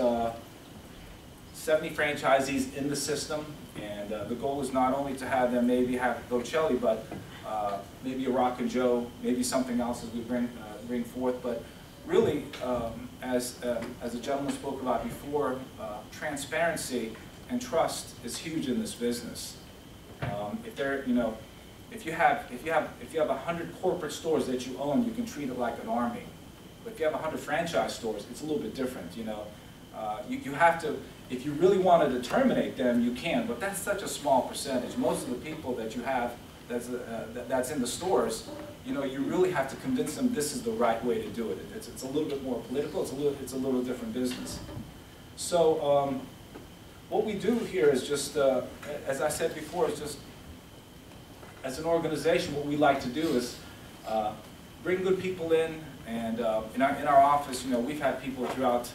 70 franchisees in the system, and the goal is not only to have them maybe have Vocelli, but maybe a Rock and Joe, maybe something else as we bring forth. But really, as the gentleman spoke about before, transparency and trust is huge in this business. If you have 100 corporate stores that you own, you can treat it like an army. But if you have 100 franchise stores, it's a little bit different. You know, you have to. If you really want to terminate them, you can. But that's such a small percentage. Most of the people that you have that's in the stores, you know, you really have to convince them this is the right way to do it. It's a little bit more political. It's a little different business. So what we do here is just, as I said before, is just as an organization, what we like to do is bring good people in, and in our office, you know, we've had people throughout.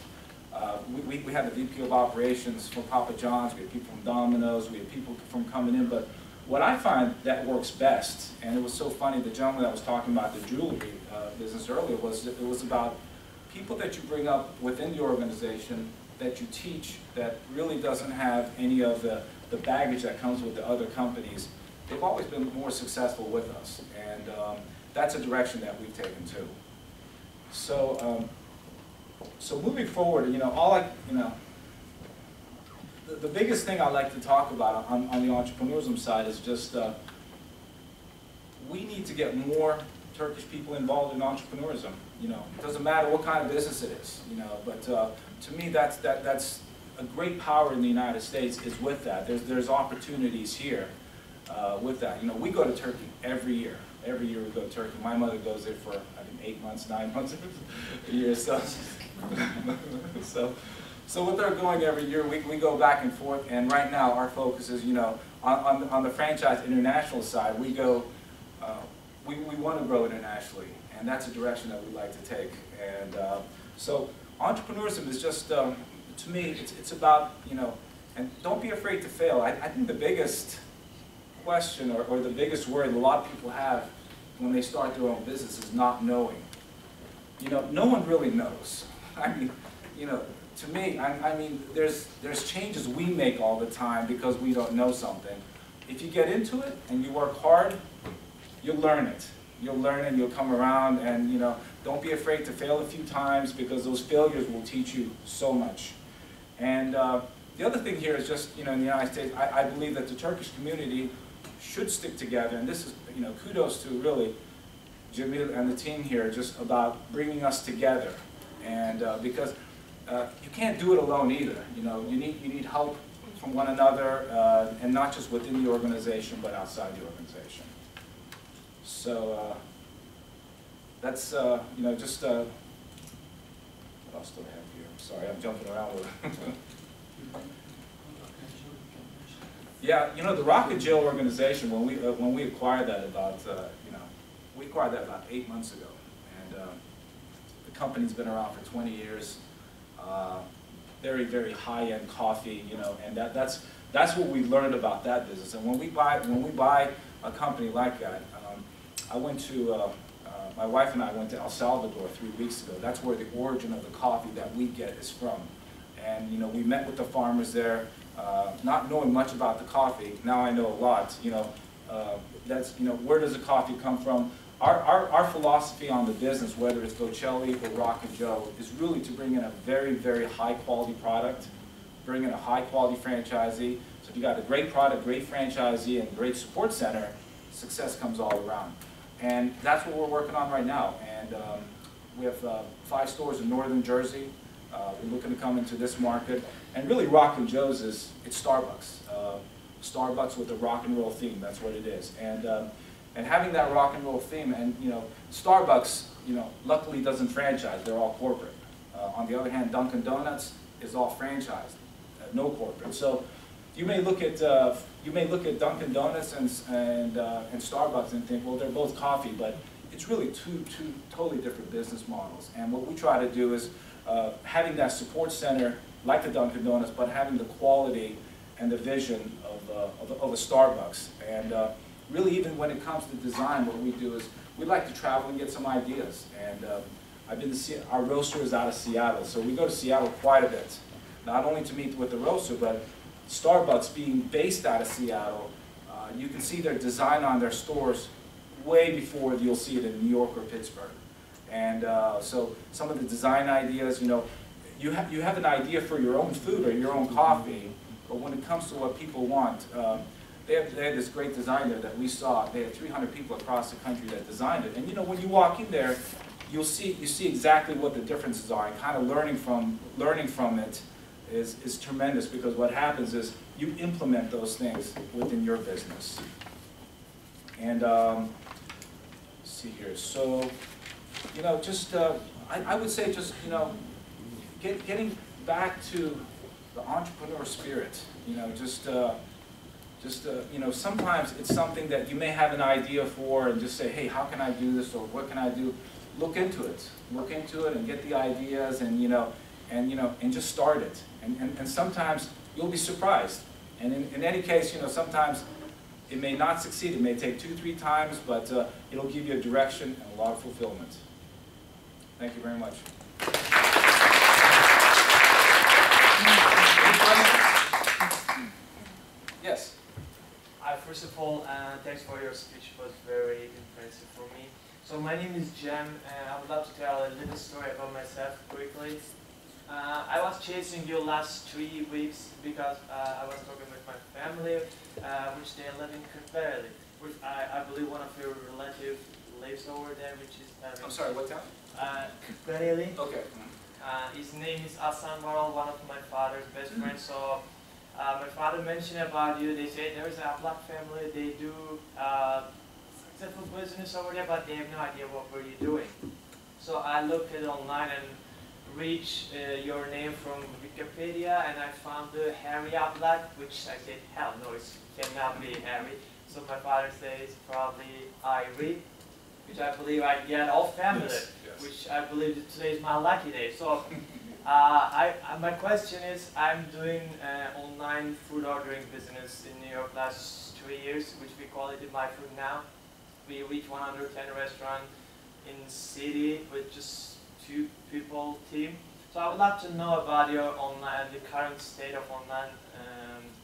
We had the VP of operations from Papa John's. We had people from Domino's. We had people from coming in, but what I find that works best, and it was so funny, the gentleman that was talking about the jewelry business earlier, it was about people that you bring up within the organization that you teach that really doesn't have any of the baggage that comes with the other companies. They've always been more successful with us, and that's a direction that we've taken too. So, so moving forward, you know, the biggest thing I like to talk about on the entrepreneurism side is just we need to get more Turkish people involved in entrepreneurism. You know, it doesn't matter what kind of business it is. You know, but to me, that's a great power in the United States is with that. There's opportunities here with that. You know, we go to Turkey every year. Every year we go to Turkey. My mother goes there for I think 8 months, 9 months a year. So with our going every year, we go back and forth, and right now our focus is, you know, on the franchise international side, we go, we want to grow internationally, and that's a direction that we like to take. And so entrepreneurism is just, to me, it's about, you know, and don't be afraid to fail. I think the biggest question or the biggest worry a lot of people have when they start their own business is not knowing. You know, no one really knows. I mean, you know, to me, I mean, there's changes we make all the time because we don't know something. If you get into it and you work hard, you'll learn it. you'll learn and you'll come around, and don't be afraid to fail a few times, because those failures will teach you so much. And the other thing here is just, in the United States, I believe that the Turkish community should stick together, and this is, kudos to really Jamil and the team here, just about bringing us together, and because you can't do it alone either. You need help from one another, and not just within the organization, but outside the organization. So that's just what else do I have here? I'm sorry, I'm jumping around with it. Yeah, the Rock and Jill organization, when we acquired that we acquired that about 8 months ago, and the company's been around for 20 years. Very, very high-end coffee, and that's what we learned about that business. And when we buy a company like that, I went to my wife and I went to El Salvador 3 weeks ago. That's where the origin of the coffee that we get is from. And we met with the farmers there, not knowing much about the coffee. Now I know a lot. That's where does the coffee come from? Our philosophy on the business, whether it's Vocelli or Rock and Joe, is really to bring in a very, very high quality product, bring in a high quality franchisee. So if you got a great product, great franchisee, and great support center, success comes all around. And that's what we're working on right now. And we have 5 stores in northern Jersey. We're looking to come into this market. And really, Rock and Joe's it's Starbucks. Starbucks with a rock and roll theme. That's what it is. And having that rock and roll theme, and Starbucks, luckily doesn't franchise. They're all corporate. On the other hand, Dunkin' Donuts is all franchised, no corporate. So you may look at Dunkin' Donuts and Starbucks and think, well, they're both coffee, but it's really two totally different business models. And what we try to do is having that support center like the Dunkin' Donuts, but having the quality and the vision of a Starbucks. And really, even when it comes to design, what we do is we like to travel and get some ideas. And I've been to our roaster is out of Seattle, so we go to Seattle quite a bit. Not only to meet with the roaster, but Starbucks being based out of Seattle, you can see their design on their stores way before you'll see it in New York or Pittsburgh. And so some of the design ideas, you have an idea for your own food or your own coffee, but when it comes to what people want, they had this great designer that we saw. They had 300 people across the country that designed it. And when you walk in there, you see exactly what the differences are, and kind of learning from it is tremendous, because what happens is you implement those things within your business. And let's see here. So I would say getting back to the entrepreneur spirit. Sometimes it's something that you may have an idea for and just say, hey, how can I do this, or what can I do? Look into it. Look into it and get the ideas, and and just start it. And sometimes you'll be surprised. And in any case, sometimes it may not succeed. It may take 2-3 times, but it'll give you a direction and a lot of fulfillment. Thank you very much. Yes. First of all, thanks for your speech. It was very impressive for me. So my name is Jem, and I would love to tell a little story about myself quickly. I was chasing you last 3 weeks because I was talking with my family, which they live in Kemal, which I believe one of your relatives lives over there, which is... I'm sorry, what town? Kemal. Okay. His name is Varol, one of my father's best friends. So my father mentioned about you. They say there's an Ablak family. They do successful business over there, but they have no idea what were you doing. So I looked it online and reached your name from Wikipedia, and I found the Harry Ablak, which I said, hell no, it cannot be Harry. So my father says probably Irie, which I believe I get all family, yes, yes. Which I believe today is my lucky day. So my question is, I'm doing online food ordering business in New York last 3 years, which we call it My Food Now. We reach 110 restaurants in city with just 2 people team. So I would like to know about your online, the current state of online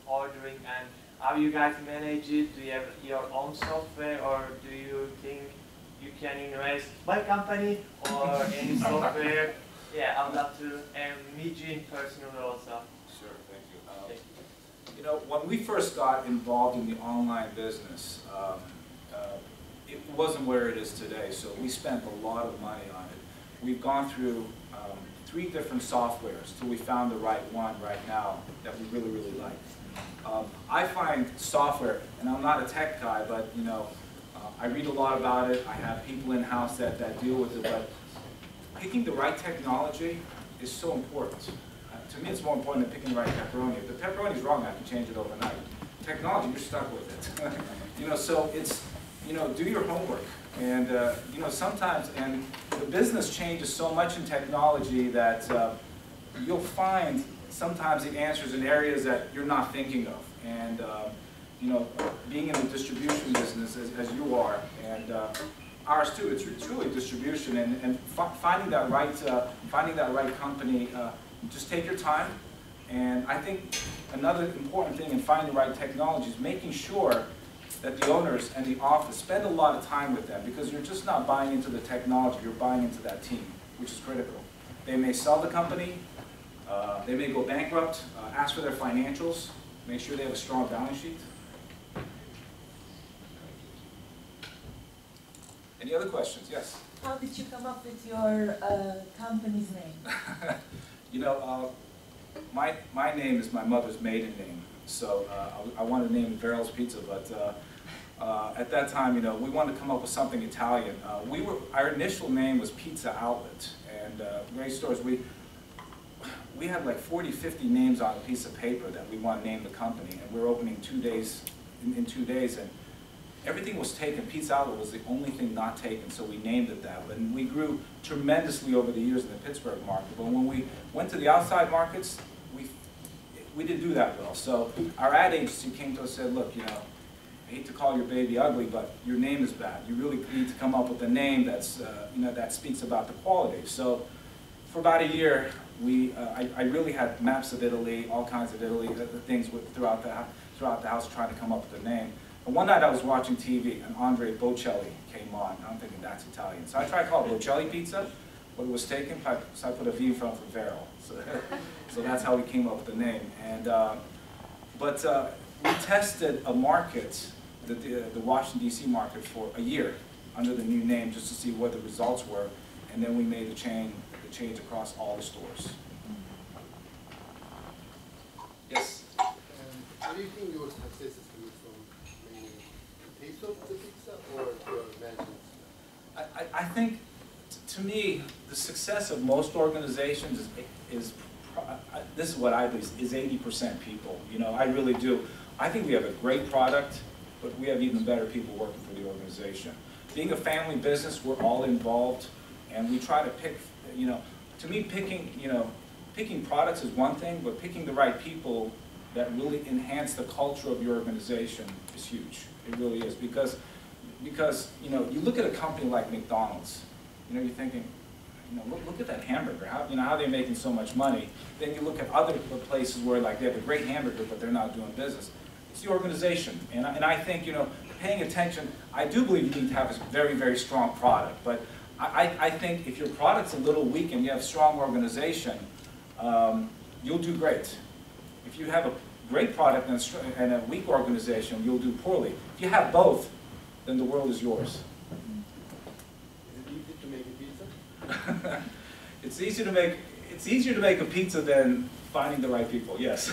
ordering, and how you guys manage it. Do you have your own software, or do you think you can invest my company or any software. Yeah, I'd love to meet you in person also. Sure, thank you. You know, when we first got involved in the online business, it wasn't where it is today, so we spent a lot of money on it. We've gone through 3 different softwares till we found the right one right now that we really, really like. I find software, and I'm not a tech guy, but you know, I read a lot about it. I have people in-house that deal with it, but picking the right technology is so important. To me, it's more important than picking the right pepperoni. If the pepperoni's wrong, I can change it overnight. Technology, you're stuck with it. You know, so it's, you know, do your homework. And, you know, sometimes, and the business changes so much in technology that you'll find sometimes it answers in areas that you're not thinking of. And, you know, being in the distribution business as you are, and ours too, it's really distribution, and finding that right company. Just take your time, and I think another important thing in finding the right technology is making sure that the owners and the office spend a lot of time with them, because you're just not buying into the technology, you're buying into that team, which is critical. They may sell the company, they may go bankrupt, ask for their financials, make sure they have a strong balance sheet. Any other questions? Yes? How did you come up with your company's name? You know, my name is my mother's maiden name, so I wanted to name it Varol's Pizza, but at that time, you know, we wanted to come up with something Italian. Our initial name was Pizza Outlet, and great stores. We had like 40, 50 names on a piece of paper that we want to name the company, and we were opening 2 days, in 2 days, and everything was taken. Pizza Outlet was the only thing not taken, so we named it that. And we grew tremendously over the years in the Pittsburgh market. But when we went to the outside markets, we didn't do that well. So our ad agency came to us and said, look, you know, I hate to call your baby ugly, but your name is bad. You really need to come up with a name that's, you know, that speaks about the quality. So for about a year, I really had maps of Italy, all kinds of Italy, things throughout the house trying to come up with a name. And one night I was watching TV, and Vocelli came on. I'm thinking, that's Italian. So I tried to call it Vocelli Pizza, but it was taken, so I put a V in front for Varol. So that's how we came up with the name. And, we tested a market, the Washington, D.C. market, for a year under the new name, just to see what the results were. And then we made the change across all the stores. Yes? What do you think your success is coming from? Maybe the taste of the pizza or your management? I think, to me, the success of most organizations is this is what I believe, is 80% people. You know, I really do. I think we have a great product, but we have even better people working for the organization. Being a family business, we're all involved, and we try to pick, you know, to me, picking products is one thing, but picking the right people that really enhance the culture of your organization is huge. It really is, because you know, you look at a company like McDonald's, you know, you're thinking, you know, look at that hamburger. How, you know, how they're making so much money. Then you look at other places where, like, they have a great hamburger, but they're not doing business. It's the organization, and I think, you know, paying attention. I do believe you need to have a very, very strong product, but I think if your product's a little weak and you have a strong organization, you'll do great. If you have a great product and a weak organization, you'll do poorly. If you have both, then the world is yours. Is it easy to make a pizza? It's easier to make a pizza than finding the right people. Yes.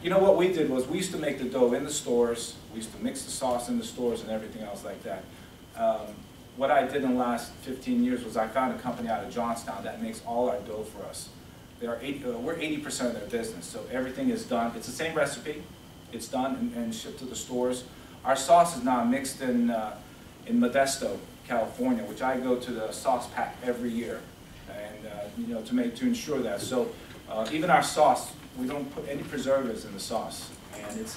You know what we did was we used to make the dough in the stores. We used to mix the sauce in the stores and everything else like that. What I did in the last 15 years was I found a company out of Johnstown that makes all our dough for us. We're 80% of their business, so everything is done. It's the same recipe. It's done and shipped to the stores. Our sauce is now mixed in Modesto, California, which I go to the sauce pack every year, and you know, to ensure that. So even our sauce, we don't put any preservatives in the sauce, and it's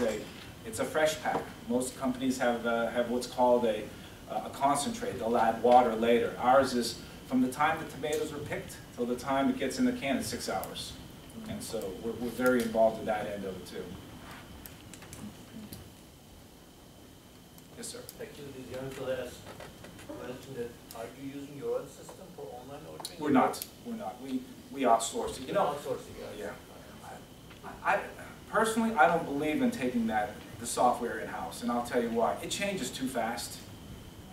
a fresh pack. Most companies have what's called a concentrate. They'll add water later. Ours is from the time the tomatoes are picked till the time it gets in the can is 6 hours. And so we're very involved in that end of it too. Yes, sir. Actually, the answer is mentioned that, are you using your own system for online ordering? We're not. We outsource it. You know, outsourcing, yeah. I personally, I don't believe in taking the software in-house, and I'll tell you why. It changes too fast,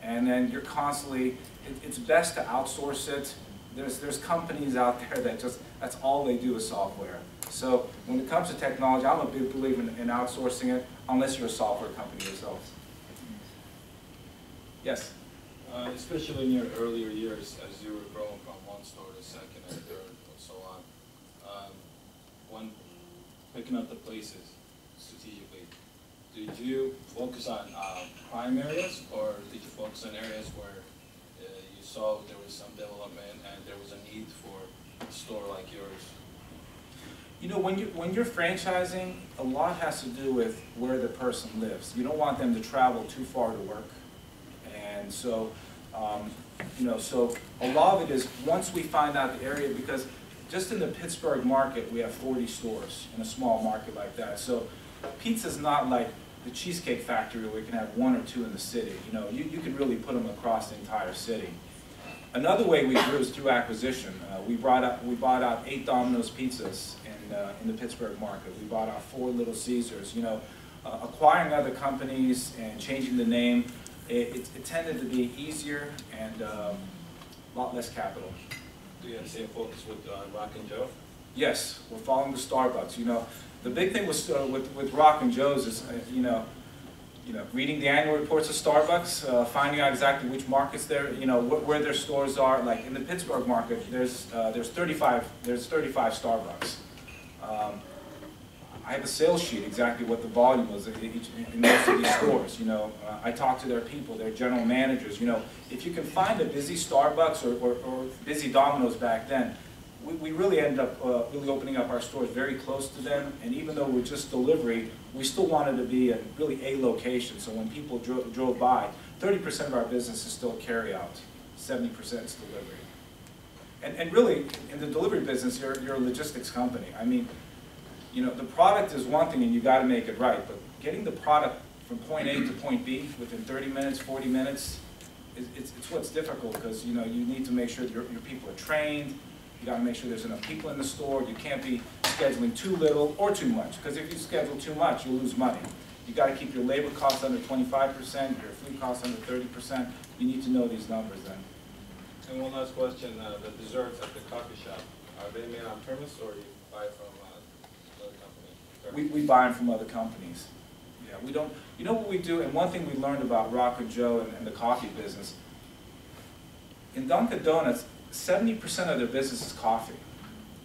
and then you're constantly, it's best to outsource it. There's companies out there that that's all they do is software. So when it comes to technology, I'm a big believer in outsourcing it, unless you're a software company yourself. Yes? Especially in your earlier years, as you were growing from one store to second and third and so on, when picking up the places strategically, did you focus on prime areas, or did you focus on areas where you saw there was some development and there was a need for a store like yours? You know, when you're franchising, a lot has to do with where the person lives. You don't want them to travel too far to work. And so, you know, so a lot of it is once we find out the area, because just in the Pittsburgh market, we have 40 stores in a small market like that. So pizza's not like the Cheesecake Factory where we can have 1 or 2 in the city. You know, you can really put them across the entire city. Another way we grew is through acquisition. We bought out 8 Domino's pizzas in the Pittsburgh market. We bought out 4 Little Caesars. You know, acquiring other companies and changing the name, it tended to be easier and a lot less capital. Do you have the same focus with Rock and Joe? Yes, we're following the Starbucks. You know, the big thing with Rock and Joe's is you know, reading the annual reports of Starbucks, finding out exactly which markets they're, you know, where their stores are. Like in the Pittsburgh market, there's 35 Starbucks. I have a sales sheet exactly what the volume was in most of these stores. You know, I talk to their people, their general managers. You know, if you can find a busy Starbucks or busy Domino's back then, we really ended up really opening up our stores very close to them. And even though we're just delivery, we still wanted to be at really a location. So when people drove by, 30% of our business is still carry out, 70% is delivery. And really, in the delivery business, you're a logistics company. I mean, you know, the product is one thing and you got to make it right, but getting the product from point A to point B within 30 minutes, 40 minutes, it's what's difficult, because, you know, you need to make sure that your people are trained. You got to make sure there's enough people in the store. You can't be scheduling too little or too much, because if you schedule too much, you'll lose money. You got to keep your labor costs under 25%, your food costs under 30%. You need to know these numbers then. And one last question, the desserts at the coffee shop, are they made on premise or you buy from another company? We buy them from other companies. Yeah, we don't, you know what we do, and one thing we learned about Rock and Joe and the coffee business, in Dunkin' Donuts, 70% of their business is coffee,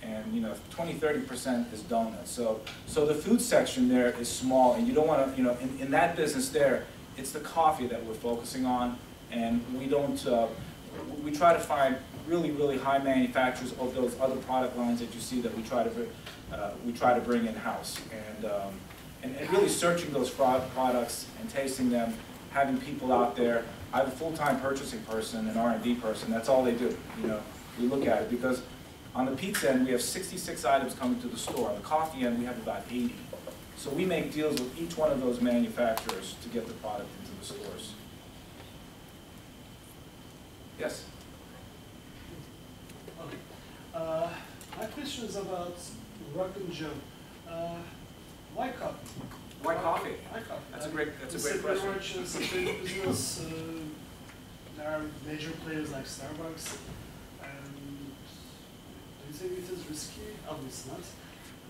and 20–30% is donuts. So the food section there is small, and you don't want to, in that business there, it's the coffee that we're focusing on, and we don't. We try to find really high manufacturers of those other product lines that you see that we try to bring in house, and really searching those products and tasting them, having people out there. I have a full-time purchasing person, an R&D person. That's all they do. We look at it, because on the pizza end we have 66 items coming to the store. On the coffee end we have about 80. So we make deals with each one of those manufacturers to get the product into the stores. Yes. My question is about Rock and Joe. Why coffee? Why coffee? Why coffee? That's a great question. It's a big business. There are major players like Starbucks. Do you think it is risky? Obviously not.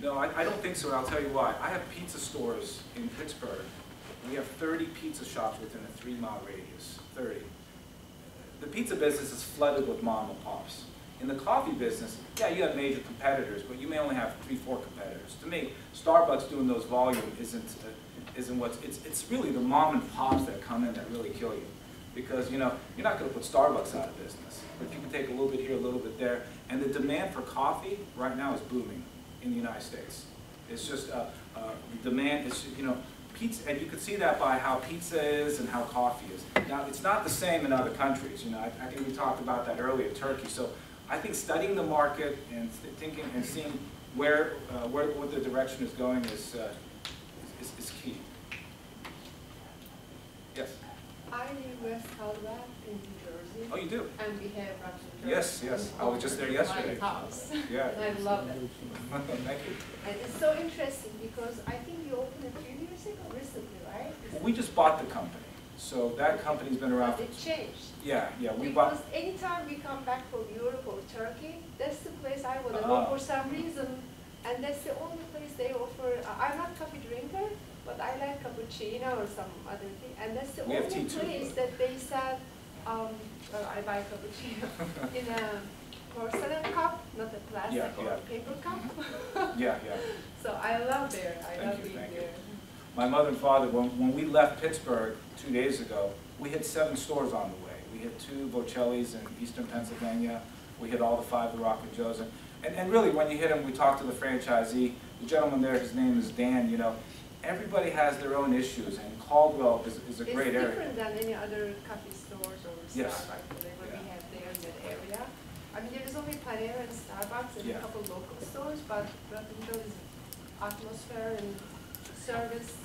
No, I don't think so, and I'll tell you why. I have pizza stores in Pittsburgh. We have 30 pizza shops within a 3-mile radius. 30. The pizza business is flooded with mom and pops. In the coffee business, yeah, you have major competitors, but you may only have 3–4 competitors. To me, Starbucks doing those volume isn't what's. It's really the mom and pops that come in that really kill you, because you're not going to put Starbucks out of business, but you can take a little bit here, a little bit there, and the demand for coffee right now is booming in the United States. It's just the demand is pizza, and you can see that by how pizza is and how coffee is. Now, it's not the same in other countries. I think we talked about that earlier, Turkey. So I think studying the market and thinking and seeing what the direction is going is key. Yes? I live West Haldun in New Jersey. and we have Russian church. Yes, yes. I was just there yesterday. My house. Yeah. And I love it. Thank you. And it's so interesting because I think you opened it 3 years ago, recently, right? Well, we just bought the company. So that company's been around. But it changed. Yeah, yeah. We Because bought. anytime we come back from Europe or Turkey, that's the place I want to go for some reason. And that's the only place they offer. I'm not coffee drinker, but I like cappuccino or some other thing. And that's the only place that they sell, well, I buy cappuccino in a porcelain cup, not a plastic or paper cup. Yeah, yeah. So I love there. I love being there. My mother and father, when we left Pittsburgh 2 days ago, we hit 7 stores on the way. We hit 2 Vocellis in eastern Pennsylvania. We hit all the 5 Moroccan Joes. And really, when you hit them, we talked to the franchisee. The gentleman there, his name is Dan, you know. Everybody has their own issues, and Caldwell is a great area. It's different than any other coffee stores or Starbucks, whatever we have there in that area. I mean, there is only Panera and Starbucks and a couple local stores, but Rottenjo's atmosphere and service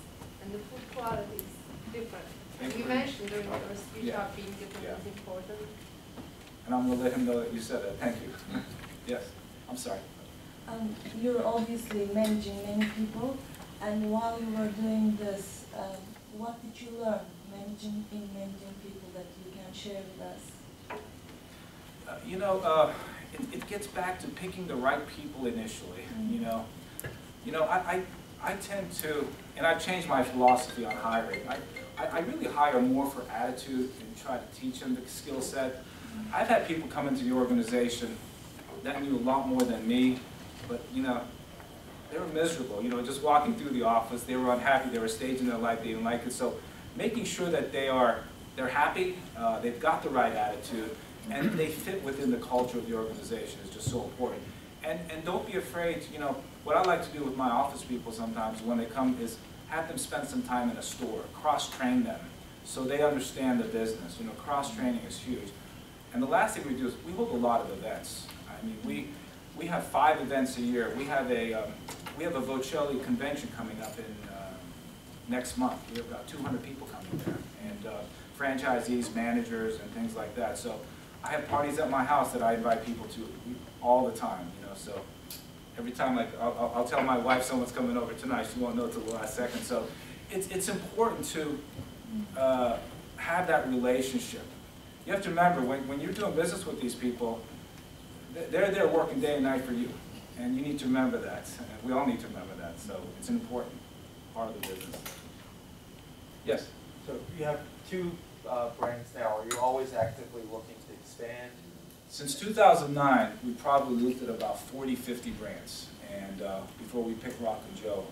and the food quality is different. And you mentioned during your speech how being different is important. And I'm going to let him know that you said that. Thank you. Yes, I'm sorry. You're obviously managing many people, and while you were doing this, what did you learn managing people that you can share with us? You know, it gets back to picking the right people initially. You know, I tend to, and I've changed my philosophy on hiring. I really hire more for attitude and try to teach them the skill set. I've had people come into the organization that knew a lot more than me, but you know, they were miserable. You know, just walking through the office, they were unhappy. They were staging their life. They didn't like it. So, making sure that they're happy, they've got the right attitude, and they fit within the culture of the organization is just so important. And don't be afraid. You know, what I like to do with my office people sometimes when they come is have them spend some time in a store, cross-train them, so they understand the business. You know, cross-training is huge. And the last thing we do is we hold a lot of events. I mean, we have 5 events a year. We have a Vocelli convention coming up in next month. We have about 200 people coming there, and franchisees, managers, and things like that. So I have parties at my house that I invite people to all the time. You know, so every time, like I'll tell my wife someone's coming over tonight, she won't know till the last second. So it's important to have that relationship. You have to remember, when you're doing business with these people, they're there working day and night for you. And you need to remember that. And we all need to remember that. So it's an important part of the business. Yes? So you have 2 brands now. Are you always actively looking to expand? Since 2009, we probably looked at about 40, 50 brands. And before we picked Rock and Joe.